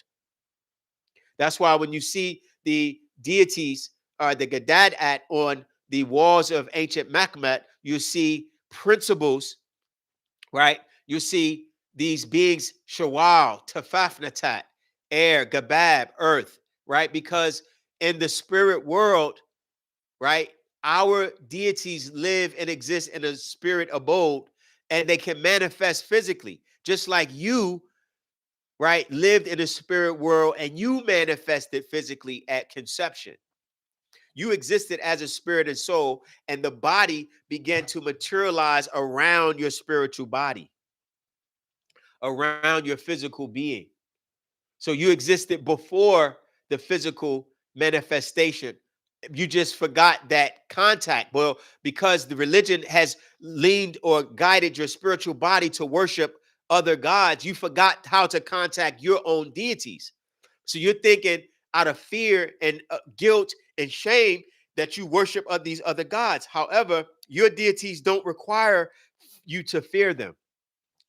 That's why when you see the deities or the Gadad on the walls of ancient Makmet, you see principles, right? You see these beings, Shawal, Tafafnatat, air, Gabab, earth, right? Because in the spirit world, right, our deities live and exist in a spirit abode, and they can manifest physically, just like you, right, lived in a spirit world and you manifested physically at conception. You existed as a spirit and soul, and the body began to materialize around your spiritual body, around your physical being. So you existed before the physical manifestation. You just forgot that contact. Well, because the religion has leaned or guided your spiritual body to worship other gods, you forgot how to contact your own deities. So you're thinking out of fear and guilt and shame that you worship these other gods. However, your deities don't require you to fear them.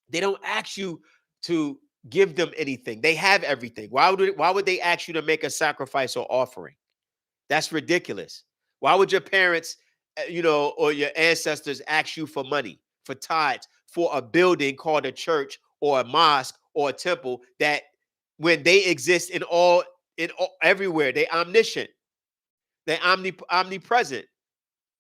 They don't ask you to give them anything. They have everything. Why would they ask you to make a sacrifice or offering? That's ridiculous. Why would your parents, or your ancestors ask you for money, for tithes, for a building called a church or a mosque or a temple that when they exist everywhere, they omniscient, they omnipresent,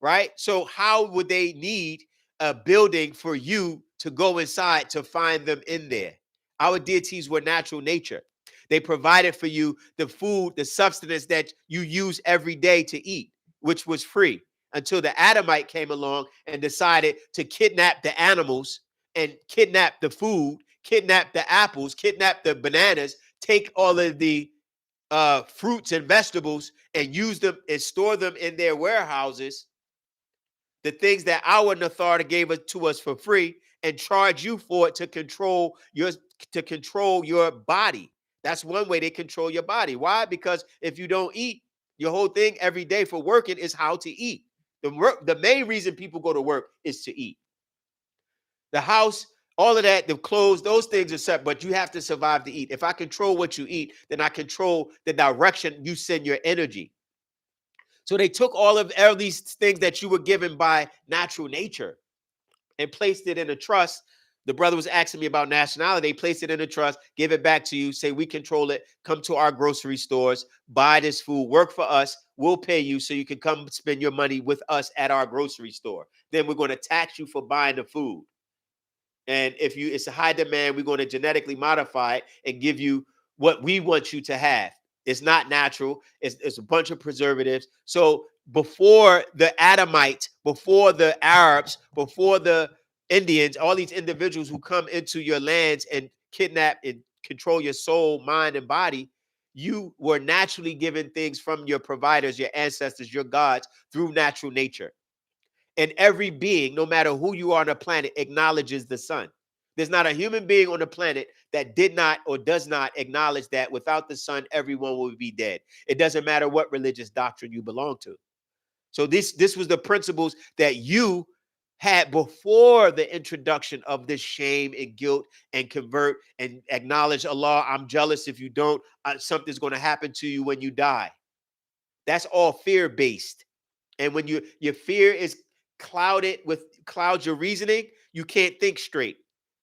right? So how would they need a building for you to go inside to find them in there? Our deities were natural nature. They provided for you the food, the substance that you use every day to eat, which was free, until the Adamite came along and decided to kidnap the animals and kidnap the food, kidnap the apples, kidnap the bananas, take all of the fruits and vegetables and use them and store them in their warehouses, the things that our Nathar gave it to us for free, and charge you for it to control your body. That's one way they control your body. Why? Because if you don't eat, your whole thing every day for working is how to eat. The main reason people go to work is to eat. The house, all of that, the clothes, those things are set, but you have to survive to eat. If I control what you eat, then I control the direction you send your energy. So they took all these things that you were given by natural nature and placed it in a trust. The brother was asking me about nationality. They placed it in a trust, give it back to you, say we control it, come to our grocery stores, buy this food, work for us, we'll pay you so you can come spend your money with us at our grocery store. Then we're going to tax you for buying the food. And if it's a high demand, we're going to genetically modify it and give you what we want you to have. It's not natural. It's a bunch of preservatives. So before the Adamites, before the Arabs, before the Indians, all these individuals who come into your lands and kidnap and control your soul, mind, and body, you were naturally given things from your providers, your ancestors, your gods through natural nature. And every being, no matter who you are on the planet, acknowledges the sun. There's not a human being on the planet that did not or does not acknowledge that without the sun, everyone will be dead. It doesn't matter what religious doctrine you belong to. So this was the principles that you had before the introduction of this shame and guilt and convert and acknowledge Allah. I'm jealous if you don't. Something's going to happen to you when you die. That's all fear-based. And when your fear is clouds your reasoning, you can't think straight.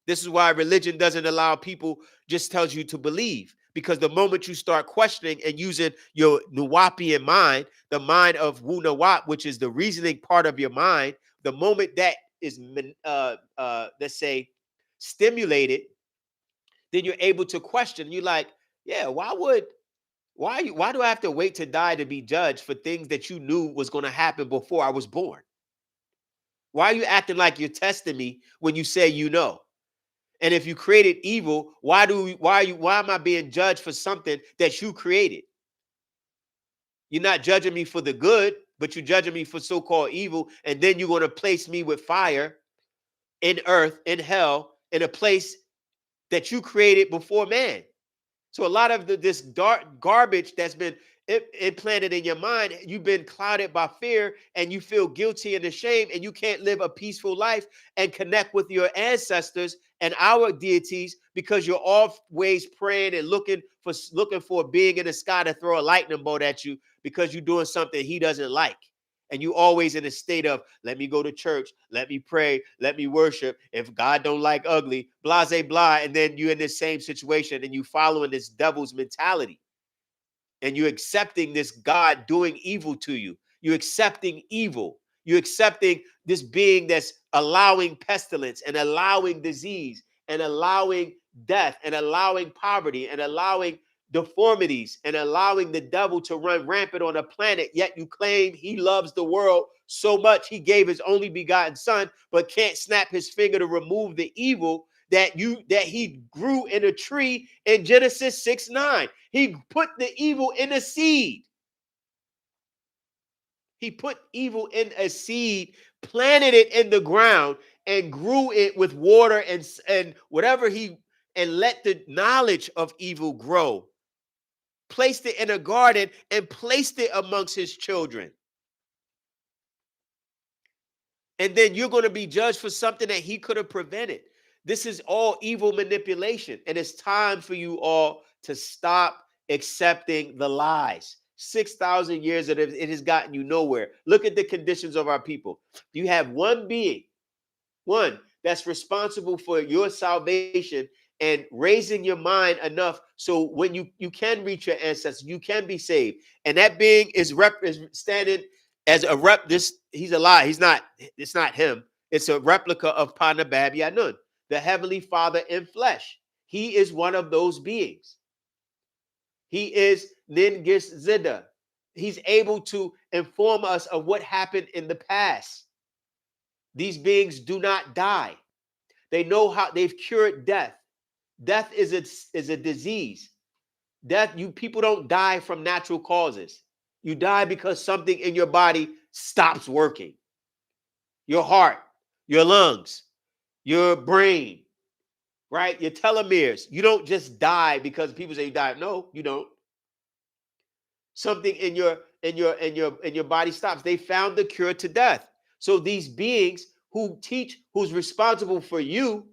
This is why religion doesn't allow people, just tells you to believe. Because the moment you start questioning and using your Nuwapian mind, the mind of Wu Nawap, which is the reasoning part of your mind, the moment that is, let's say, stimulated, then you're able to question. You're like, yeah, why do I have to wait to die to be judged for things that you knew was going to happen before I was born? Why are you acting like you're testing me when you say you know? And if you created evil, why am I being judged for something that you created? You're not judging me for the good, but you're judging me for so-called evil, and then you're going to place me with fire in earth, in hell, in a place that you created before man. So a lot of this dark garbage that's been implanted in your mind, you've been clouded by fear and you feel guilty and ashamed and you can't live a peaceful life and connect with your ancestors and our deities because you're always praying and looking for a being in the sky to throw a lightning bolt at you because you're doing something he doesn't like. And you always in a state of, let me go to church, let me pray, let me worship. If God don't like ugly, blase blah. And then you're in this same situation and you following this devil's mentality. And you're accepting this God doing evil to you. You're accepting evil. You're accepting this being that's allowing pestilence and allowing disease and allowing death and allowing poverty and allowing deformities and allowing the devil to run rampant on a planet, yet you claim he loves the world so much he gave his only begotten son, but can't snap his finger to remove the evil that he grew in a tree in Genesis 6:9. He put the evil in a seed. He put evil in a seed, planted it in the ground, and grew it with water and whatever and let the knowledge of evil grow. Placed it in a garden and placed it amongst his children. And then you're going to be judged for something that he could have prevented. This is all evil manipulation. And it's time for you all to stop accepting the lies. 6,000 years it has gotten you nowhere. Look at the conditions of our people. You have one being, one that's responsible for your salvation and raising your mind enough so when you can reach your ancestors, you can be saved. And that being is standing as a rep. He's a lie. It's not him. It's a replica of Panabab Yanun, the Heavenly Father in flesh. He is one of those beings. He is Ningis Zida. He's able to inform us of what happened in the past. These beings do not die. They know how they've cured death. Death is a disease. People don't die from natural causes. You die because something in your body stops working. your heart, your lungs, your brain, right? Your telomeres. You don't just die because people say you died. No, you don't. Something in your body stops. They found the cure to death. So these beings who teach, who's responsible for you,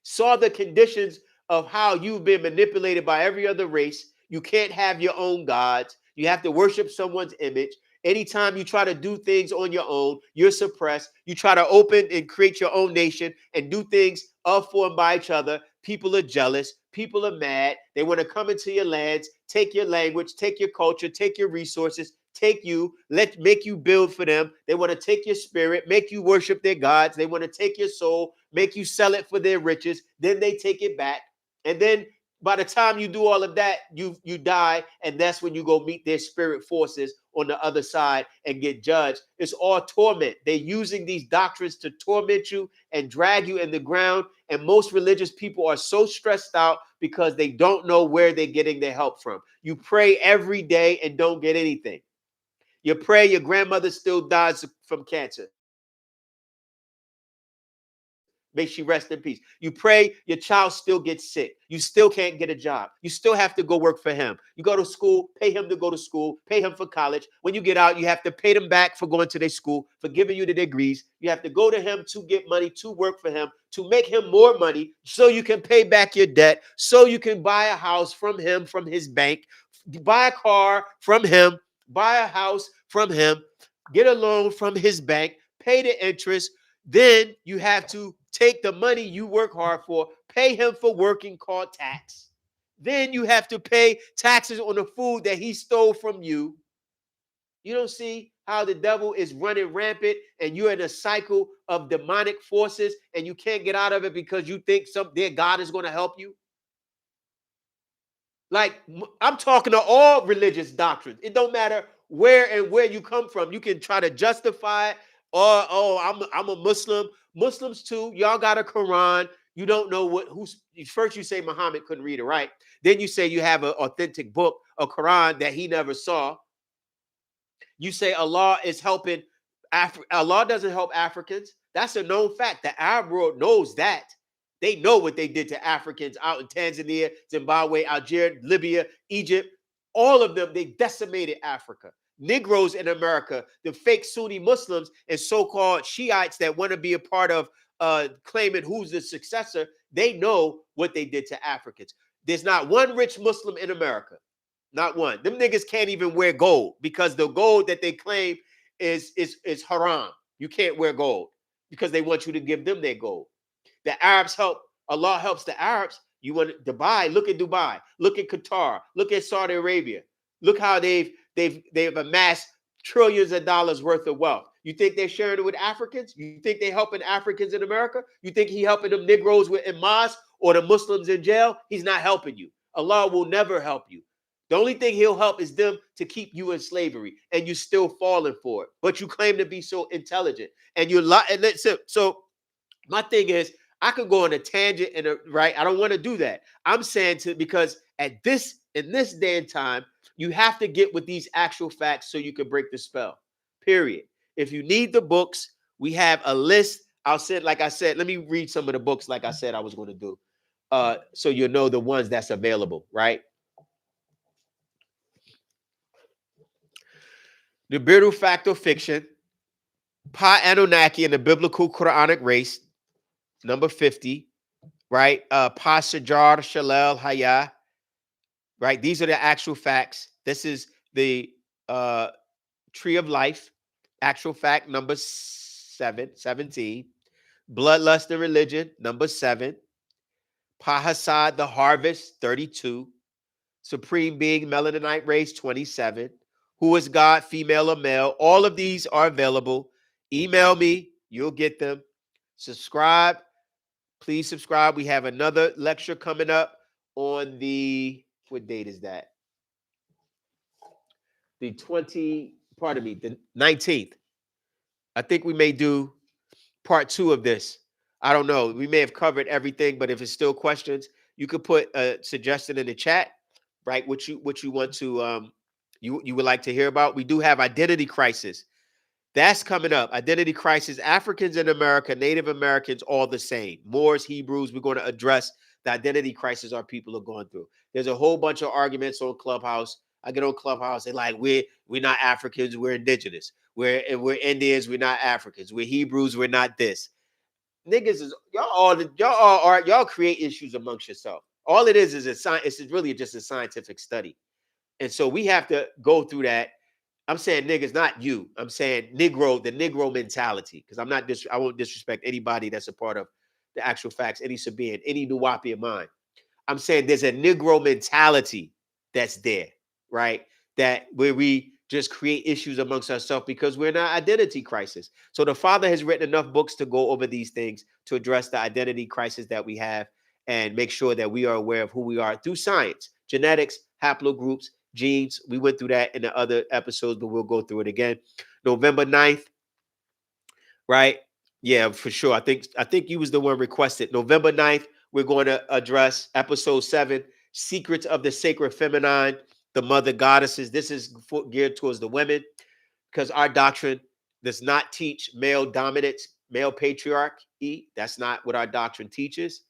saw the conditions of how you've been manipulated by every other race. You can't have your own gods. You have to worship someone's image. Anytime you try to do things on your own, you're suppressed. You try to open and create your own nation and do things of for and by each other. People are jealous. People are mad. They want to come into your lands, take your language, take your culture, take your resources, take you, make you build for them. They want to take your spirit, make you worship their gods. They want to take your soul, make you sell it for their riches. Then they take it back. And then by the time you do all of that, you die, and that's when you go meet their spirit forces on the other side and get judged. It's all torment. They're using these doctrines to torment you and drag you in the ground. And most religious people are so stressed out because they don't know where they're getting their help from. You pray every day and don't get anything. You pray your grandmother still dies from cancer. May she rest in peace. You pray your child still gets sick. You still can't get a job. You still have to go work for him. You go to school, pay him to go to school, pay him for college. When you get out, you have to pay them back for going to their school, for giving you the degrees. You have to go to him to get money, to work for him, to make him more money so you can pay back your debt, so you can buy a house from him, from his bank, buy a car from him, buy a house from him, get a loan from his bank, pay the interest. Then you have to take the money you work hard for, pay him for working, called tax. Then you have to pay taxes on the food that he stole from you. You don't see how the devil is running rampant and you're in a cycle of demonic forces and you can't get out of it because you think their God is going to help you? Like, I'm talking to all religious doctrines. It don't matter where you come from. You can try to justify it. Or, oh, I'm a Muslim. Muslims too. Y'all got a Quran. You don't know who's first. You say Muhammad couldn't read it, right? Then you say you have an authentic book, a Quran that he never saw. You say Allah is helping Allah doesn't help Africans. That's a known fact. The Arab world knows that. They know what they did to Africans out in Tanzania, Zimbabwe, Algeria, Libya, Egypt. All of them, they decimated Africa. Negroes in America, the fake Sunni Muslims and so-called Shiites that want to be a part of claiming who's the successor, they know what they did to Africans. There's not one rich Muslim in America. Not one. Them niggas can't even wear gold because the gold that they claim is haram. You can't wear gold because they want you to give them their gold. The Arabs help. Allah helps the Arabs. You want Dubai? Look at Dubai. Look at Qatar. Look at Saudi Arabia. Look how they've amassed trillions of dollars worth of wealth. You think they're sharing it with Africans? You think they're helping Africans in America? You think he helping them Negroes in mosque or the Muslims in jail? He's not helping you. Allah will never help you. The only thing he'll help is them to keep you in slavery, and you're still falling for it. But you claim to be so intelligent, and you're so my thing is, I could go on a tangent right. I don't want to do that. I'm saying because in this day and time, you have to get with these actual facts so you can break the spell. Period. If you need the books, we have a list. Like I said, let me read some of the books like I said I was going to do. So you know the ones that's available, right? The Brutal Fact or Fiction, Pa Anunaki and the Biblical Quranic Race, number 50, right? Pa Shajar Shalal Haya, right? These are the actual facts. This is the Tree of Life, actual fact, number 17. Bloodlust and Religion, number 7. Pa Hassad, The Harvest, 32. Supreme Being, Melaninite Race, 27. Who is God, female or male? All of these are available. Email me. You'll get them. Subscribe. Please subscribe. We have another lecture coming up on what date is that? The 19th. I think we may do part 2 of this. I don't know. We may have covered everything, but if it's still questions, you could put a suggestion in the chat, right? What you want to you would like to hear about. We do have identity crisis. That's coming up. Identity crisis. Africans in America, Native Americans, all the same. Moors, Hebrews. We're going to address the identity crisis our people are going through. There's a whole bunch of arguments on Clubhouse. I get on Clubhouse. They're like, we're not Africans. We're indigenous. We're Indians. We're not Africans. We're Hebrews. We're not this. Niggas is y'all create issues amongst yourself. All it is a science. It's really just a scientific study, and so we have to go through that. I'm saying niggas, not you. I'm saying Negro, the Negro mentality, because I won't disrespect anybody that's a part of the actual facts, any Sabian, any Nuwapi mind. I'm saying there's a Negro mentality that's there, right? That where we just create issues amongst ourselves because we're in an identity crisis. So the Father has written enough books to go over these things to address the identity crisis that we have and make sure that we are aware of who we are through science, genetics, haplogroups, genes. We went through that in the other episodes, but we'll go through it again. November 9th, right? Yeah, for sure. I think you was the one requested. November 9th, we're going to address episode 7, Secrets of the Sacred Feminine, the Mother Goddesses. This is geared towards the women because our doctrine does not teach male dominance, male patriarchy. That's not what our doctrine teaches.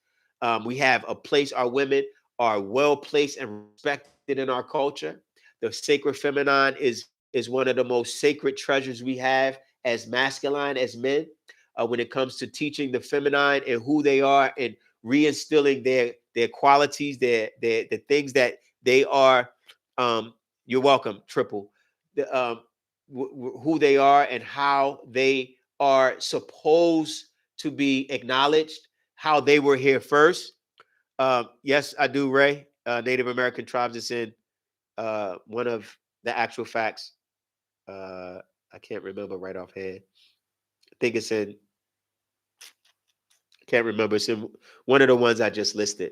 We have a place, our women are well placed and respected in our culture. The sacred feminine is one of the most sacred treasures we have as masculine as men when it comes to teaching the feminine and who they are and reinstilling their qualities, the things that they are. You're welcome, Triple. Who they are and how they are supposed to be acknowledged, how they were here first. Yes, I do, Ray. Native American tribes is in one of the actual facts. I can't remember right offhand. I think it's in, can't remember. It's in one of the ones I just listed.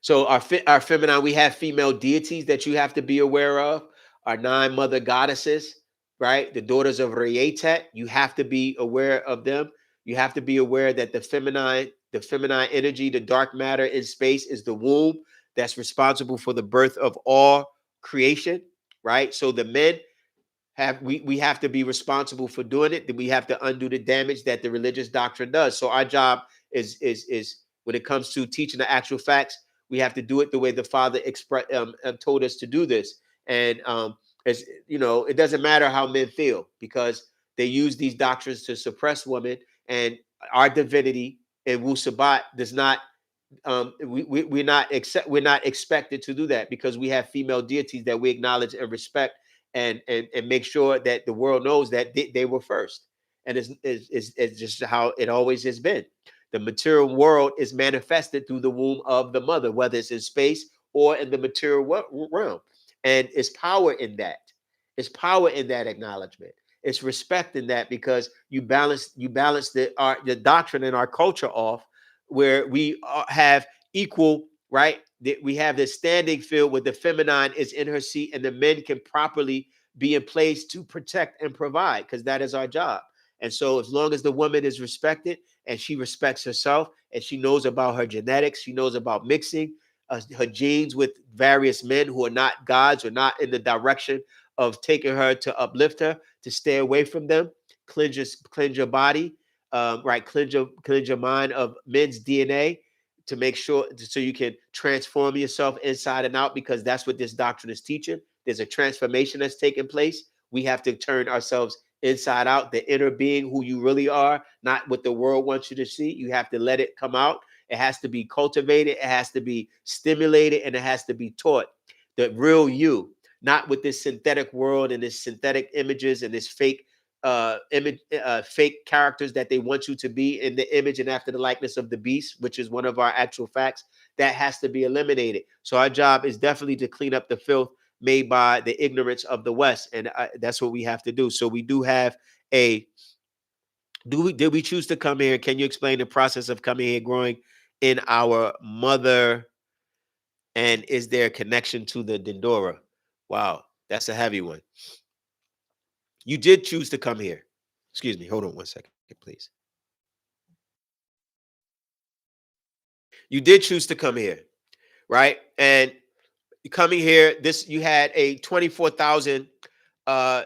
So our feminine, we have female deities that you have to be aware of. Our 9 mother goddesses, right? The daughters of Reyetet, you have to be aware of them. You have to be aware that the feminine energy, the dark matter in space is the womb that's responsible for the birth of all creation, right? So the men we have to be responsible for doing it. Then we have to undo the damage that the religious doctrine does. So our job is when it comes to teaching the actual facts, we have to do it the way the Father told us to do this. And as you know, it doesn't matter how men feel because they use these doctrines to suppress women. And our divinity in Wu Sabat does not. We're not expected to do that because we have female deities that we acknowledge and respect and make sure that the world knows that they were first. And it's just how it always has been. The material world is manifested through the womb of the mother, whether it's in space or in the material realm. And it's power in that. It's power in that acknowledgement. It's respect in that because you balance the doctrine in our culture off where we have equal, right? We have this standing field where the feminine is in her seat and the men can properly be in place to protect and provide because that is our job. And so as long as the woman is respected and she respects herself and she knows about her genetics, she knows about mixing her genes with various men who are not gods or not in the direction of taking her to uplift her, to stay away from them, cleanse your body, right? Cleanse your mind of men's DNA to make sure so you can transform yourself inside and out because that's what this doctrine is teaching. There's a transformation that's taking place. We have to turn ourselves inside out, the inner being who you really are, not what the world wants you to see. You have to let it come out. It has to be cultivated, it has to be stimulated, and it has to be taught. The real you, not with this synthetic world and this synthetic images and this fake fake characters that they want you to be in the image and after the likeness of the beast, which is one of our actual facts. That has to be eliminated. So our job is definitely to clean up the filth made by the ignorance of the West, and that's what we have to do. So we do have a. Did we choose to come here? Can you explain the process of coming here, growing in our mother, and is there a connection to the Dendora? Wow, that's a heavy one. You did choose to come here. Excuse me. Hold on one second, please. You did choose to come here, right? And coming here, you had a 24,000.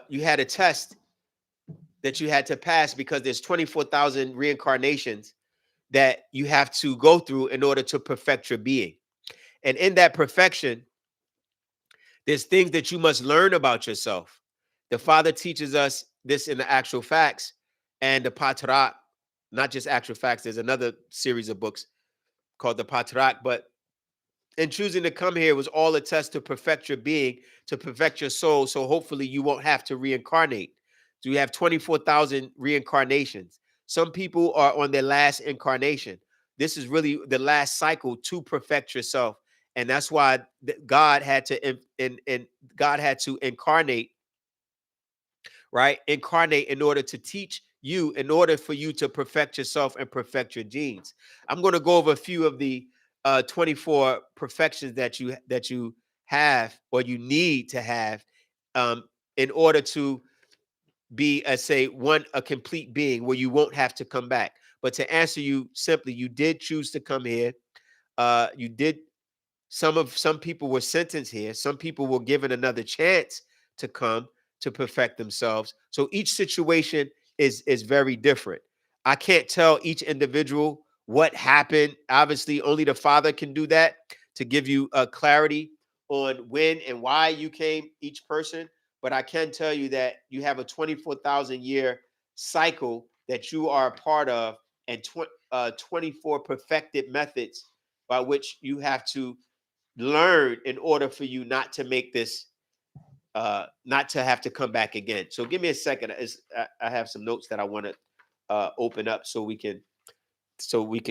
You had a test that you had to pass, because there's 24,000 reincarnations that you have to go through in order to perfect your being. And in that perfection, there's things that you must learn about yourself. The Father teaches us this in the Actual Facts and the Patrak, not just Actual Facts. There's another series of books called the Patrak, but in choosing to come here was all a test to perfect your being, to perfect your soul, so hopefully you won't have to reincarnate. So you have 24,000 reincarnations. Some people are on their last incarnation. This is really the last cycle to perfect yourself, and that's why God had to God had to incarnate, right? Incarnate in order to teach you, in order for you to perfect yourself and perfect your genes. I'm going to go over a few of the 24 perfections that you have, or you need to have, in order to be, say, a complete being where you won't have to come back. But to answer you simply, you did choose to come here. You did. Some people were sentenced here. Some people were given another chance to come to perfect themselves. So each situation is very different. I can't tell each individual what happened. Obviously, only the Father can do that, to give you a clarity on when and why you came, each person. But I can tell you that you have a 24,000 year cycle that you are a part of, and 24 perfected methods by which you have to learn in order for you not to make this, not to have to come back again. So give me a second. I have some notes that I want to open up so we can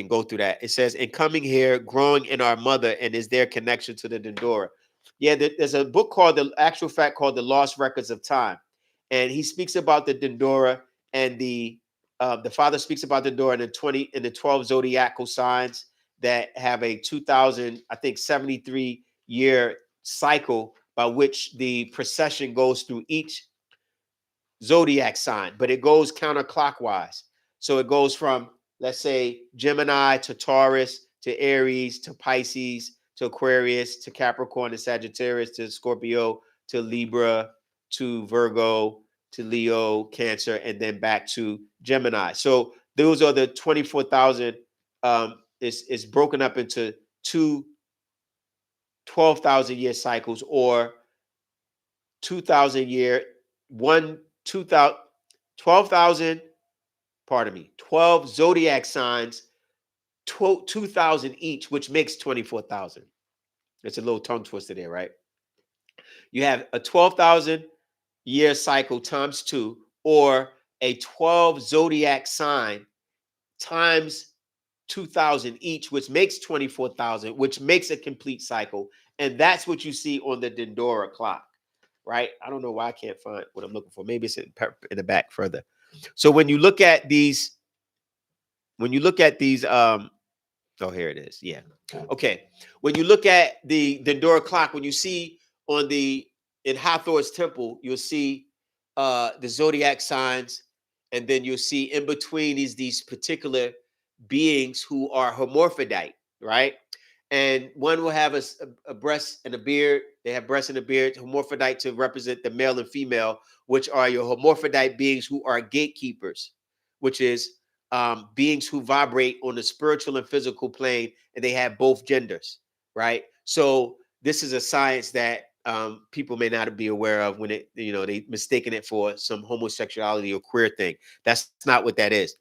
go through that. It says, in coming here, growing in our mother, and is their connection to the Dendora. Yeah, there's a book called The Actual Fact, called The Lost Records of Time. And he speaks about the Dendora, and the Father speaks about the Dendora in the 12 zodiacal signs that have a 2000, I think, 73 year cycle by which the procession goes through each zodiac sign, but it goes counterclockwise. So it goes from, let's say, Gemini to Taurus to Aries to Pisces to Aquarius to Capricorn to Sagittarius to Scorpio to Libra to Virgo to Leo, Cancer, and then back to Gemini. So those are the 24,000. Is broken up into two 12,000 year cycles, or 2,000 year, 2,000, 12,000, pardon me, 12 zodiac signs, 2,000 each, which makes 24,000. It's a little tongue twister there, right? You have a 12,000 year cycle times 2, or a 12 zodiac sign times 2,000 each, which makes 24,000, which makes a complete cycle. And that's what you see on the Dendora clock, right? I don't know why I can't find what I'm looking for. Maybe it's in the back further. So when you look at these, oh, here it is. Yeah. Okay. When you look at the Dendora clock, when you see in Hathor's temple, you'll see the zodiac signs, and then you'll see in between these particular beings who are hermaphrodite, right? And one will have a breast and a beard. They have breast and a beard, hermaphrodite, to represent the male and female, which are your hermaphrodite beings who are gatekeepers, which is beings who vibrate on the spiritual and physical plane, and they have both genders, right? So this is a science that people may not be aware of when they mistaken it for some homosexuality or queer thing. That's not what that is,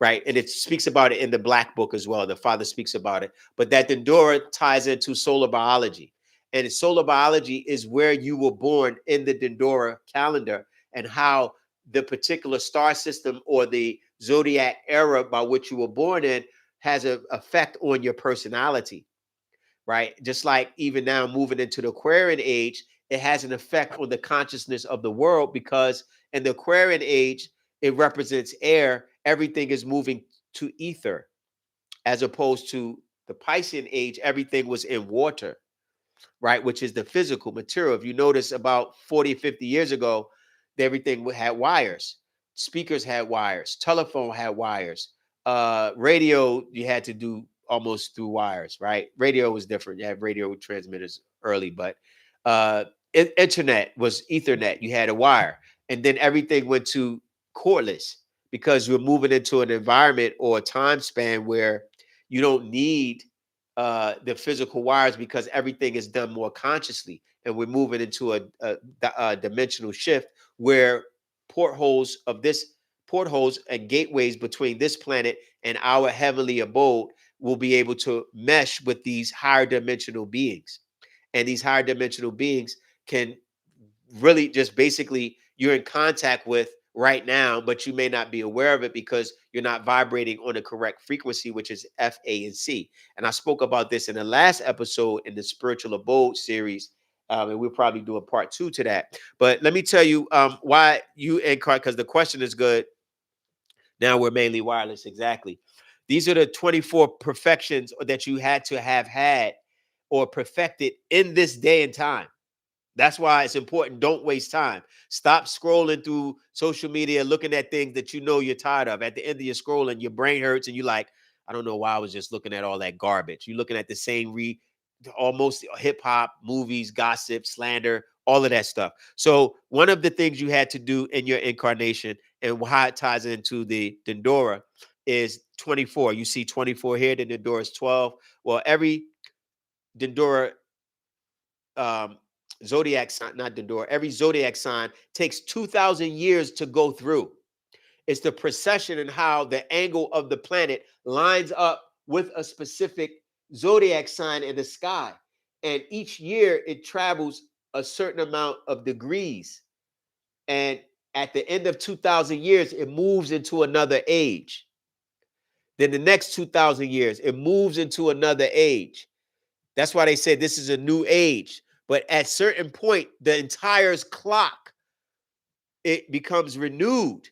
right? And it speaks about it in the Black Book as well. The Father speaks about it, but that Dendora ties into solar biology, and solar biology is where you were born in the Dendora calendar, and how the particular star system or the zodiac era by which you were born in has an effect on your personality, right? Just like even now moving into the Aquarian age, it has an effect on the consciousness of the world, because in the Aquarian age, it represents air. Everything is moving to ether, as opposed to the Piscean age, everything was in water, right? Which is the physical material. If you notice, about 40, 50 years ago, everything had wires. Speakers had wires. Telephone had wires. Radio, you had to do almost through wires, right? Radio was different. You had radio transmitters early, but internet was Ethernet. You had a wire. And then everything went to cordless, because you're moving into an environment or a time span where you don't need the physical wires, because everything is done more consciously, and we're moving into a dimensional shift where portholes of this portholes and gateways between this planet and our heavenly abode will be able to mesh with these higher dimensional beings. And these higher dimensional beings can really just basically you're in contact with right now, but you may not be aware of it because you're not vibrating on the correct frequency, which is F, A, and C. And I spoke about this in the last episode in the Spiritual Abode series. And we'll probably do a part 2 to that. But let me tell you why you incarnate, because the question is good. Now we're mainly wireless. Exactly. These are the 24 perfections that you had to have had or perfected in this day and time. That's why it's important. Don't waste time. Stop scrolling through social media, looking at things that you know you're tired of. At the end of your scrolling, your brain hurts and you're like, I don't know why I was just looking at all that garbage. You're looking at the same almost hip hop, movies, gossip, slander, all of that stuff. So one of the things you had to do in your incarnation and how it ties into the Dendora is 24. You see 24 here, the Dendora is 12. Well, every Dendora zodiac sign, not Dendora, every zodiac sign takes 2,000 years to go through. It's the precession and how the angle of the planet lines up with a specific zodiac sign in the sky. And each year it travels a certain amount of degrees. And at the end of 2,000 years, it moves into another age. Then the next 2,000 years, it moves into another age. That's why they say this is a new age. But at certain point, the entire clock, it becomes renewed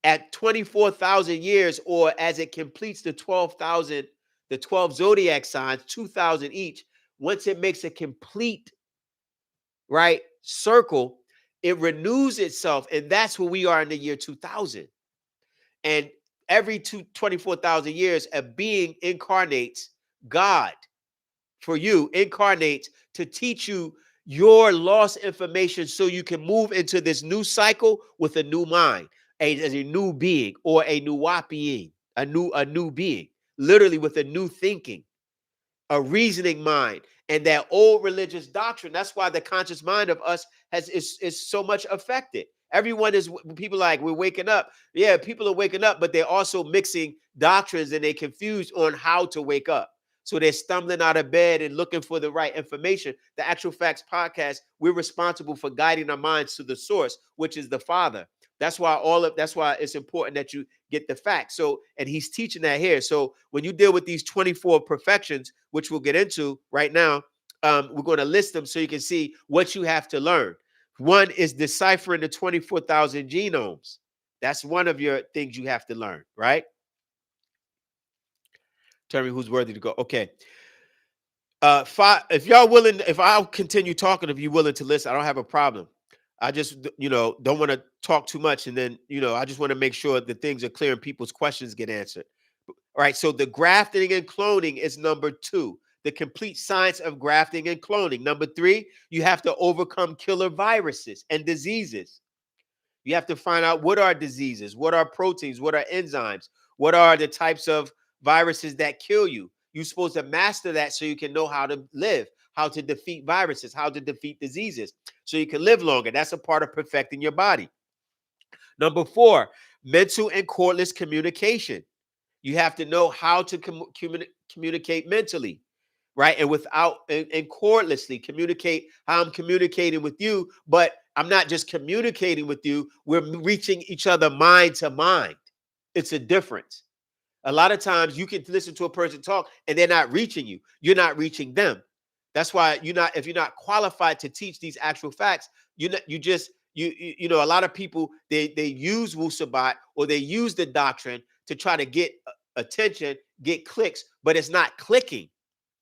at 24,000 years, or as it completes the 12,000, the 12 zodiac signs, 2,000 each. Once it makes a complete circle, it renews itself. And that's where we are in the year 2000. And every 24,000 years, a being incarnates, God for you incarnates to teach you your lost information so you can move into this new cycle with a new mind, as a new being, or a being, a new being, literally with a new thinking, a reasoning mind. And that old religious doctrine, that's why the conscious mind of us is so much affected. Everyone is, people like, we're waking up. Yeah, people are waking up, but they're also mixing doctrines and they're confused on how to wake up. So they're stumbling out of bed and looking for the right information. The Actual Facts podcast, we're responsible for guiding our minds to the source, which is the Father. That's why it's important that you get the facts. So, and he's teaching that here. So when you deal with these 24 perfections, which we'll get into right now, we're going to list them so you can see what you have to learn. One is deciphering the 24,000 genomes. That's one of your things you have to learn, right? Tell me who's worthy to go. Okay. If y'all willing, if I'll continue talking, if you're willing to listen, I don't have a problem. I just, don't want to talk too much. And then, I just want to make sure that things are clear and people's questions get answered. All right. So the grafting and cloning is number 2. The complete science of grafting and cloning. Number 3, you have to overcome killer viruses and diseases. You have to find out what are diseases, what are proteins, what are enzymes, what are the types of viruses that kill you. You're supposed to master that so you can know how to live, how to defeat viruses, how to defeat diseases, so you can live longer. That's a part of perfecting your body. Number 4, mental and cordless communication. You have to know how to communicate mentally, right? And and cordlessly communicate how I'm communicating with you, but I'm not just communicating with you. We're reaching each other mind to mind. It's a difference. A lot of times you can listen to a person talk and they're not reaching you. You're not reaching them. That's why if you're not qualified to teach these actual facts, a lot of people, they use Wusabat or they use the doctrine to try to get attention, get clicks, but it's not clicking.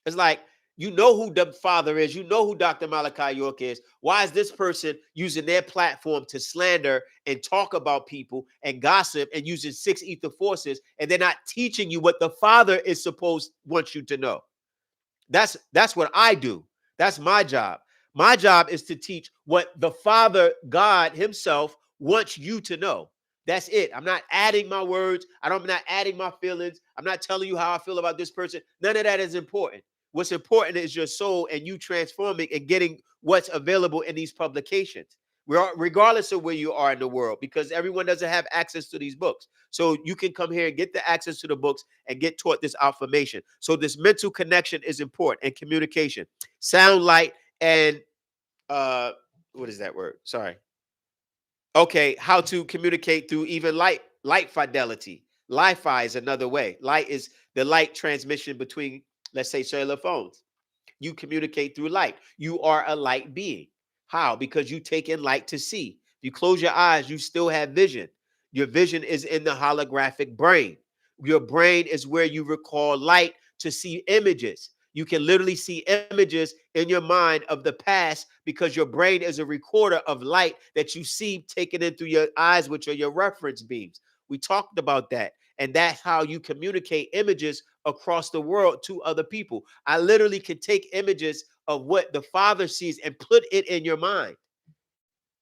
It's like, you know who the Father is. You know who Dr. Malachi York is. Why is this person using their platform to slander and talk about people and gossip and using 6 ether forces, and they're not teaching you what the Father is wants you to know? That's what I do. That's my job. My job is to teach what the Father, God himself, wants you to know. That's it. I'm not adding my words. I'm not adding my feelings. I'm not telling you how I feel about this person. None of that is important. What's important is your soul and you transforming and getting what's available in these publications. Regardless of where you are in the world, because everyone doesn't have access to these books. So you can come here and get the access to the books and get taught this affirmation. So this mental connection is important, and communication. Sound, light, and what is that word? Sorry. Okay, how to communicate through even light fidelity. Li-Fi is another way. Light is the light transmission between, let's say, cellular phones. You communicate through light. You are a light being. How? Because you take in light to see. If you close your eyes, you still have vision. Your vision is in the holographic brain. Your brain is where you recall light to see images. You can literally see images in your mind of the past because your brain is a recorder of light that you see taken in through your eyes, which are your reference beams. We talked about that. And that's how you communicate images across the world to other people. I literally can take images of what the Father sees and put it in your mind.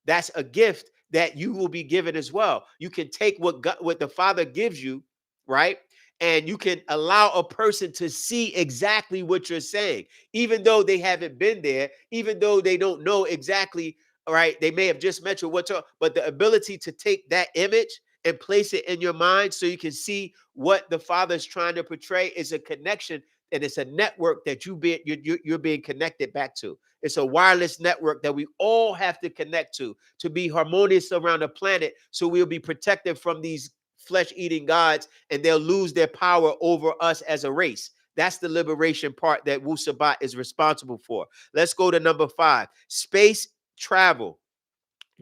That's a gift that you will be given as well. You can take what the Father gives you, right? And you can allow a person to see exactly what you're saying, even though they haven't been there, even though they don't know exactly, right? They may have just met you, but the ability to take that image and place it in your mind so you can see what the Father is trying to portray is a connection, and it's a network that you're being connected back to. It's a wireless network that we all have to connect to be harmonious around the planet, so we'll be protected from these flesh-eating gods, and they'll lose their power over us as a race. That's the liberation part that Wu Sabat is responsible for. Let's go to number 5. Space travel.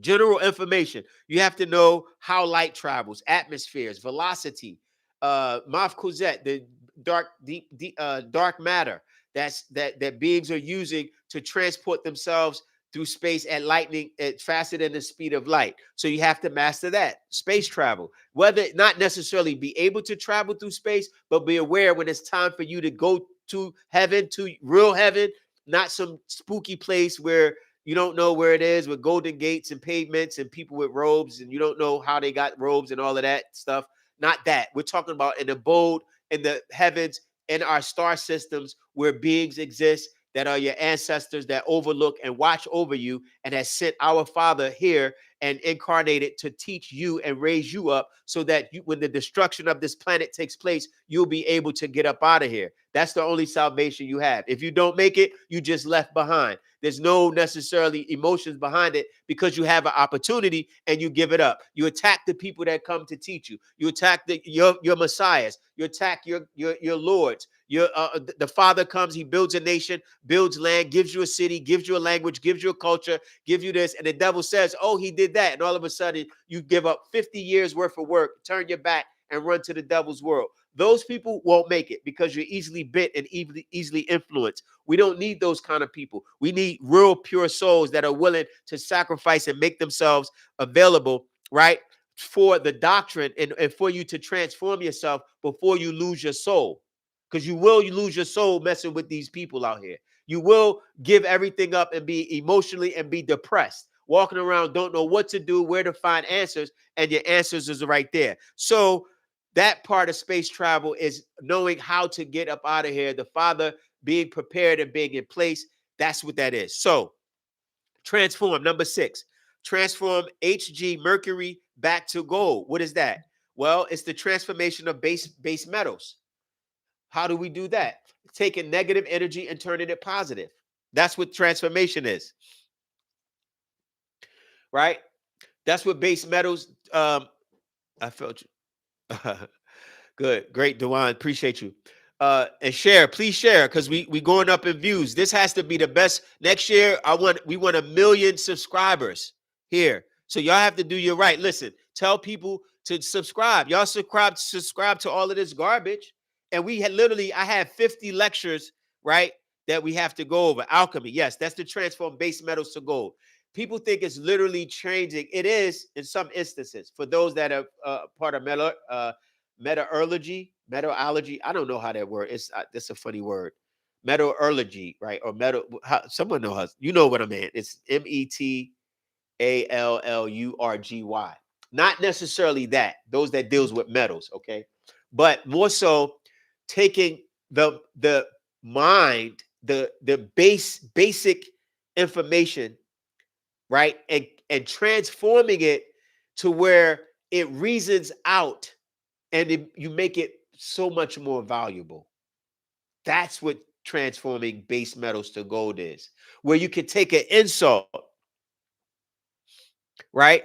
General information. You have to know how light travels, atmospheres, velocity, Maf Kuzet, the dark matter that beings are using to transport themselves through space at lightning at faster than the speed of light. So you have to master that. Space travel. Whether not necessarily be able to travel through space, but be aware when it's time for you to go to heaven, to real heaven, not some spooky place where you don't know where it is, with golden gates and pavements and people with robes, and you don't know how they got robes and all of that stuff. Not that. We're talking about an abode in the heavens, in our star systems, where beings exist that are your ancestors that overlook and watch over you, and has sent our Father here and incarnated to teach you and raise you up so that when the destruction of this planet takes place, you'll be able to get up out of here. That's the only salvation you have. If you don't make it, you just left behind. There's no necessarily emotions behind it, because you have an opportunity and you give it up. You attack the people that come to teach you. You attack your messiahs. You attack your lords. The Father comes, he builds a nation, builds land, gives you a city, gives you a language, gives you a culture, gives you this, and the devil says, oh, he did that. And all of a sudden, you give up 50 years worth of work, turn your back, and run to the devil's world. Those people won't make it because you're easily bit and easily influenced. We don't need those kind of people. We need real pure souls that are willing to sacrifice and make themselves available, right, for the doctrine, and for you to transform yourself before you lose your soul. Because you lose your soul messing with these people out here. You will give everything up and be emotionally and be depressed, walking around, don't know what to do, where to find answers, and your answers is right there. So that part of space travel is knowing how to get up out of here. The Father being prepared and being in place. That's what that is. So transform. Number 6, transform Hg Mercury back to gold. What is that? Well, it's the transformation of base metals. How do we do that? Taking negative energy and turning it positive. That's what transformation is, right? That's what base metals. I felt you. Good, great, Dewan. Appreciate you. And share, please share, because we going up in views. This has to be the best. Next year, we want 1 million subscribers here. So y'all have to do your right. Listen, tell people to subscribe. Y'all subscribe to all of this garbage. And I have 50 lectures, right, that we have to go over. Alchemy, yes, that's to transform base metals to gold. People think it's literally changing. It is in some instances for those that are part of metallurgy. I don't know how that word is. That's a funny word. Metallurgy, right? Or someone knows. You know what I mean? It's METALLURGY. Not necessarily that, those that deals with metals, okay? But more so taking the mind, the basic information, right? And transforming it to where it reasons out and you make it so much more valuable. That's what transforming base metals to gold is, where you can take an insult, right?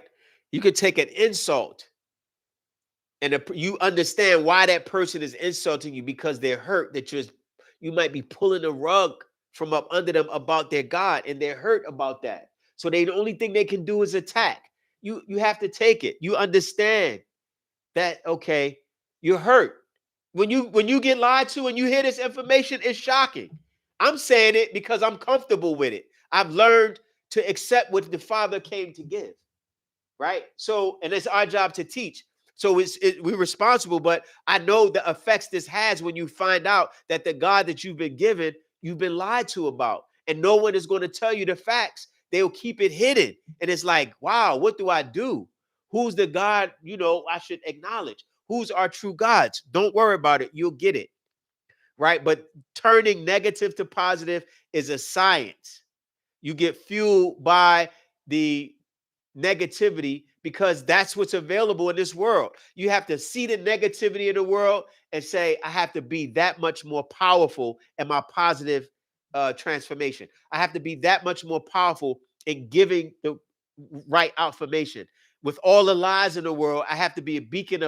You could take an insult and you understand why that person is insulting you because they're hurt that you might be pulling a rug from up under them about their God and they're hurt about that. So the only thing they can do is attack. You have to take it. You understand that, okay, you're hurt. When you get lied to and you hear this information, it's shocking. I'm saying it because I'm comfortable with it. I've learned to accept what the Father came to give, right? So, and it's our job to teach. So we're responsible, but I know the effects this has when you find out that the God that you've been given, you've been lied to about, and no one is going to tell you the facts. They'll keep it hidden, and it's like, wow, what do I do? Who's the God, I should acknowledge? Who's our true gods? Don't worry about it. You'll get it, right? But turning negative to positive is a science. You get fueled by the negativity because that's what's available in this world. You have to see the negativity in the world and say, I have to be that much more powerful in my positive transformation. I have to be that much more powerful in giving the right affirmation. With all the lies in the world, I have to be a beacon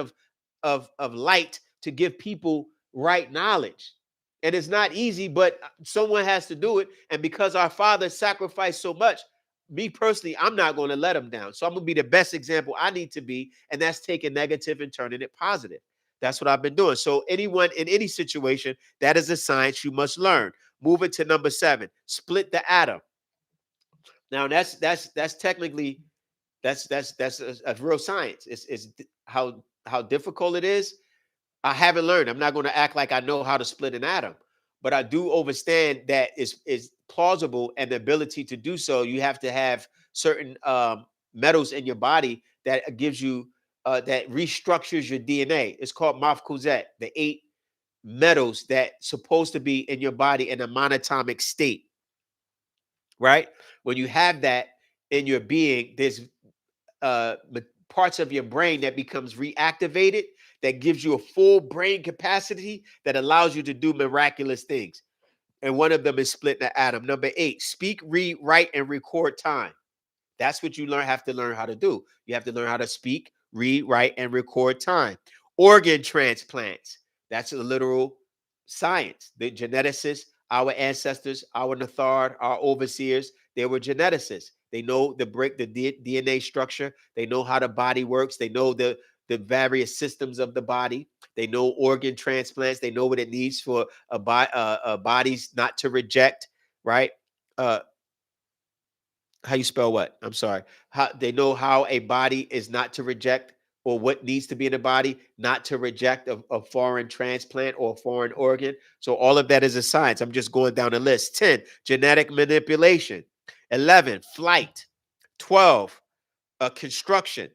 of light to give people right knowledge. And it's not easy, but someone has to do it. And because our Father sacrificed so much, me personally, I'm not going to let him down. So I'm going to be the best example I need to be. And that's taking negative and turning it positive. That's what I've been doing. So anyone in any situation, that is a science you must learn. Moving to number 7, split the atom. Now that's technically that's a real science. It's how difficult it is. I haven't learned. I'm not going to act like I know how to split an atom, but I do understand that is plausible and the ability to do so. You have to have certain metals in your body that gives you that restructures your DNA. It's called mafkuzet, the 8 metals that supposed to be in your body in a monatomic state. Right? When you have that in your being, there's parts of your brain that becomes reactivated, that gives you a full brain capacity that allows you to do miraculous things. And one of them is split the atom. Number 8, speak, read, write, and record time. That's what you have to learn how to do. You have to learn how to speak, read, write, and record time. Organ transplants. That's a literal science. The geneticists, our ancestors, our Nathard, our overseers, they were geneticists. They know the DNA structure. They know how the body works. They know the various systems of the body. They know organ transplants. They know what it needs for bodies not to reject, right? How you spell what? I'm sorry. How they know how a body is not to reject, or what needs to be in the body not to reject a foreign transplant or a foreign organ. So all of that is a science. I'm just going down the list. 10, genetic manipulation. 11, flight. 12, construction.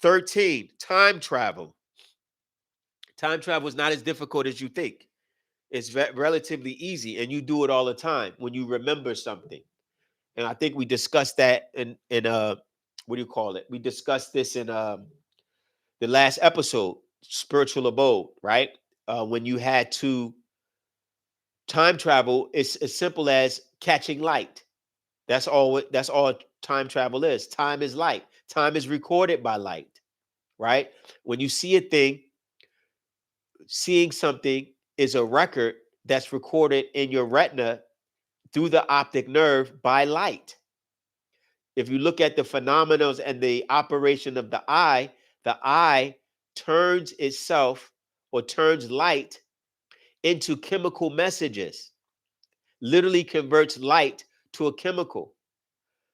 13, time travel. Time travel is not as difficult as you think. It's relatively easy, and you do it all the time when you remember something. And I think we discussed that in what do you call it? We discussed this in the last episode, spiritual abode, right? When you had to time travel, it's as simple as catching light. That's all. That's all time travel is. Time is light. Time is recorded by light, right? When you see a thing, seeing something is a record that's recorded in your retina through the optic nerve by light. If you look at the phenomena and the operation of the eye turns itself or turns light into chemical messages, literally converts light to a chemical.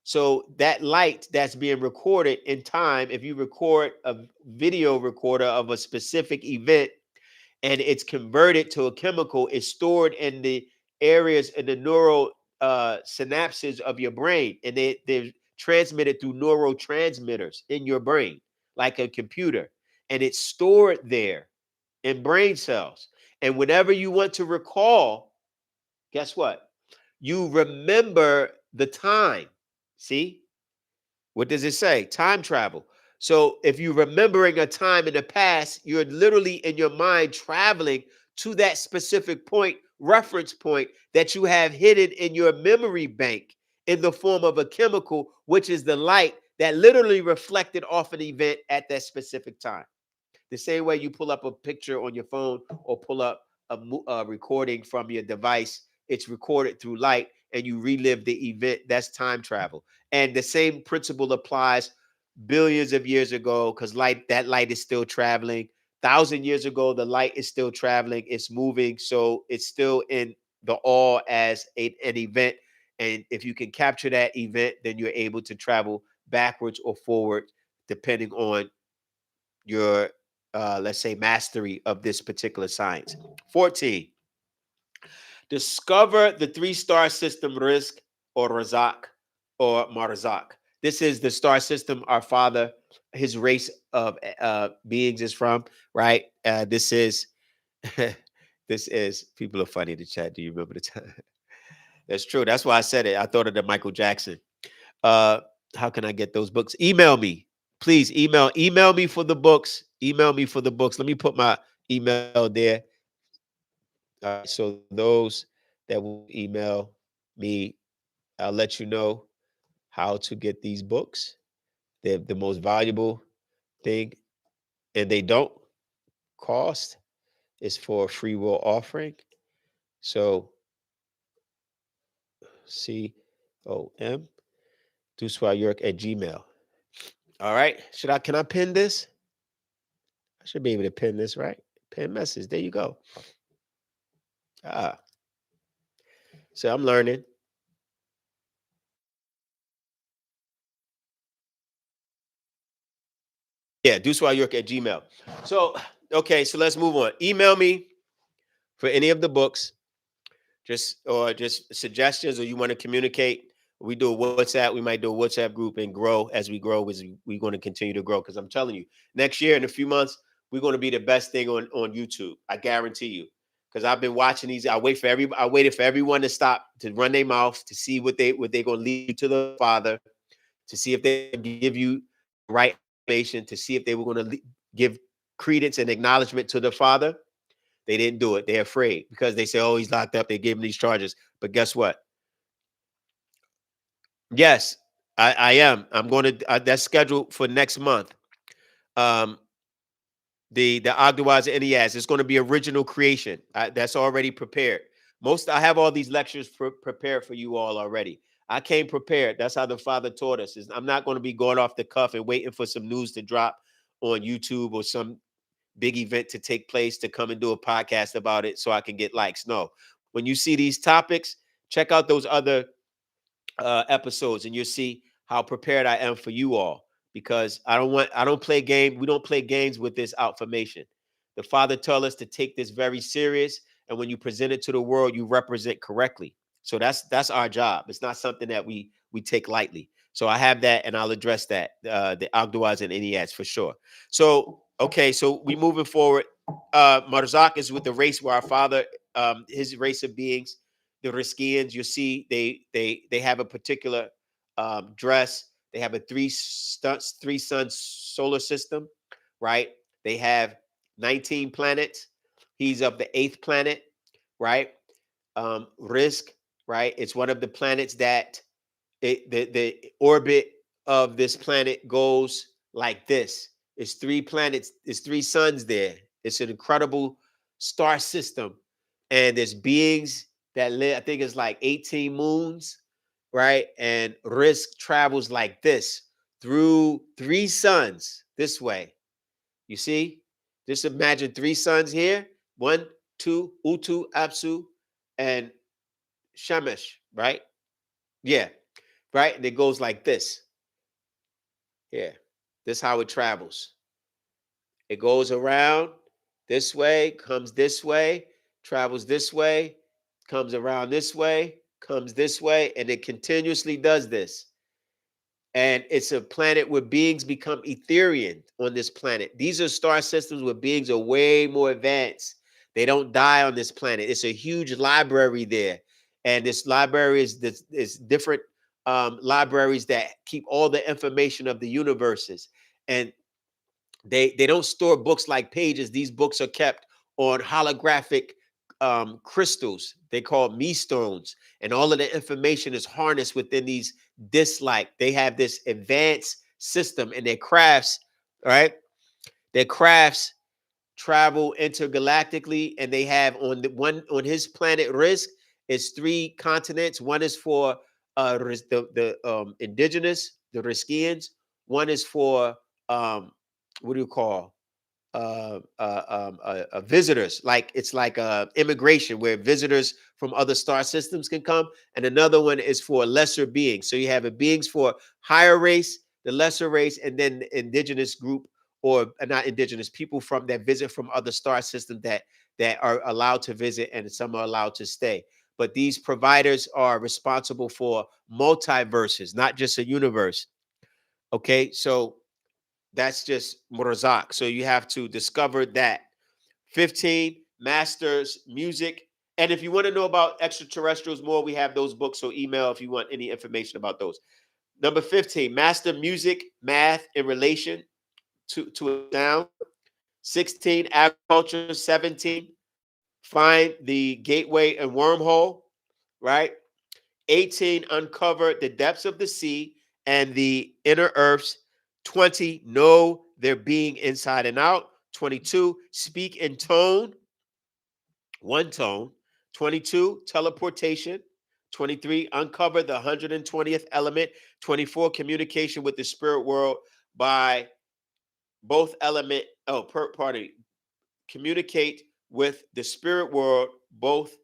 So that light that's being recorded in time, if you record a video recorder of a specific event and it's converted to a chemical, it's stored in the areas in the neural synapses of your brain, and they're transmitted through neurotransmitters in your brain. like a computer, and it's stored there in brain cells. And whenever you want to recall, guess what? You remember the time. See? What does it say? Time travel. So if you're remembering a time in the past, you're literally in your mind traveling to that specific point, reference point that you have hidden in your memory bank in the form of a chemical, which is the light that literally reflected off an event at that specific time. The same way you pull up a picture on your phone or pull up a recording from your device, it's recorded through light and you relive the event. That's time travel. And the same principle applies billions of years ago, because that light is still traveling. 1,000 years ago, the light is still traveling. It's moving. So it's still in the all as an event. And if you can capture that event, then you're able to travel backwards or forward, depending on your let's say mastery of this particular science. 14, discover the three-star system Risk or Razak or Marzak. This is the star system our father, his race of beings is from, right? This is this is, people are funny in the chat. Do you remember the time? That's true. That's why I said it. I thought of the Michael Jackson. Uh, how can I get those books? Email me, please. Email me for the books. Email me for the books. Let me put my email there. So those that will email me, I'll let you know how to get these books. They're the most valuable thing, and they don't cost. It's for a free will offering. So COM York at Gmail. All right. Can I pin this? I should be able to pin this, right? Pin message. There you go. So I'm learning. Yeah, York at Gmail. So, okay, so let's move on. Email me for any of the books, just suggestions, or you want to communicate. We do a WhatsApp. We might do a WhatsApp group and grow as we grow. We're going to continue to grow, because I'm telling you, next year in a few months, we're going to be the best thing on YouTube. I guarantee you. Because I've been watching these. I waited for everyone to stop, to run their mouth, to see what they're going to lead to the Father, to see if they give you the right information, to see if they were going to give credence and acknowledgement to the Father. They didn't do it. They're afraid, because they say, "Oh, he's locked up." They gave him these charges. But guess what? Yes, I am. I'm going to. That's scheduled for next month. Um, the Agdawaz and Iyaz. It's going to be original creation. That's already prepared. I have all these lectures prepared for you all already. I came prepared. That's how the Father taught us. I'm not going to be going off the cuff and waiting for some news to drop on YouTube or some big event to take place to come and do a podcast about it so I can get likes. No. When you see these topics, check out those other episodes, and you'll see how prepared I am for you all, because I don't play game. We don't play games with this information. The Father told us to take this very serious, and when you present it to the world, you represent correctly. So that's our job. It's not something that we take lightly. So I have that, and I'll address that, the Agdawaz and Eniads for sure. So okay, so we moving forward. Marzak is with the race where our father, his race of beings, the Riskians, you see, they have a particular dress. They have a three sun solar system, right? They have 19 planets. He's of the eighth planet, right? Risk, right? It's one of the planets that the orbit of this planet goes like this. It's three planets, it's three suns there. It's an incredible star system. And there's beings that live, I think it's like 18 moons, right? And Risk travels like this through three suns this way. You see? Just imagine three suns here. One, two, Utu, Apsu, and Shemesh, right? Yeah, right? And it goes like this. Yeah, this is how it travels. It goes around this way, comes this way, travels this way, comes around this way, comes this way, and it continuously does this. And it's a planet where beings become Etherian on this planet. These are star systems where beings are way more advanced. They don't die on this planet. It's a huge library there. And this library is different libraries that keep all the information of the universes. And they don't store books like pages. These books are kept on holographic crystals. They call me stones, and all of the information is harnessed within these discs. Like they have this advanced system, and their crafts, right? Their crafts travel intergalactically, and they have on the one on his planet Risk is 3 continents. One is for the indigenous, the Riskians. One is for what do you call visitors, like it's like immigration where visitors from other star systems can come, and another one is for lesser beings. So you have a beings for higher race, the lesser race, and then the indigenous group, or not indigenous people from that visit from other star systems that are allowed to visit, and some are allowed to stay. But these providers are responsible for multiverses, not just a universe. Okay, so that's just Murazak. So you have to discover that. 15, masters music. And if you want to know about extraterrestrials more, we have those books. So email if you want any information about those. Number 15, master music, math in relation to a sound. 16, agriculture. 17, find the gateway and wormhole, right? 18, uncover the depths of the sea and the inner earths. 20, know their being inside and out. 22, speak in tone, one tone. 22, teleportation. 23, uncover the 120th element. 24, communication with the spirit world by both element. Pardon. Communicate with the spirit world, both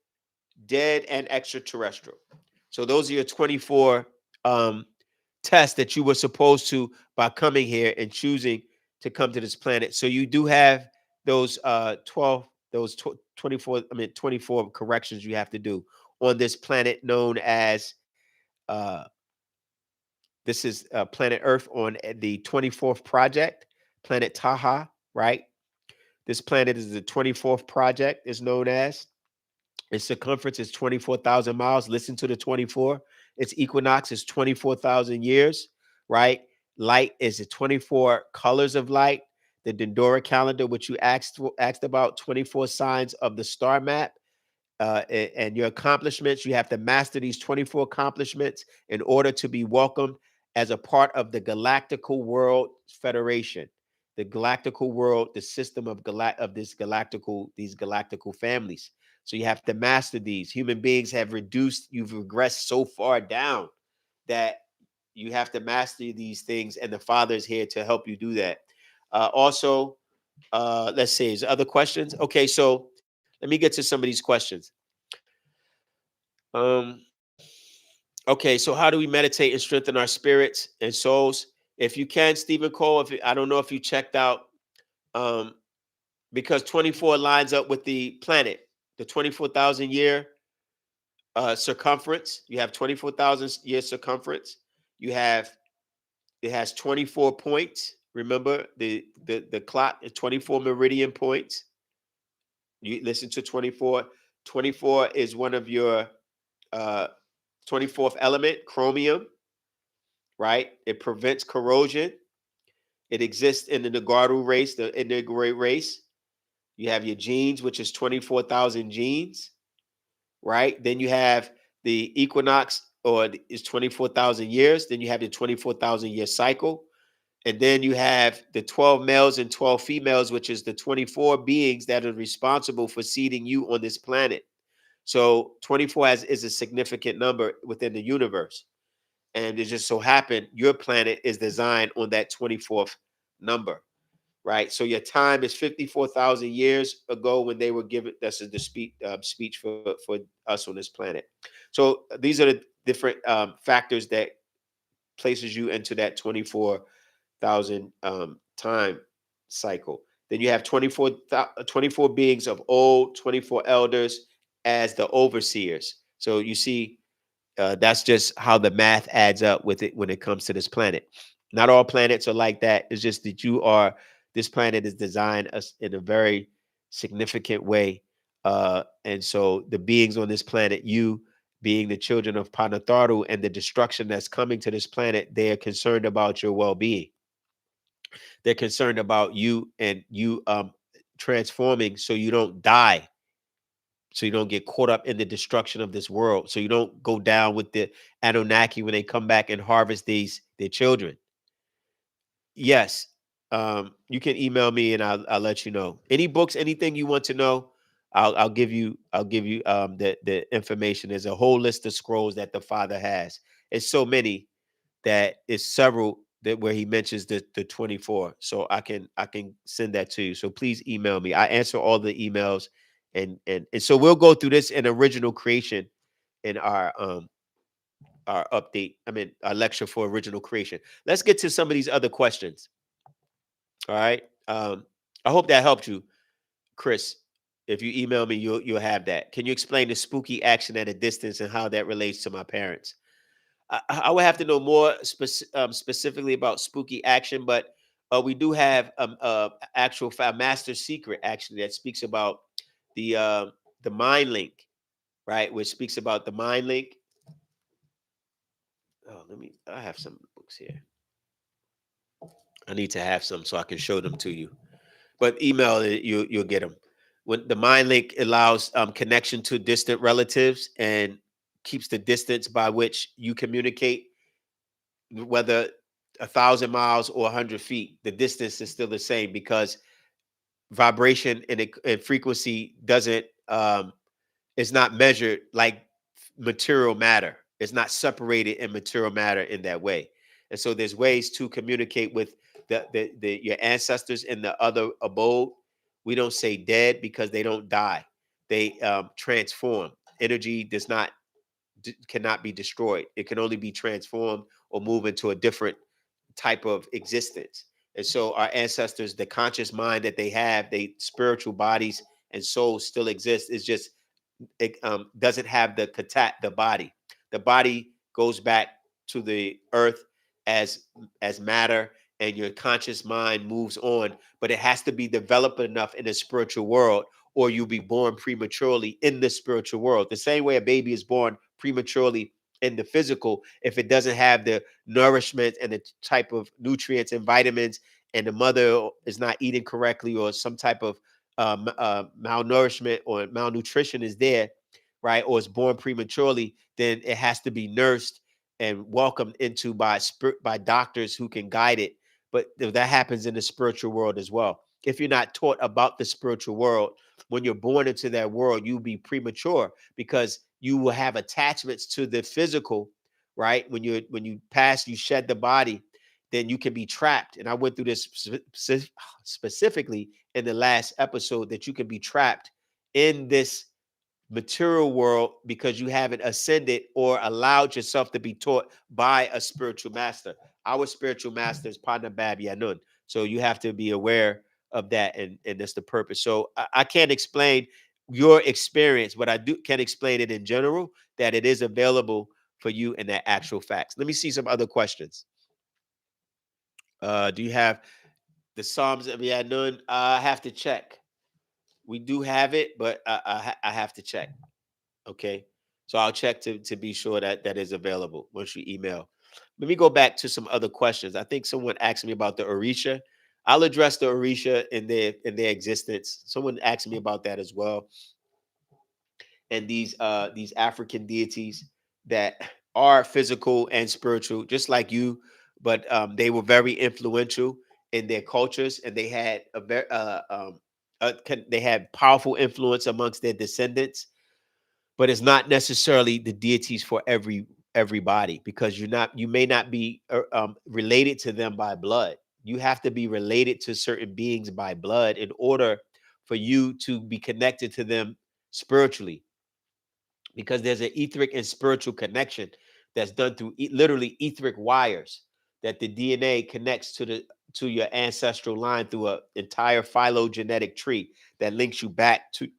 dead and extraterrestrial. So those are your 24 tests that you were supposed to by coming here and choosing to come to this planet. So you do have those 24 corrections you have to do on this planet known as uh this is planet Earth on the 24th project, planet Taha, right? This planet is the 24th project, is known as. Its circumference is 24,000 miles. Listen to the 24. Its equinox is 24,000 years, right? Light is the 24 colors of light. The Dendora calendar, which you asked about, 24 signs of the star map. And your accomplishments, you have to master these 24 accomplishments in order to be welcomed as a part of the Galactical World Federation. The Galactical World, the system of these galactical families. So you have to master these. Human beings have you've regressed so far down that you have to master these things, and the Father is here to help you do that. Also, let's see, is there other questions? Okay, so let me get to some of these questions. Um, okay, so how do we meditate and strengthen our spirits and souls? If you can, Stephen Cole, I don't know if you checked out, because 24 lines up with the planet, the 24,000 year circumference. You have 24,000 year circumference. It has 24 points. Remember the clock is 24 meridian points. You listen to 24. 24 is one of your 24th element, chromium, right? It prevents corrosion. It exists in the Nagaru race, the Indigirate race. You have your genes, which is 24,000 genes, right? Then you have the equinox, or is 24,000 years. Then you have the 24,000 year cycle. And then you have the 12 males and 12 females, which is the 24 beings that are responsible for seeding you on this planet. So 24 is a significant number within the universe. And it just so happened your planet is designed on that 24th number, right? So your time is 54,000 years ago when they were given. That's the speech for us on this planet. So these are the different factors that places you into that 24,000 time cycle. Then you have 24 beings of old, 24 elders as the overseers. So you see That's just how the math adds up with it when it comes to this planet. Not all planets are like that. It's just that this planet is designed in a very significant way. And so the beings on this planet, you being the children of Panatharu and the destruction that's coming to this planet, they are concerned about your well-being. They're concerned about you and you transforming so you don't die, so you don't get caught up in the destruction of this world, so you don't go down with the Anunnaki when they come back and harvest their children. Yes, you can email me and I'll let you know. Any books, anything you want to know, I'll give you the information. There's a whole list of scrolls that the Father has. It's so many that it's several that where he mentions the 24. So I can send that to you. So please email me. I answer all the emails, and so we'll go through this in original creation in our update. I mean our lecture for original creation. Let's get to some of these other questions. All right. I hope that helped you, Chris. If you email me, you'll have that. Can you explain the spooky action at a distance and how that relates to my parents? I would have to know more specifically about spooky action, but we do have actual master secret actually that speaks about the uh, the mind link, right? Which speaks about the mind link. Oh, I have some books here. I need to have some so I can show them to you. But email it, you'll get them. When the mind link allows connection to distant relatives and keeps the distance by which you communicate, whether 1,000 miles or 100 feet, the distance is still the same because vibration and frequency doesn't is not measured like material matter. It's not separated in material matter in that way. And so there's ways to communicate with your ancestors in the other abode. We don't say dead because they don't die. They transform. Energy cannot be destroyed. It can only be transformed or move into a different type of existence. And so our ancestors, the conscious mind that they have, they spiritual bodies and souls still exist. It's just it doesn't have the body. The body goes back to the earth as matter, and your conscious mind moves on. But it has to be developed enough in the spiritual world, or you'll be born prematurely in the spiritual world. The same way a baby is born prematurely in the physical, if it doesn't have the nourishment and the type of nutrients and vitamins, and the mother is not eating correctly, or some type of malnourishment or malnutrition is there, right, or is born prematurely, then it has to be nursed and welcomed into by doctors who can guide it. But that happens in the spiritual world as well. If you're not taught about the spiritual world, when you're born into that world, you'll be premature because you will have attachments to the physical, right? When you pass, you shed the body, then you can be trapped. And I went through this specifically in the last episode, that you can be trapped in this material world because you haven't ascended or allowed yourself to be taught by a spiritual master. Our spiritual master is Panabab Yanun. So you have to be aware of that, and that's the purpose. So I can't explain your experience, but I can explain it in general, that it is available for you in that actual facts. Let me see some other questions. Do you have the Psalms of Yanun? I have to check. We do have it, but I have to check. Okay. So I'll check to be sure that that is available once you email. Let me go back to some other questions. I think someone asked me about the Orisha. I'll address the Orisha in their existence. Someone asked me about that as well. And these African deities that are physical and spiritual, just like you, but they were very influential in their cultures, and they had a very they had powerful influence amongst their descendants. But it's not necessarily the deities for everybody, because you may not be related to them by blood. You have to be related to certain beings by blood in order for you to be connected to them spiritually, because there's an etheric and spiritual connection that's done through literally etheric wires, that the DNA connects to your ancestral line through an entire phylogenetic tree that links you back to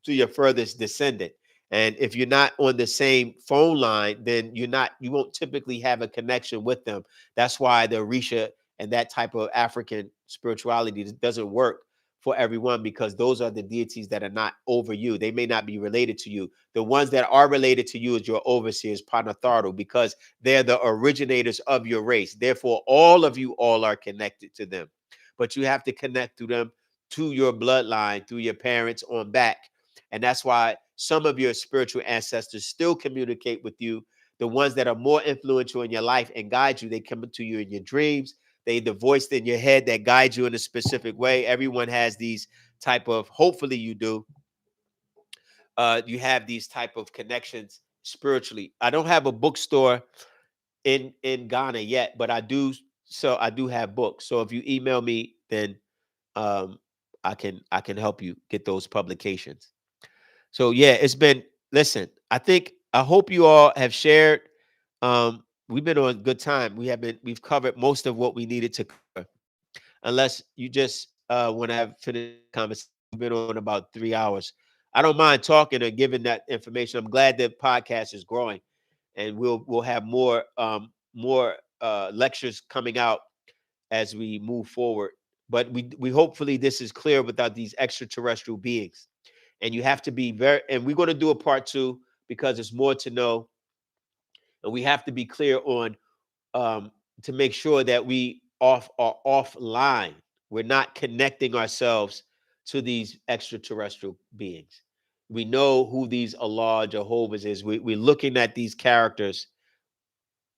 your furthest descendant. And if you're not on the same phone line, then you won't typically have a connection with them. That's why the Orisha and that type of African spirituality doesn't work for everyone, because those are the deities that are not over you. They may not be related to you. The ones that are related to you is your overseers, Panatharu, because they're the originators of your race. Therefore, all of you all are connected to them. But you have to connect to them, to your bloodline, through your parents on back. And that's why some of your spiritual ancestors still communicate with you. The ones that are more influential in your life and guide you, they come to you in your dreams. They the voice in your head that guides you in a specific way. Everyone has these type of, hopefully you do, you have these type of connections spiritually. I don't have a bookstore in Ghana yet, but I do. So I do have books. So if you email me, then um, I can help you get those publications. So yeah, it's been. Listen, I hope you all have shared. We've been on good time. We've covered most of what we needed to cover. Unless you just want to have finished the conversation. We've been on about 3 hours. I don't mind talking or giving that information. I'm glad the podcast is growing, and we'll have more lectures coming out as we move forward. But we hopefully this is clear without these extraterrestrial beings. And you have to be very, and we're going to do a part two because there's more to know, and we have to be clear on to make sure that we are offline. We're not connecting ourselves to these extraterrestrial beings. We know who these Allah Jehovahs is. We're looking at these characters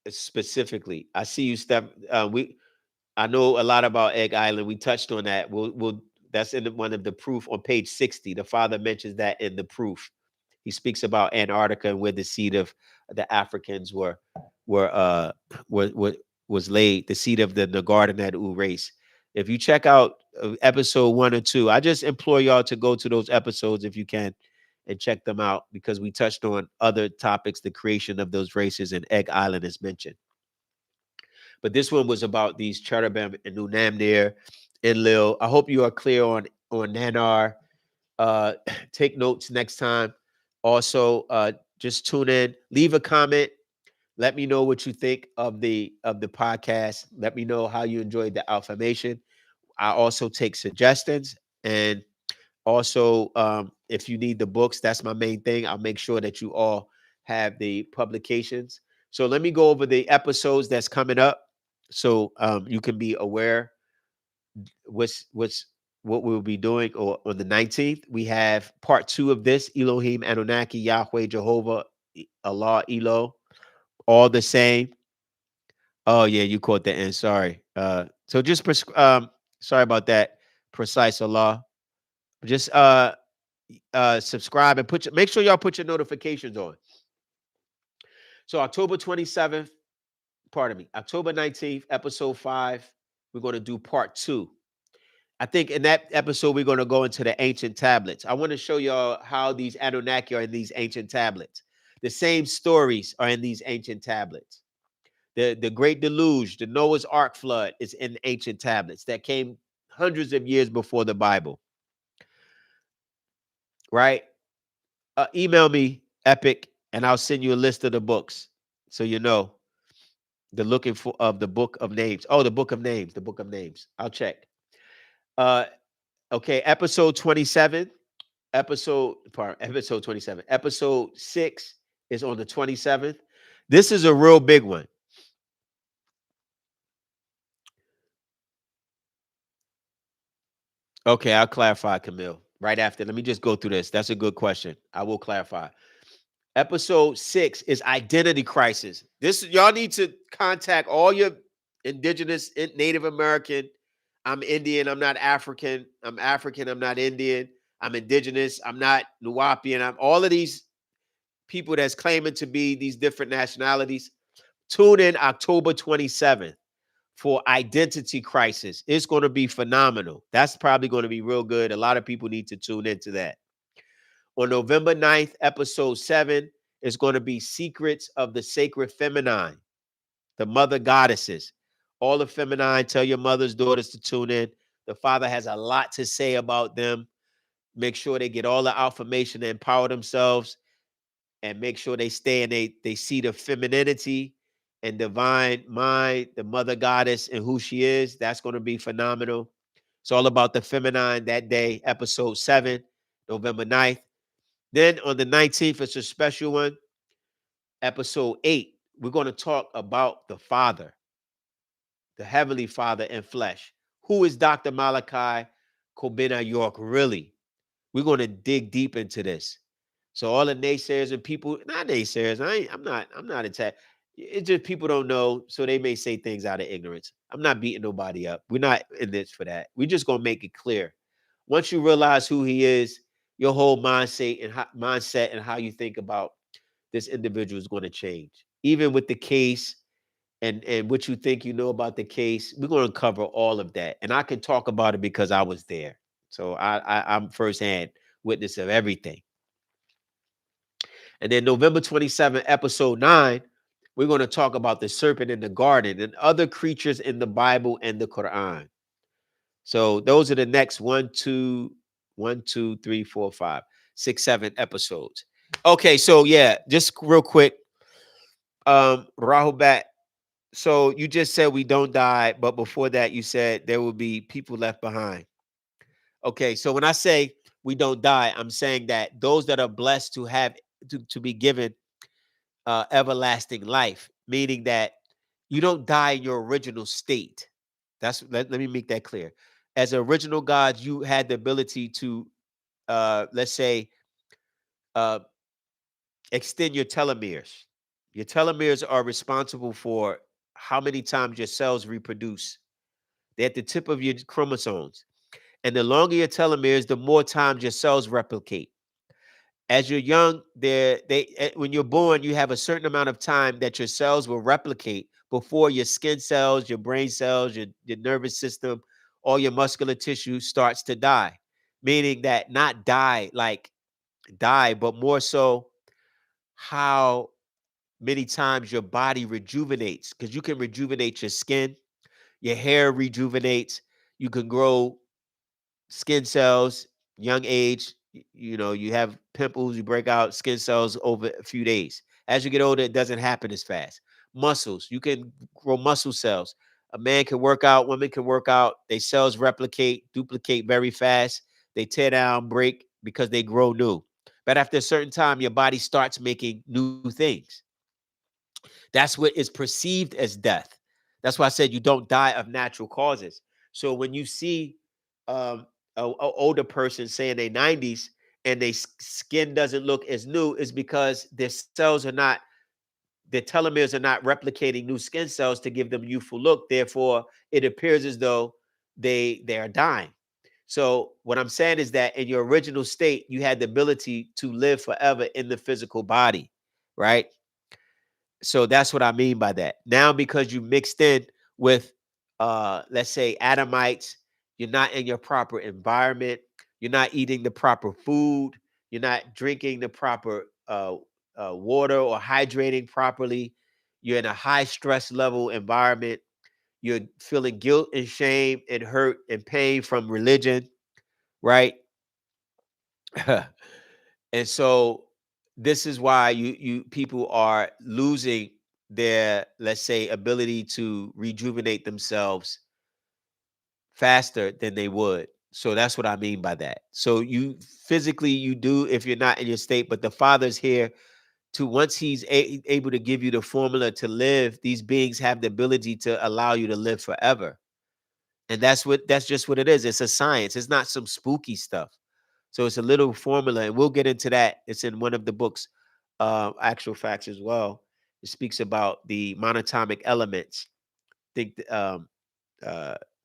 specifically. I see you, Steph. I know a lot about Egg Island. We touched on that. We'll that's in one of the proof on page 60. The father mentions that in the proof. He speaks about Antarctica and where the seed of the Africans were uh were was laid, the seed of the Garden Anu race. If you check out episode 1 or 2, I just implore y'all to go to those episodes if you can and check them out, because we touched on other topics, the creation of those races, and Egg Island is mentioned. But this one was about these cherubim and Nunamnir, Enlil. I hope you are clear on Nanar. Take notes next time. Also, just tune in, leave a comment. Let me know what you think of the podcast. Let me know how you enjoyed the affirmation. I also take suggestions, and also if you need the books, that's my main thing. I'll make sure that you all have the publications. So let me go over the episodes that's coming up, so you can be aware what we'll be doing. Or on the 19th, we have part 2 of this: Elohiym, Anunaki, Yahweh, Jehovah, Allah, Eloh, all the same. Oh yeah, you caught the end. Sorry. So just sorry about that. Precise Allah. Just subscribe and make sure y'all put your notifications on. So October 27th, pardon me, October 19th, episode 5, we're going to do part 2. I think in that episode, we're going to go into the ancient tablets. I want to show y'all how these Anunnaki are in these ancient tablets. The same stories are in these ancient tablets. The Great Deluge, the Noah's Ark flood is in ancient tablets that came hundreds of years before the Bible. Right? Email me, Epic, and I'll send you a list of the books, so you know the looking for of the book of names. Oh, the book of names, the book of names. I'll check. Uh, okay, episode 27. Episode 27. Episode 6 is on the 27th. This is a real big one. Okay, I'll clarify, Camille. Right after. Let me just go through this. That's a good question. I will clarify. Episode 6 is identity crisis. This y'all need to contact all your indigenous, Native American. I'm Indian. I'm not African. I'm African. I'm not Indian. I'm indigenous. I'm not Nuwapian. I'm all of these people that's claiming to be these different nationalities. Tune in October 27th for identity crisis. It's going to be phenomenal. That's probably going to be real good. A lot of people need to tune into that. On November 9th, episode 7 is going to be Secrets of the Sacred Feminine, the mother goddesses. All the feminine, tell your mothers, daughters to tune in. The father has a lot to say about them. Make sure they get all the information to empower themselves. and make sure they stay in they see the femininity and divine mind, the mother goddess and who she is. That's going to be phenomenal. It's all about the feminine that day, episode 7, November 9th. Then on the 19th, it's a special one, episode 8. We're going to talk about the Father, the Heavenly Father in flesh. Who is Dr. Malachi Kobina York really? We're going to dig deep into this. So all the naysayers and people, not naysayers, I'm not attacked. It's just people don't know, so they may say things out of ignorance. I'm not beating nobody up. We're not in this for that. We're just gonna make it clear. Once you realize who he is, your whole mindset and how you think about this individual is going to change. Even with the case and what you think you know about the case, we're going to cover all of that. And I can talk about it because I was there. So I'm firsthand witness of everything. And then November 27th, episode 9, we're going to talk about the serpent in the garden and other creatures in the Bible and the Quran. So those are the next 7 episodes. Okay, so yeah, just real quick. Rahubat. So you just said we don't die, but before that, you said there will be people left behind. Okay, so when I say we don't die, I'm saying that those that are blessed to have to be given everlasting life, meaning that you don't die in your original state. Let me make that clear. As original gods, you had the ability to, let's say, uh, extend your telomeres. Your telomeres are responsible for how many times your cells reproduce. They're at the tip of your chromosomes. And the longer your telomeres, the more times your cells replicate. As you're young, when you're born, you have a certain amount of time that your cells will replicate before your skin cells, your brain cells, your nervous system, all your muscular tissue starts to die. Meaning that not die like die, but more so how many times your body rejuvenates. Because you can rejuvenate your skin, your hair rejuvenates, you can grow skin cells, young age, you have pimples, you break out skin cells over a few days. As you get older, it doesn't happen as fast. Muscles, you can grow muscle cells. A man can work out, women can work out. They cells replicate, duplicate very fast. They tear down, break because they grow new. But after a certain time, your body starts making new things. That's what is perceived as death. That's why I said you don't die of natural causes. So when you see a older person, say in their 90s, and their skin doesn't look as new, is because their cells are not, their telomeres are not replicating new skin cells to give them youthful look. Therefore, it appears as though they are dying. So what I'm saying is that in your original state, you had the ability to live forever in the physical body, right? So that's what I mean by that. Now, because you mixed in with, let's say, Adamites, you're not in your proper environment. You're not eating the proper food. You're not drinking the proper water or hydrating properly. You're in a high stress level environment. You're feeling guilt and shame and hurt and pain from religion, right? And so this is why you people are losing their, let's say, ability to rejuvenate themselves faster than they would. So that's what I mean by that. So you physically you do if you're not in your state, but the Father's here to, once he's able to give you the formula to live, these beings have the ability to allow you to live forever. And that's just what it is. It's a science. It's not some spooky stuff. So it's a little formula, and we'll get into that. It's in one of the books, Actual Facts as well. It speaks about the monatomic elements. Think uh,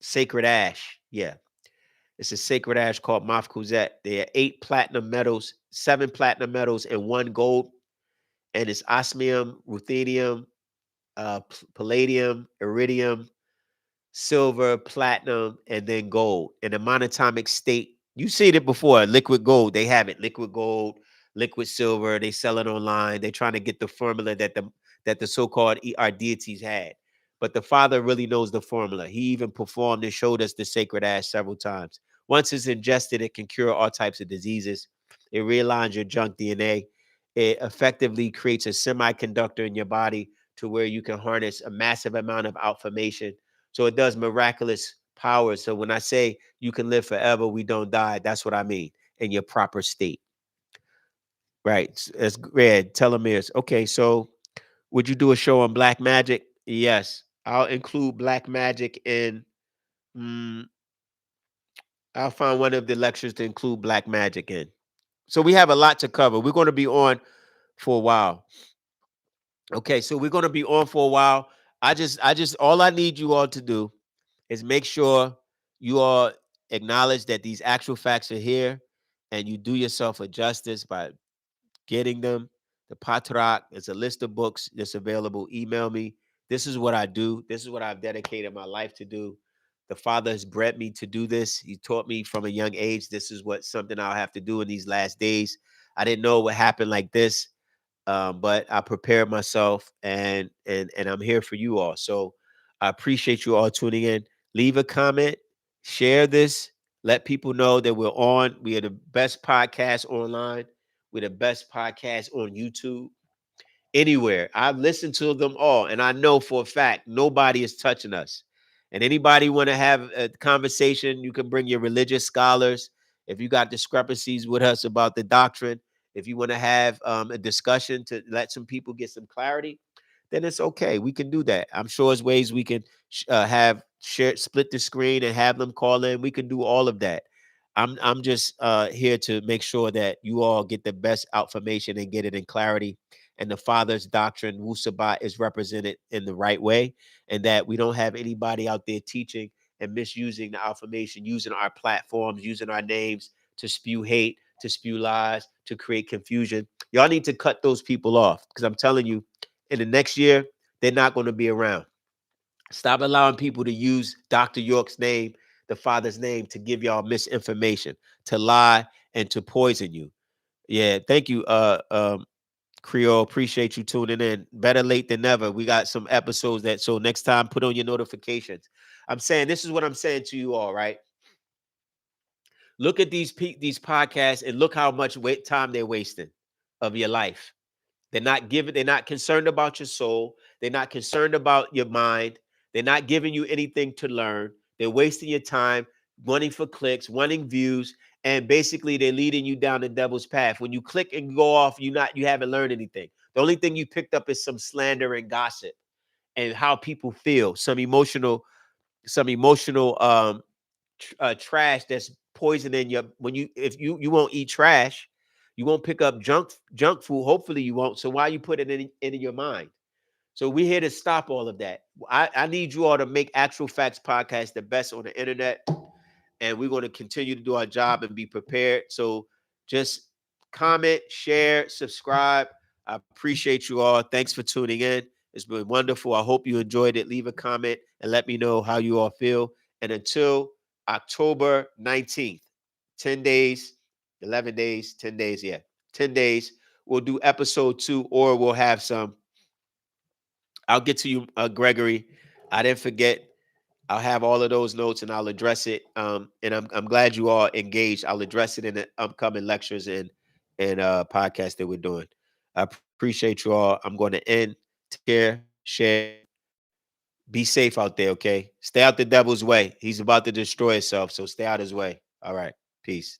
sacred ash. Yeah, it's a sacred ash called Mafkuzet. There are 8 platinum metals, 7 platinum metals, and 1 gold. And it's osmium, ruthenium, palladium, iridium, silver, platinum, and then gold in a monatomic state. You've seen it before. Liquid gold, they have it. Liquid gold, liquid silver. They sell it online. They're trying to get the formula that the so-called our deities had. But the Father really knows the formula. He even performed and showed us the sacred ash several times. Once it's ingested, it can cure all types of diseases. It realigns your junk DNA. it effectively creates a semiconductor in your body to where you can harness a massive amount of information. So it does miraculous powers. So when I say you can live forever, we don't die, that's what I mean, in your proper state. Right. As Red, telomeres. Okay, so would you do a show on black magic? Yes. I'll include black magic in mm, I'll find one of the lectures to include black magic in. So we have a lot to cover. We're going to be on for a while. Okay, so we're going to be on for a while. I just all I need you all to do is make sure you all acknowledge that these actual facts are here, and you do yourself a justice by getting them. The Patrak is a list of books that's available. Email me. This is what I do. This is what I've dedicated my life to do. The Father has bred me to do this. He taught me from a young age. This is what something I'll have to do in these last days. I didn't know what happened like this, but I prepared myself, and I'm here for you all. So I appreciate you all tuning in. Leave a comment, share this, let people know that we're on. We are the best podcast online. We're the best podcast on YouTube. Anywhere. I've listened to them all, and I know for a fact nobody is touching us. And anybody want to have a conversation, you can bring your religious scholars. If you got discrepancies with us about the doctrine, if you want to have a discussion to let some people get some clarity, then it's okay. We can do that. I'm sure there's ways we can have share, split the screen and have them call in. We can do all of that. I'm just here to make sure that you all get the best information and get it in clarity, and the Father's doctrine, Wu Sabat, is represented in the right way, and that we don't have anybody out there teaching and misusing the information, using our platforms, using our names to spew hate, to spew lies, to create confusion. Y'all need to cut those people off, because I'm telling you, in the next year, they're not going to be around. Stop allowing people to use Dr. York's name, the Father's name, to give y'all misinformation, to lie, and to poison you. Yeah, thank you, Creole. Appreciate you tuning in. Better late than never. We got some episodes that, so next time, put on your notifications. I'm saying, this is what I'm saying to you all, right? Look at these podcasts and look how much time they're wasting of your life. They're not concerned about your soul. They're not concerned about your mind. They're not giving you anything to learn. They're wasting your time, wanting for clicks, wanting views, and basically they're leading you down the devil's path. When you click and go off, you haven't learned anything. The only thing you picked up is some slander and gossip and how people feel, some emotional trash that's poisoning your, when you, if you won't eat trash, you won't pick up junk food. Hopefully you won't. So why you put it in your mind? So we're here to stop all of that. I need you all to make Actual Facts Podcast the best on the internet, and we're going to continue to do our job and be prepared. So just comment, share, subscribe. I appreciate you all. Thanks for tuning in. It's been wonderful. I hope you enjoyed it. Leave a comment and let me know how you all feel. And until October 19th, 10 days, 11 days, 10 days, yeah, 10 days, we'll do episode 2, or we'll have some. I'll get to you, Gregory. I didn't forget. I'll have all of those notes and I'll address it. And I'm glad you all engaged. I'll address it in the upcoming lectures and podcasts that we're doing. I appreciate you all. I'm going to end. Take care, share. Be safe out there, okay? Stay out the devil's way. He's about to destroy himself, so stay out his way. All right. Peace.